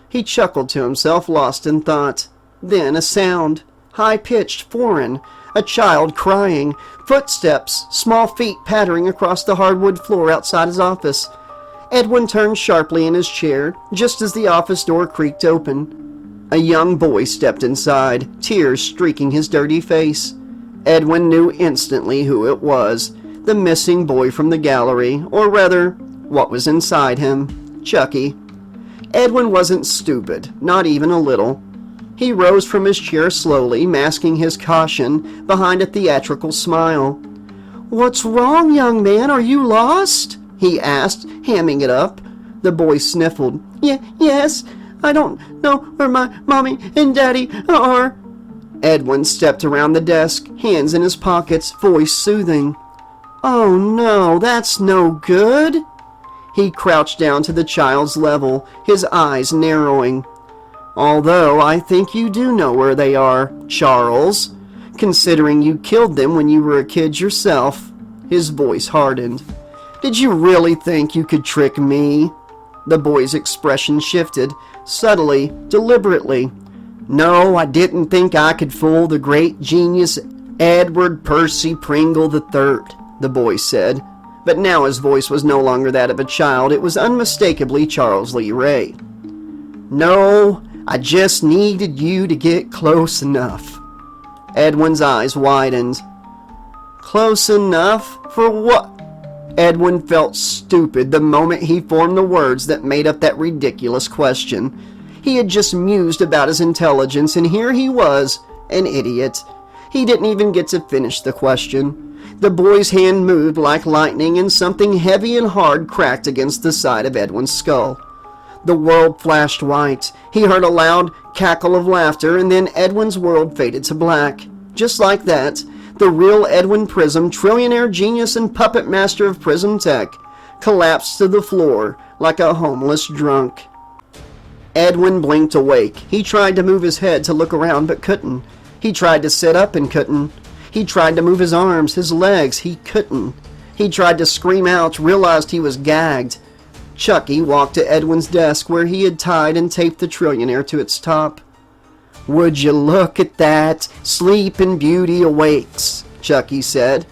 He chuckled to himself, lost in thought. Then a sound, high-pitched, foreign, a child crying, footsteps, small feet pattering across the hardwood floor outside his office. Edwin turned sharply in his chair, just as the office door creaked open. A young boy stepped inside, tears streaking his dirty face. Edwin knew instantly who it was, the missing boy from the gallery, or rather, what was inside him, Chucky. Edwin wasn't stupid, not even a little. He rose from his chair slowly, masking his caution behind a theatrical smile. "What's wrong, young man? Are you lost?" he asked, hamming it up. The boy sniffled. Yes, I don't know where my mommy and daddy are." Edwin stepped around the desk, hands in his pockets, voice soothing. "Oh no, that's no good." He crouched down to the child's level, his eyes narrowing. "Although I think you do know where they are, Charles, considering you killed them when you were a kid yourself." His voice hardened. "Did you really think you could trick me?" The boy's expression shifted, subtly, deliberately. "No, I didn't think I could fool the great genius Edward Percy Pringle III, the boy said. But now his voice was no longer that of a child. It was unmistakably Charles Lee Ray. "No, I just needed you to get close enough." Edwin's eyes widened. "Close enough? For what?" Edwin felt stupid the moment he formed the words that made up that ridiculous question. He had just mused about his intelligence, and here he was, an idiot. He didn't even get to finish the question. The boy's hand moved like lightning, and something heavy and hard cracked against the side of Edwin's skull. The world flashed white. He heard a loud cackle of laughter, and then Edwin's world faded to black. Just like that, the real Edwin Prism, trillionaire genius and puppet master of Prism Tech, collapsed to the floor like a homeless drunk. Edwin blinked awake. He tried to move his head to look around, but couldn't. He tried to sit up and couldn't. He tried to move his arms, his legs. He couldn't. He tried to scream out, realized he was gagged. Chucky walked to Edwin's desk where he had tied and taped the trillionaire to its top. "Would you look at that? Sleeping Beauty awakes," Chucky said.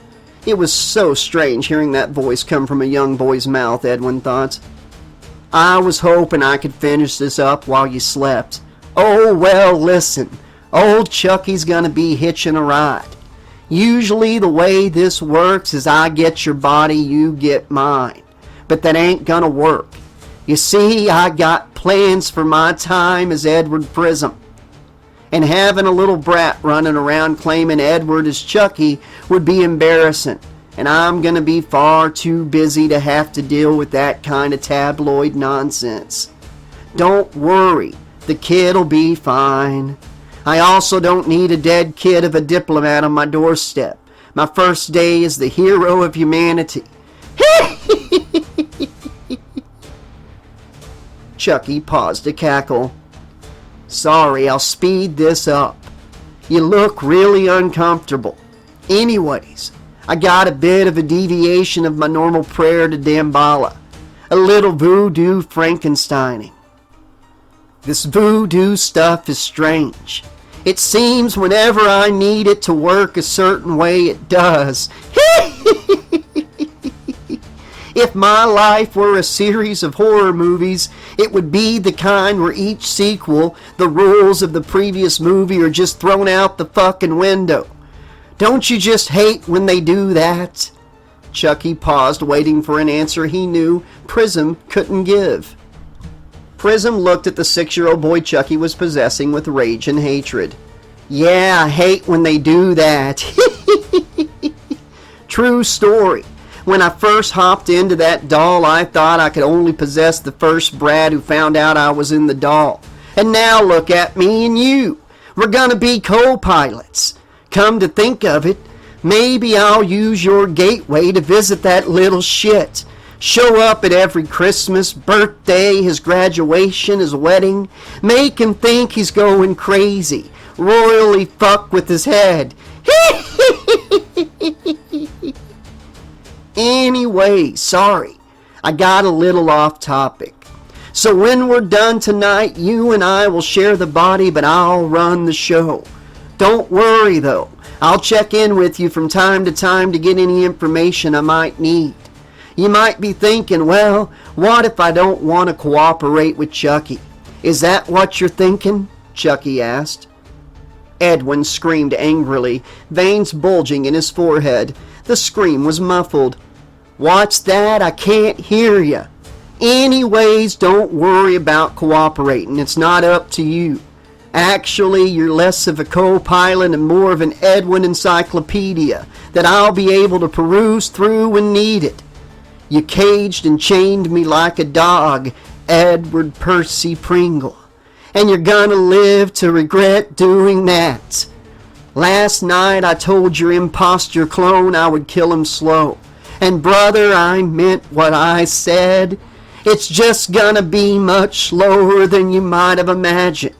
It was so strange hearing that voice come from a young boy's mouth, Edwin thought. "I was hoping I could finish this up while you slept." "Oh, well, listen. Old Chucky's gonna be hitching a ride. Usually the way this works is I get your body, you get mine. But that ain't gonna work. You see, I got plans for my time as Edward Prism. And having a little brat running around claiming Edward is Chucky would be embarrassing. And I'm gonna be far too busy to have to deal with that kind of tabloid nonsense. Don't worry, the kid'll be fine. I also don't need a dead kid of a diplomat on my doorstep. My first day is the hero of humanity." Chucky paused to cackle. "Sorry, I'll speed this up. You look really uncomfortable. Anyways, I got a bit of a deviation of my normal prayer to Damballa. A little voodoo Frankensteining. This voodoo stuff is strange. It seems whenever I need it to work a certain way, it does. If my life were a series of horror movies, it would be the kind where each sequel, the rules of the previous movie are just thrown out the fucking window. Don't you just hate when they do that?" Chucky paused, waiting for an answer he knew Prism couldn't give. Prism looked at the 6-year-old boy Chucky was possessing with rage and hatred. "Yeah, I hate when they do that." "True story. When I first hopped into that doll, I thought I could only possess the first brat who found out I was in the doll. And now look at me and you. We're gonna be co-pilots. Come to think of it, maybe I'll use your gateway to visit that little shit. Show up at every Christmas, birthday, his graduation, his wedding. Make him think he's going crazy. Royally fuck with his head. Anyway, sorry, I got a little off topic. So when we're done tonight, you and I will share the body, but I'll run the show. Don't worry though, I'll check in with you from time to time to get any information I might need. You might be thinking, well, what if I don't want to cooperate with Chucky? Is that what you're thinking?" Chucky asked. Edwin screamed angrily, veins bulging in his forehead. The scream was muffled. "What's that? I can't hear you. Anyways, don't worry about cooperating. It's not up to you. Actually, you're less of a co-pilot and more of an Edwin encyclopedia that I'll be able to peruse through when needed. You caged and chained me like a dog, Edward Percy Pringle. And you're gonna live to regret doing that. Last night I told your impostor clone I would kill him slow. And brother, I meant what I said. It's just gonna be much slower than you might have imagined.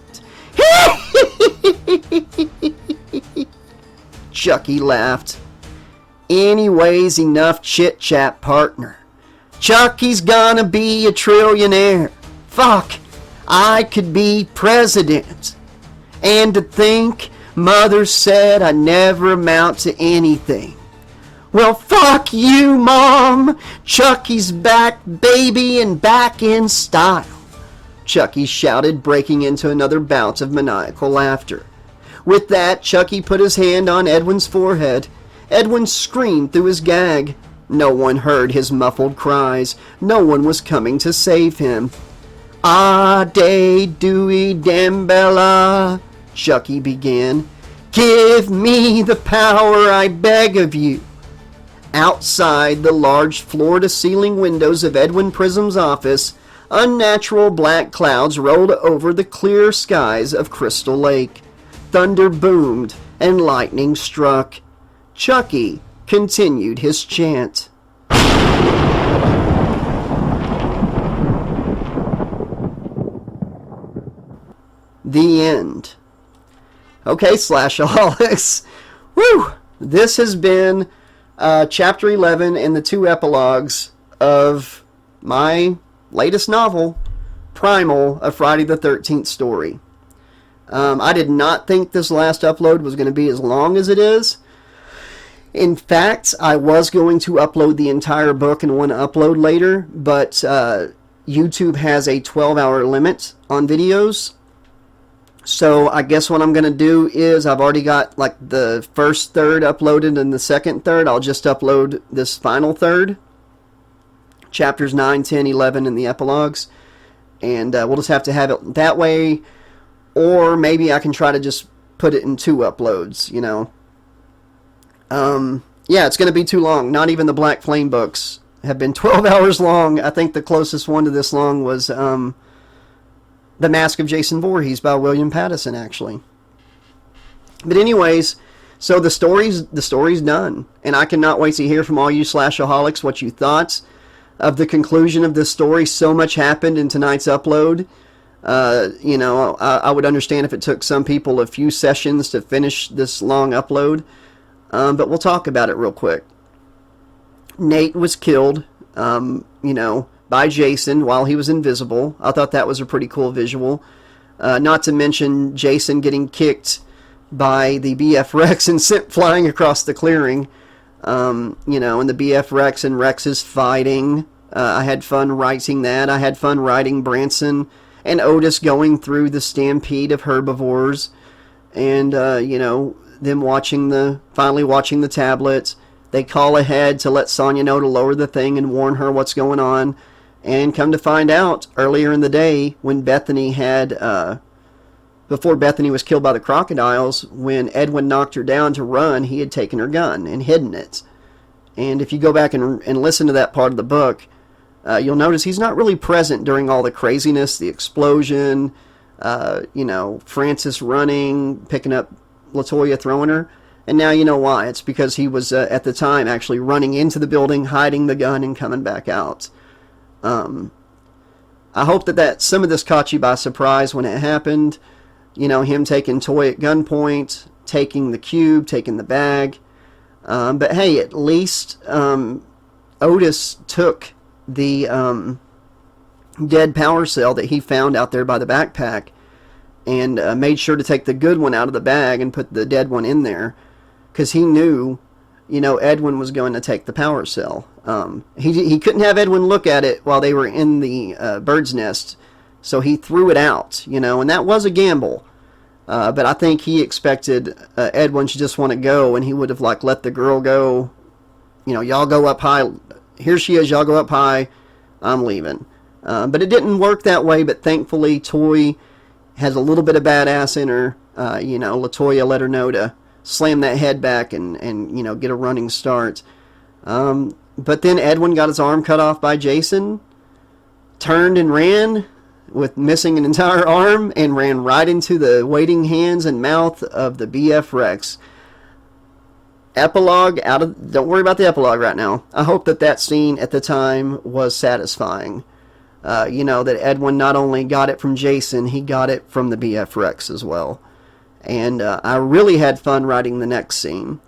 Chucky laughed. Anyways, enough chit-chat, partner. Chucky's gonna be a trillionaire. Fuck, I could be president. And to think, Mother said I never amount to anything. Well, fuck you, Mom. Chucky's back, baby, and back in style. Chucky shouted, breaking into another bout of maniacal laughter. With that, Chucky put his hand on Edwin's forehead. Edwin screamed through his gag. No one heard his muffled cries. No one was coming to save him. Ah, day, Dewey, Dambella, Chucky began. Give me the power, I beg of you. Outside the large floor-to-ceiling windows of Edwin Prism's office, unnatural black clouds rolled over the clear skies of Crystal Lake. Thunder boomed and lightning struck. Chucky continued his chant. The end. Okay, Slashaholics. Woo! This has been Chapter 11 and the 2 epilogues of my latest novel, Primal, a Friday the 13th story. I did not think this last upload was going to be as long as it is. In fact, I was going to upload the entire book in one upload later, but YouTube has a 12-hour limit on videos. So I guess what I'm going to do is I've already got like the first third uploaded and the second third. I'll just upload this final third. Chapters 9, 10, 11, and the epilogues. And we'll just have to have it that way. Or maybe I can try to just put it in 2 uploads, you know. Yeah, it's going to be too long. Not even the Black Flame books have been 12 hours long. I think the closest one to this long was The Mask of Jason Voorhees by William Pattison, actually. But anyways, so the story's done. And I cannot wait to hear from all you Slashaholics what you thought of the conclusion of this story. So much happened in tonight's upload. You know, I would understand if it took some people a few sessions to finish this long upload. But we'll talk about it real quick. Nate was killed, you know, by Jason while he was invisible. I thought that was a pretty cool visual. Not to mention Jason getting kicked by the BF Rex and sent flying across the clearing. You know, and the BF Rex and Rex is fighting. I had fun writing that. I had fun writing Branson and Otis going through the stampede of herbivores. And, you know, them finally watching the tablets. They call ahead to let Sonya know to lower the thing and warn her what's going on. And come to find out, earlier in the day, when Bethany before Bethany was killed by the crocodiles, when Edwin knocked her down to run, he had taken her gun and hidden it. And if you go back and listen to that part of the book, you'll notice he's not really present during all the craziness, the explosion, you know, Francis running, picking up LaToya, throwing her. And now you know why. It's because he was, at the time, actually running into the building, hiding the gun, and coming back out. I hope that some of this caught you by surprise when it happened. You know, him taking Toy at gunpoint, taking the cube, taking the bag. But hey, at least Otis took the dead power cell that he found out there by the backpack and made sure to take the good one out of the bag and put the dead one in there, because he knew, you know, Edwin was going to take the power cell. He couldn't have Edwin look at it while they were in the bird's nest, so he threw it out, you know, and that was a gamble. But I think he expected Edwin should just want to go, and he would have, like, let the girl go. You know, y'all go up high. Here she is, y'all go up high. I'm leaving. But it didn't work that way, but thankfully Toy has a little bit of badass in her. You know, LaToya let her know to slam that head back and you know, get a running start. But then Edwin got his arm cut off by Jason, turned and ran, with missing an entire arm and ran right into the waiting hands and mouth of the BF Rex. Epilogue don't worry about the epilogue right now. I hope that scene at the time was satisfying. That Edwin not only got it from Jason, he got it from the BF Rex as well. And I really had fun writing the next scene.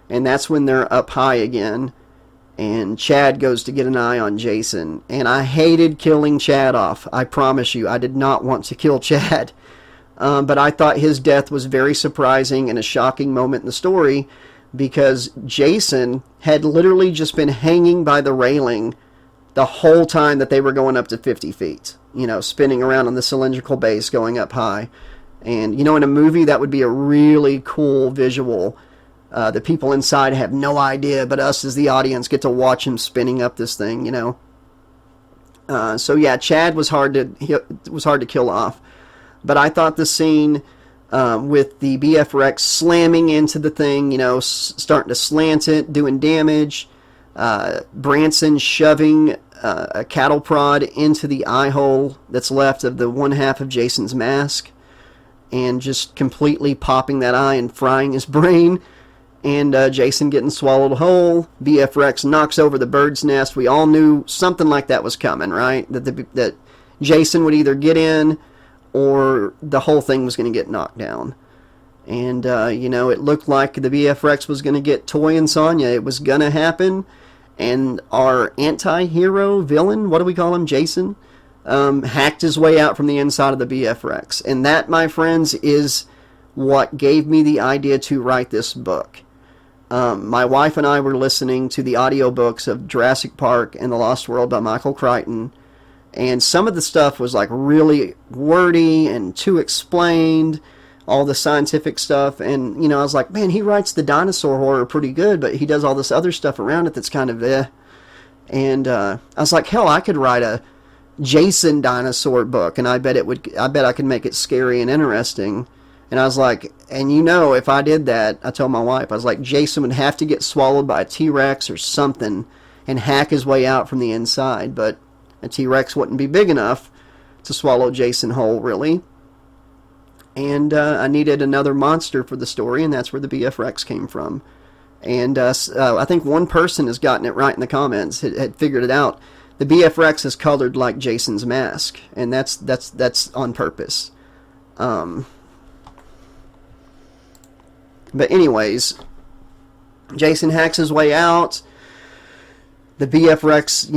And that's when they're up high again. And Chad goes to get an eye on Jason. And I hated killing Chad off. I promise you, I did not want to kill Chad. But I thought his death was very surprising and a shocking moment in the story, because Jason had literally just been hanging by the railing the whole time that they were going up to 50 feet. Spinning around on the cylindrical base going up high. And, in a movie, that would be a really cool visual. The people inside have no idea, but us as the audience get to watch him spinning up this thing, So yeah, Chad was hard to kill off. But I thought the scene with the BF Rex slamming into the thing, starting to slant it, doing damage, Branson shoving a cattle prod into the eye hole that's left of the one half of Jason's mask, and just completely popping that eye and frying his brain, and Jason getting swallowed whole. BF Rex knocks over the bird's nest. We all knew something like that was coming, right? That Jason would either get in or the whole thing was going to get knocked down. And, it looked like the BF Rex was going to get Toy and Sonya. It was going to happen. And our anti-hero villain, what do we call him, Jason, hacked his way out from the inside of the BF Rex. And that, my friends, is what gave me the idea to write this book. My wife and I were listening to the audiobooks of Jurassic Park and The Lost World by Michael Crichton. And some of the stuff was like really wordy and too explained, all the scientific stuff. And, I was like, man, he writes the dinosaur horror pretty good, but he does all this other stuff around it that's kind of eh. And I was like, hell, I could write a Jason dinosaur book, and I bet I could make it scary and interesting. And I was like, and if I did that, I told my wife, I was like, Jason would have to get swallowed by a T-Rex or something and hack his way out from the inside. But a T-Rex wouldn't be big enough to swallow Jason whole, really. And I needed another monster for the story, and that's where the BF Rex came from. And I think one person has gotten it right in the comments, had figured it out. The BF Rex is colored like Jason's mask, and that's on purpose. But anyways, Jason hacks his way out. The BF Rex,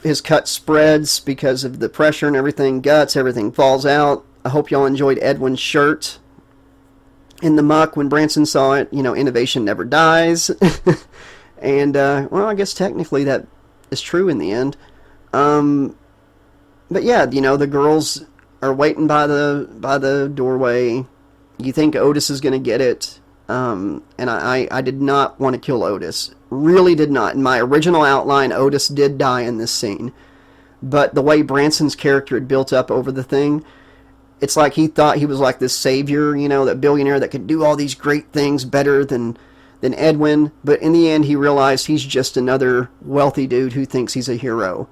his cut spreads because of the pressure and everything, guts, everything falls out. I hope y'all enjoyed Edwin's shirt in the muck when Branson saw it. Innovation never dies. And, I guess technically that is true in the end. But yeah, the girls are waiting by the doorway. You think Otis is going to get it. And I did not want to kill Otis. Really did not. In my original outline, Otis did die in this scene. But the way Branson's character had built up over the thing, it's like he thought he was like this savior, that billionaire that could do all these great things better than Edwin. But in the end, he realized he's just another wealthy dude who thinks he's a hero.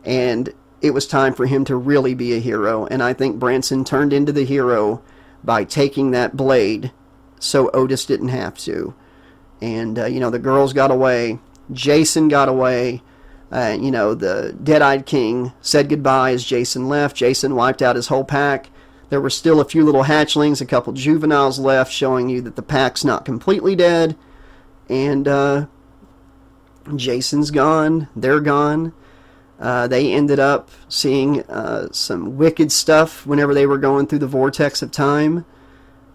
And it was time for him to really be a hero. And I think Branson turned into the hero by taking that blade so Otis didn't have to. And, the girls got away. Jason got away. The Dead-Eyed King said goodbye as Jason left. Jason wiped out his whole pack. There were still a few little hatchlings, a couple juveniles left, showing you that the pack's not completely dead. And Jason's gone. They're gone. They ended up seeing some wicked stuff whenever they were going through the vortex of time.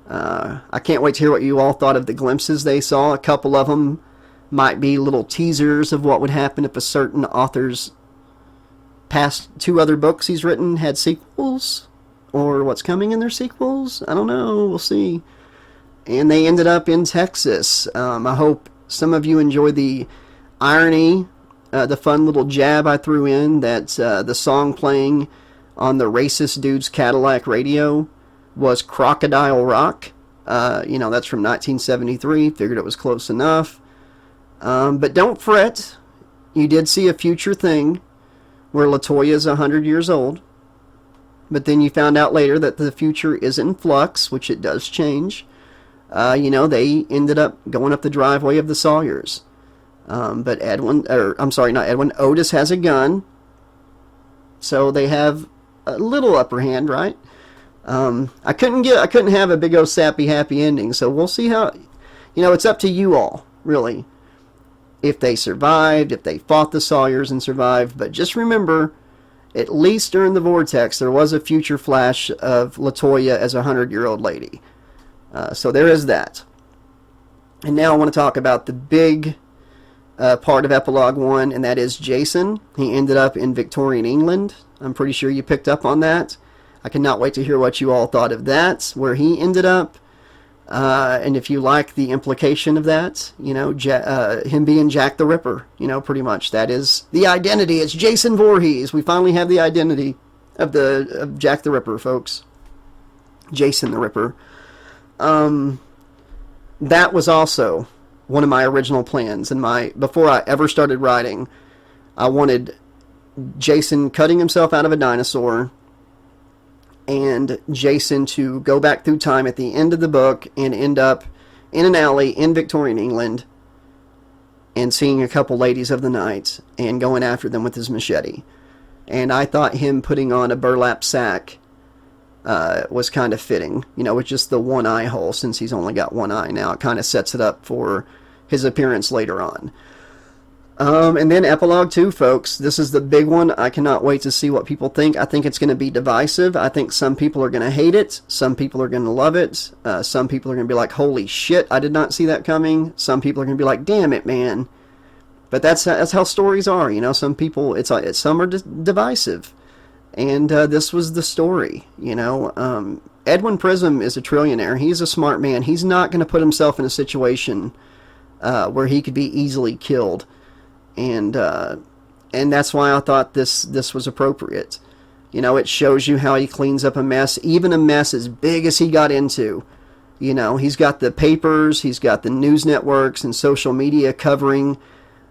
I can't wait to hear what you all thought of the glimpses they saw. A couple of them might be little teasers of what would happen if a certain author's past 2 other books he's written had sequels, or what's coming in their sequels. I don't know. We'll see. And they ended up in Texas. I hope some of you enjoyed the irony, the fun little jab I threw in, that the song playing on the racist dude's Cadillac radio was Crocodile Rock. That's from 1973. Figured it was close enough. But don't fret. You did see a future thing where LaToya's 100 years old. but then you found out later that the future is in flux, which it does change. They ended up going up the driveway of the Sawyers. But Otis has a gun, so they have a little upper hand, right? I couldn't have a big old sappy happy ending, so we'll see how, it's up to you all, really. If they survived, if they fought the Sawyers and survived, but just remember, at least during the Vortex, there was a future flash of LaToya as a 100-year-old lady. So there is that. And now I want to talk about the big part of Epilogue 1, and that is Jason. He ended up in Victorian England. I'm pretty sure you picked up on that. I cannot wait to hear what you all thought of that, where he ended up. And if you like the implication of that, him being Jack the Ripper, pretty much. That is the identity. It's Jason Voorhees. We finally have the identity of Jack the Ripper, folks. Jason the Ripper. That was also one of my original plans. Before I ever started writing, I wanted Jason cutting himself out of a dinosaur, and Jason to go back through time at the end of the book and end up in an alley in Victorian England and seeing a couple ladies of the night and going after them with his machete. And I thought him putting on a burlap sack was kind of fitting, with just the one eye hole, since he's only got one eye now. It kind of sets it up for his appearance later on. And then Epilogue 2, folks. This is the big one. I cannot wait to see what people think. I think it's going to be divisive. I think some people are going to hate it. Some people are going to love it. Some people are going to be like, holy shit, I did not see that coming. Some people are going to be like, damn it, man. But that's how stories are. Some people, some are divisive. And this was the story, Edwin Prism is a trillionaire. He's a smart man. He's not going to put himself in a situation where he could be easily killed. And that's why I thought this was appropriate. It shows you how he cleans up a mess, even a mess as big as he got into. He's got the papers, he's got the news networks and social media covering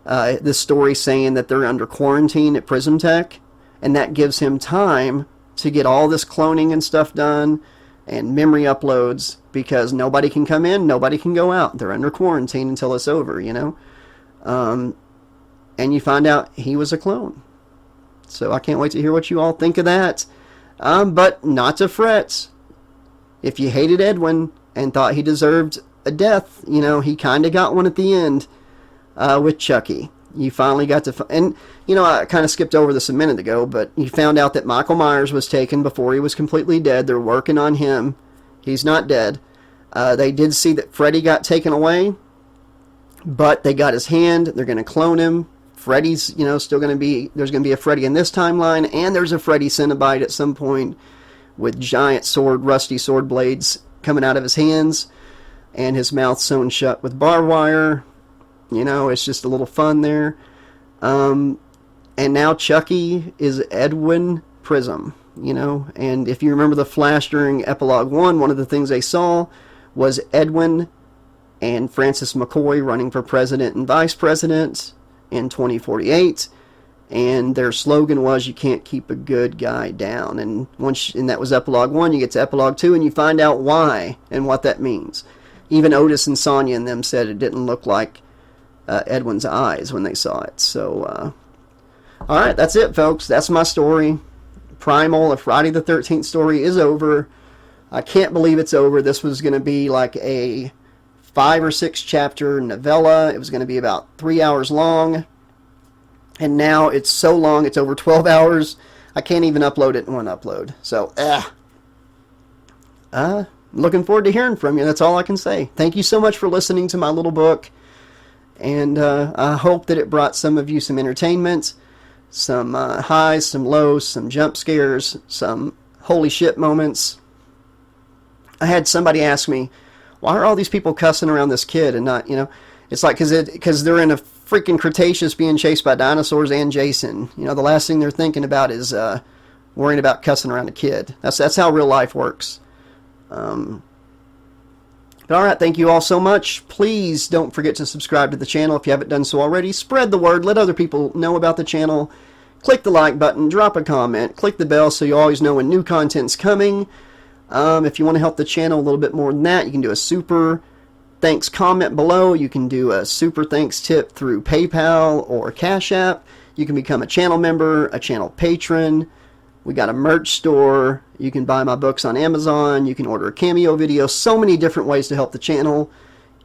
this story, saying that they're under quarantine at Prism Tech, and that gives him time to get all this cloning and stuff done and memory uploads, because nobody can come in, nobody can go out. They're under quarantine until it's over, And you find out he was a clone. So I can't wait to hear what you all think of that. But not to fret. If you hated Edwin and thought he deserved a death, he kind of got one at the end with Chucky. You finally got to... And, I kind of skipped over this a minute ago, but you found out that Michael Myers was taken before he was completely dead. They're working on him. He's not dead. They did see that Freddy got taken away, but they got his hand. They're going to clone him. Freddy's, still going to be... There's going to be a Freddy in this timeline, and there's a Freddy Cenobite at some point with giant rusty sword blades coming out of his hands and his mouth sewn shut with barbed wire. It's just a little fun there. And now Chucky is Edwin Prism, and if you remember the Flash during Epilogue 1, one of the things they saw was Edwin and Francis McCoy running for president and vice president in 2048, and their slogan was, you can't keep a good guy down. And that was Epilogue 1. You get to Epilogue 2 and you find out why and what that means. Even Otis and Sonia and them said it didn't look like Edwin's eyes when they saw it. So alright, that's it, folks. That's my story. Primal, a Friday the 13th story, is over. I can't believe it's over. This was going to be like a 5 or 6 chapter novella. It was going to be about 3 hours long, and now it's so long, it's over 12 hours. I can't even upload it in one upload. So looking forward to hearing from you. That's all I can say. Thank you so much for listening to my little book, and I hope that it brought some of you some entertainment, some highs, some lows, some jump scares, some holy shit moments. I had somebody ask me, why are all these people cussing around this kid and not, it's like, because they're in a freaking Cretaceous being chased by dinosaurs and Jason. The last thing they're thinking about is worrying about cussing around a kid. That's how real life works. But alright, thank you all so much. Please don't forget to subscribe to the channel if you haven't done so already. Spread the word. Let other people know about the channel. click the like button, drop a comment, click the bell so you always know when new content's coming. If you want to help the channel a little bit more than that, you can do a super thanks comment below. You can do a super thanks tip through PayPal or Cash App. You can become a channel member, a channel patron. We got a merch store. You can buy my books on Amazon. You can order a cameo video. So many different ways to help the channel.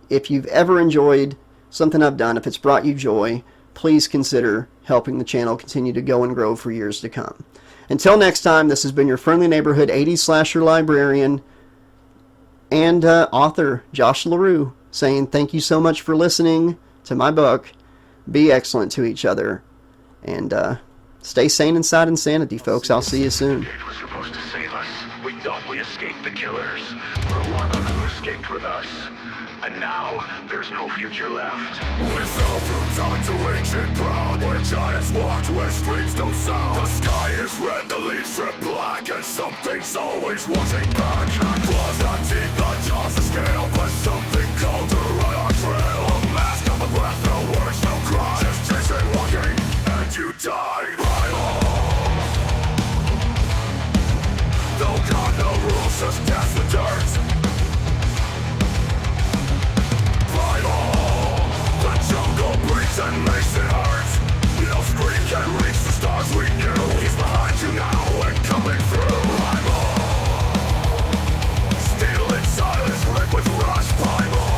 If you've ever enjoyed something I've done, if it's brought you joy, please consider helping the channel continue to go and grow for years to come. Until next time, this has been your friendly neighborhood 80s slasher librarian and author Josh LaRue saying thank you so much for listening to my book. Be excellent to each other. And stay sane inside insanity, folks. I'll see you soon. It was supposed to save us. We thought we escaped the killers. We're one of them who escaped with us. And now, there's no future left. We fell through time to ancient ground where giants walked where streets don't sound. The sky is red, the leaves are black, and something's always watching back. Claws not teeth, the jaws of scale, but something called to run our trail. A mask of a breath, no words, no cry, just chasing, walking, and you die. Primal. No God, no rules, just dance the dirt. The jungle breathes and makes it hurt. No scream can reach the stars we knew. He's behind you now and coming through. Primal. Still in silence, lit with rush. Primal.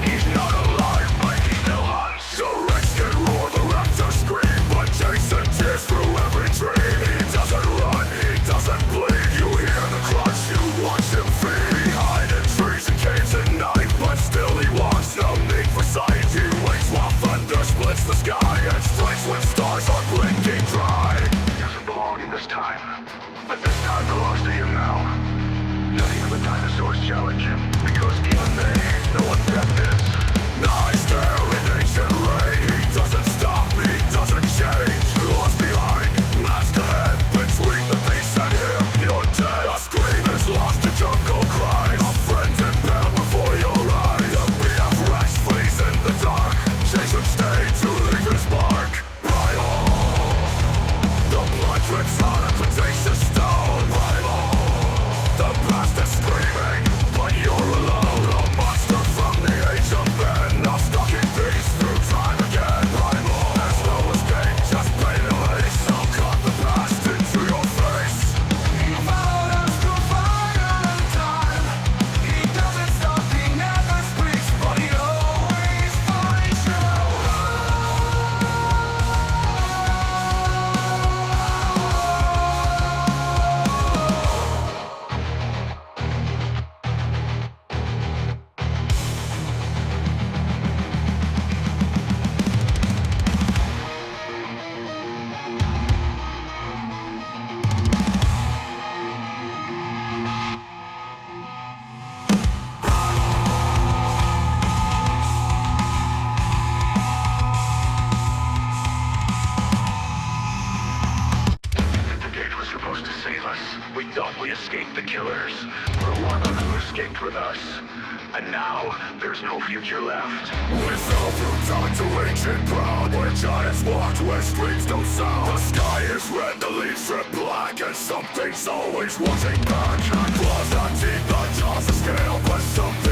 He's not alive, but he still hunts. The Rex can roar, the raptors scream, but Jason tears through every dream. He doesn't run, he doesn't bleed. You hear the crunch, you watch him feed. Behind in trees and caves at night, but still he walks, no need for sight. He waits while thunder splits the sky and strikes when stars are blinking dry. He doesn't belong in this time, but this time belongs to him now. Nothing but dinosaurs challenge him, because even they know what death is. Nice there in ancient rain. He doesn't stop, he doesn't change. Lost behind, masked ahead, between the beast and him. You're dead, a scream is lost to jungle cries. A friend impaled before your eyes. A BF Rex flees in the dark. Jason stayed to leave his mark. Primal. The blood drips on a cretaceous stone. Primal. The past is screaming, but you're alone. A monster from the age of men. A stalking beast through time again. Primal. There's no escape, just pain and hate. So cut the past into your face. He followed us through fire and time. He doesn't stop, he never speaks, but he always finds you. The gate was supposed to save us. We thought we escaped the killers. We're one of them who escaped with us. And now, there's no future left. We fell through time to ancient ground where giants walked where streets don't sound. The sky is red, the leaves are black, and something's always watching back. Claws not teeth, the jaws of scale, but something